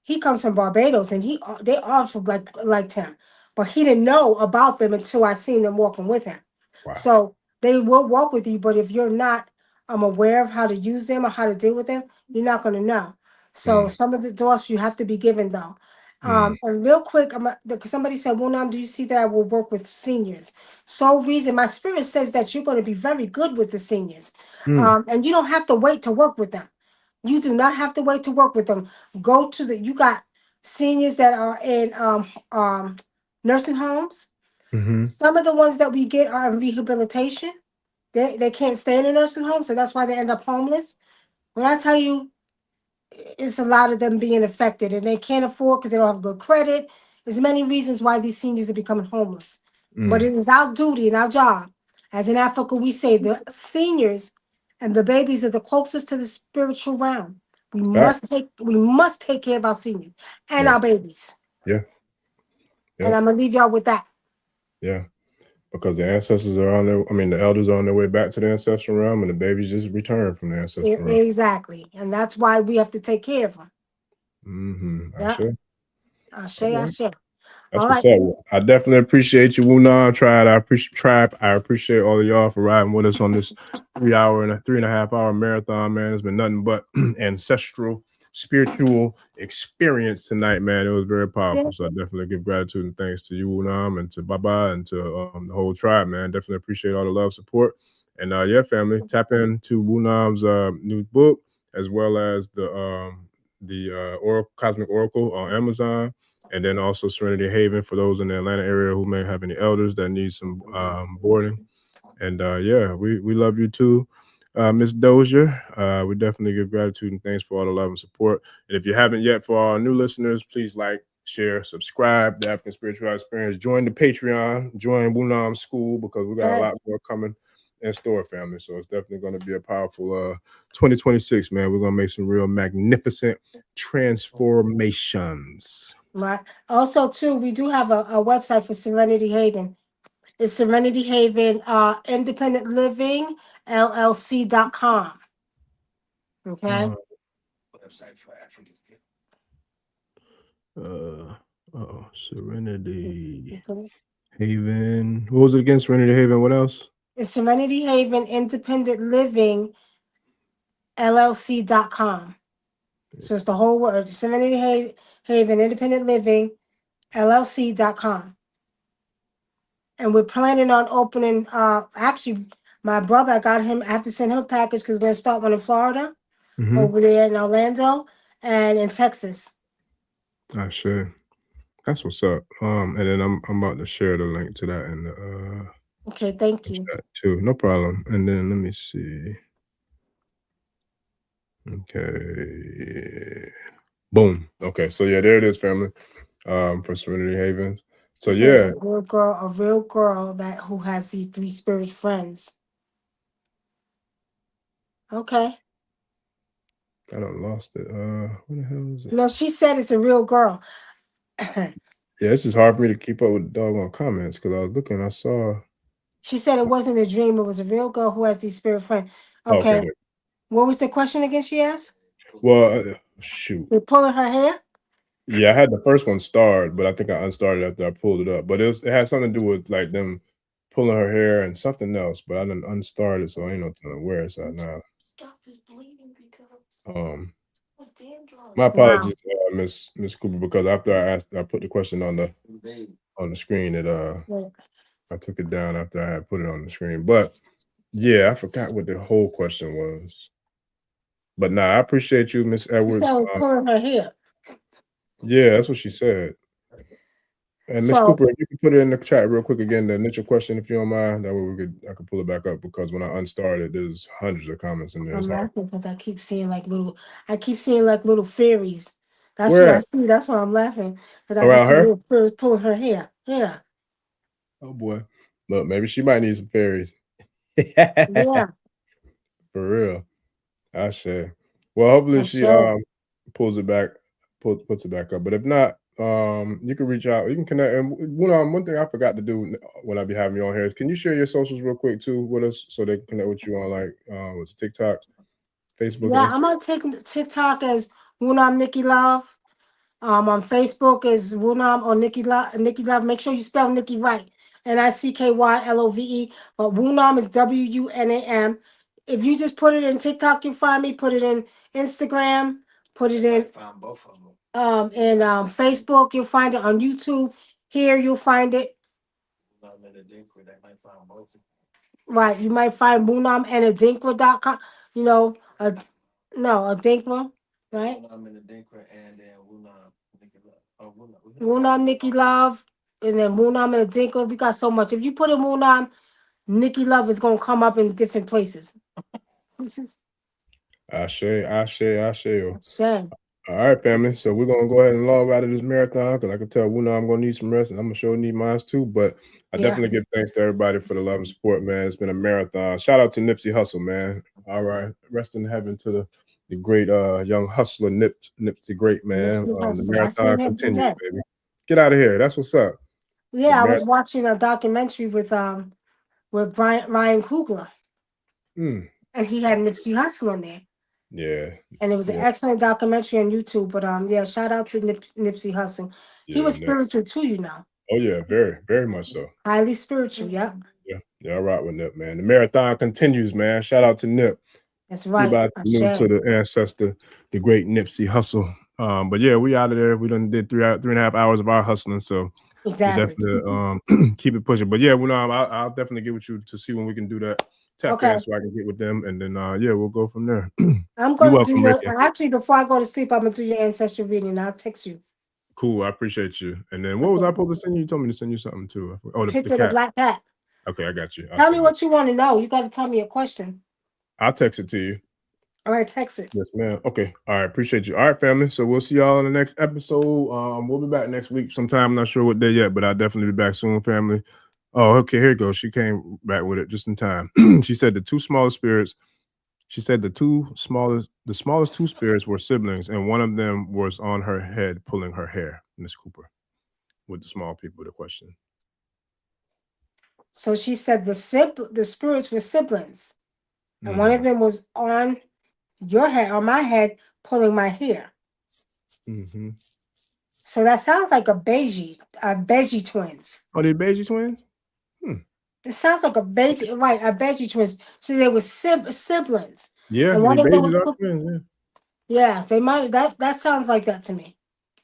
He comes from Barbados, and they also liked him, but he didn't know about them until I seen them walking with him. Wow. So they will walk with you, but if you're not aware of how to use them or how to deal with them, you're not going to know. So some of the dwarfs you have to be given though. And real quick, because somebody said, "Wunam, do you see that I will work with seniors?" So reason my spirit says that you're going to be very good with the seniors, and you don't have to wait to work with them. You do not have to wait to work with them. Go to you got seniors that are in nursing homes. Some of the ones that we get are in rehabilitation. They can't stay in a nursing home, so that's why they end up homeless. When I tell you, it's a lot of them being affected, and they can't afford because they don't have good credit. There's many reasons why these seniors are becoming homeless. But it is our duty and our job. As in Africa, we say the seniors and the babies are the closest to the spiritual realm. We must take care of our seniors and our babies. Yeah. And I'm gonna leave y'all with that. Yeah. Because the ancestors are the elders are on their way back to the ancestral realm, and the babies just returned from the ancestral realm. Exactly. And that's why we have to take care of them. Ashe. That's what's up. I definitely appreciate you, Wunam. I appreciate all of y'all for riding with us on this 3.5 hour marathon, man. It's been nothing but ancestral, spiritual experience tonight, man. It was very powerful. So I definitely give gratitude and thanks to you, Wunam, and to Baba, and to the whole tribe, man. Definitely appreciate all the love, support. And family, tap into Wunam's new book, as well as the Cosmic Oracle on Amazon. And then also Serenity Haven for those in the Atlanta area who may have any elders that need some boarding. And we love you too, Miss Doja. We definitely give gratitude and thanks for all the love and support. And if you haven't yet, for our new listeners, please like, share, subscribe to African Spiritual Experience. Join the Patreon, join Wunam School, because we got a lot more coming in store, family. So it's definitely going to be a powerful 2026, man. We're going to make some real magnificent transformations. Right. Also, too, we do have a website for Serenity Haven. It's Serenity Haven Independent Living LLC.com. Okay. Website for African. Serenity Haven. What was it again? Serenity Haven. What else? It's Serenity Haven Independent Living LLC.com. So it's the whole word. Serenity Haven Independent Living LLC.com. and we're planning on opening. Actually, my brother, I got him. I have to send him a package because we're gonna start one in Florida, over there in Orlando, and in Texas. I sure. That's what's up. And then I'm about to share the link to that in the Okay, thank you. chat too. No problem. And then let me see. Okay. Boom. Okay. So yeah, there it is, family. For Serenity Haven. So yeah. A real girl that who has these 3 spirit friends. Okay. I done lost it. What the hell is it? No, she said it's a real girl. Yeah, it's just hard for me to keep up with the doggone comments because I was looking, I saw. She said it wasn't a dream, it was a real girl who has these spirit friends. Okay. Okay. What was the question again she asked? Well, shoot. They're pulling her hair? Yeah, I had the first one starred, but I think I unstarted after I pulled it up. But it had something to do with like them pulling her hair and something else, but I didn't unstart it, so I ain't no telling where it's at now. Is bleeding because my apologies, Miss Cooper, because after I put the question on the screen, I took it down after I had put it on the screen. But yeah, I forgot what the whole question was. But nah, I appreciate you, Miss Edwards. Pulling her hair. Yeah, that's what she said. And Miss Cooper, if you can put it in the chat real quick again, the initial question, if you don't mind, that way I could pull it back up because when I unstarted, there's hundreds of comments in there. I'm laughing because I keep seeing like little fairies. That's Where what I see. That's why I'm laughing. Because I just see little fairies pulling her hair. Yeah. Oh boy. Look, maybe she might need some fairies. Yeah. For real. I say. Well, hopefully she pulls it back, puts it back up. But if not, you can reach out. You can connect. And one thing I forgot to do when I be having you on here is, can you share your socials real quick too with us so they can connect with you on like what's TikTok, Facebook? Yeah, I'm on TikTok as Wunam Nicky Love. On Facebook is Wunam or Nicky Love. Make sure you spell Nicky right. NICKYLOVE. But Wunam is WUNAM. If you just put it in TikTok, you'll find me. Put it in Instagram. Put it in Facebook. You'll find it on YouTube. Here you'll find it. Right, you might find Wunam and a Dinkra.com. You know, a Dinkra, right? Wunam Nicky Love, and then Wunam and a Dinkra. We got so much. If you put in Wunam, Nicky Love is gonna come up in different places. Ashe. All right, family. So we're gonna go ahead and log out of this marathon because I can tell Wunam I'm gonna need some rest, and I'm gonna sure need mine too. But I definitely give thanks to everybody for the love and support, man. It's been a marathon. Shout out to Nipsey Hussle, man. All right, rest in heaven to the great young hustler Nipsey Great, man. The marathon continues, baby. Get out of here. That's what's up. Yeah, I was watching a documentary with Ryan Coogler, and he had Nipsey Hussle in there. Yeah, and it was an excellent documentary on YouTube. But yeah, shout out to Nipsey Hussle. He was spiritual too, you know. Oh yeah, very, very much so. Highly spiritual, yeah. Yeah, all right with Nip, man. The marathon continues, man. Shout out to Nip. That's right. New to the ancestor, the great Nipsey Hussle. But yeah, we out of there. We done did 3.5 hours of our hustling, so exactly. We definitely keep it pushing. But yeah, I'll definitely get with you to see when we can do that. Tap in so I can get with them, and then yeah, we'll go from there. I'm going to do actually before I go to sleep. I'm gonna do your ancestral reading. And I'll text you. Cool, I appreciate you. And then what was I supposed to send you? You told me to send you something too. Oh, the cat. The black cat. Okay, I got you. Tell me what you want to know. You got to tell me a question. I'll text it to you. All right, text it. Yes, ma'am. Okay. All right. Appreciate you. All right, family. So we'll see y'all in the next episode. We'll be back next week sometime. I'm not sure what day yet, but I'll definitely be back soon, family. Oh, okay. Here you go. She came back with it just in time. She said the smallest two spirits were siblings, and one of them was on her head pulling her hair. Miss Cooper, with the small people, the question. So she said the spirits were siblings, and one of them was on your head, on my head, pulling my hair. So that sounds like a Beige twins. Oh, they're Beige twins? It sounds like a Beige twins. So they were siblings. Yeah, and one of them was twins. Yeah, they might. That sounds like that to me.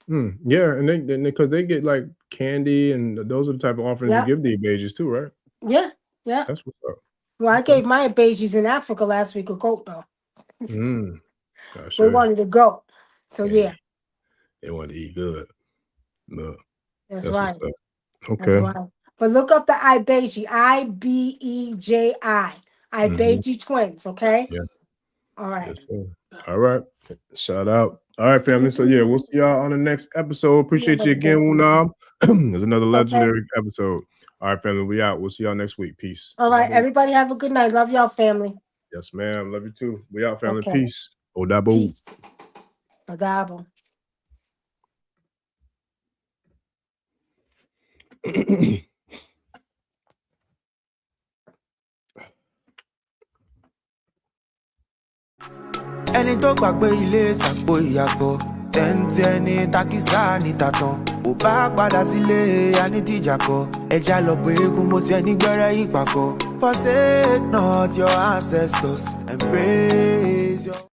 Yeah, and they because they get like candy, and those are the type of offerings you give the Abages too, right? Yeah. That's what's up. Well, I gave my Abages in Africa last week a goat though. We wanted to go. So yeah. They wanted to eat good. Look. That's right. What's up. Okay. That's right. But look up the Ibeji, Ibeji, Ibeji twins, okay? Yeah. All right. Yes, sir. All right. Shout out. All right, family. So yeah, we'll see y'all on the next episode. Appreciate you again, Wunam. There's another legendary episode. All right, family. We out. We'll see y'all next week. Peace. All right. Everybody have a good night. Love y'all, family. Yes, ma'am. Love you too. We out, family. Peace. Odabo. Peace. Odabo. ẹni tó gbàgbé ilé sàpò ìyàgbọ́ tẹ́ǹtì ẹni takísà ní tàtàn ò bá padà sílé anítìjà kọ ẹja lọ pé eégún mo ṣe nígbẹ́rẹ́ ìpàkọ́ forsake not your ancestors and praise your.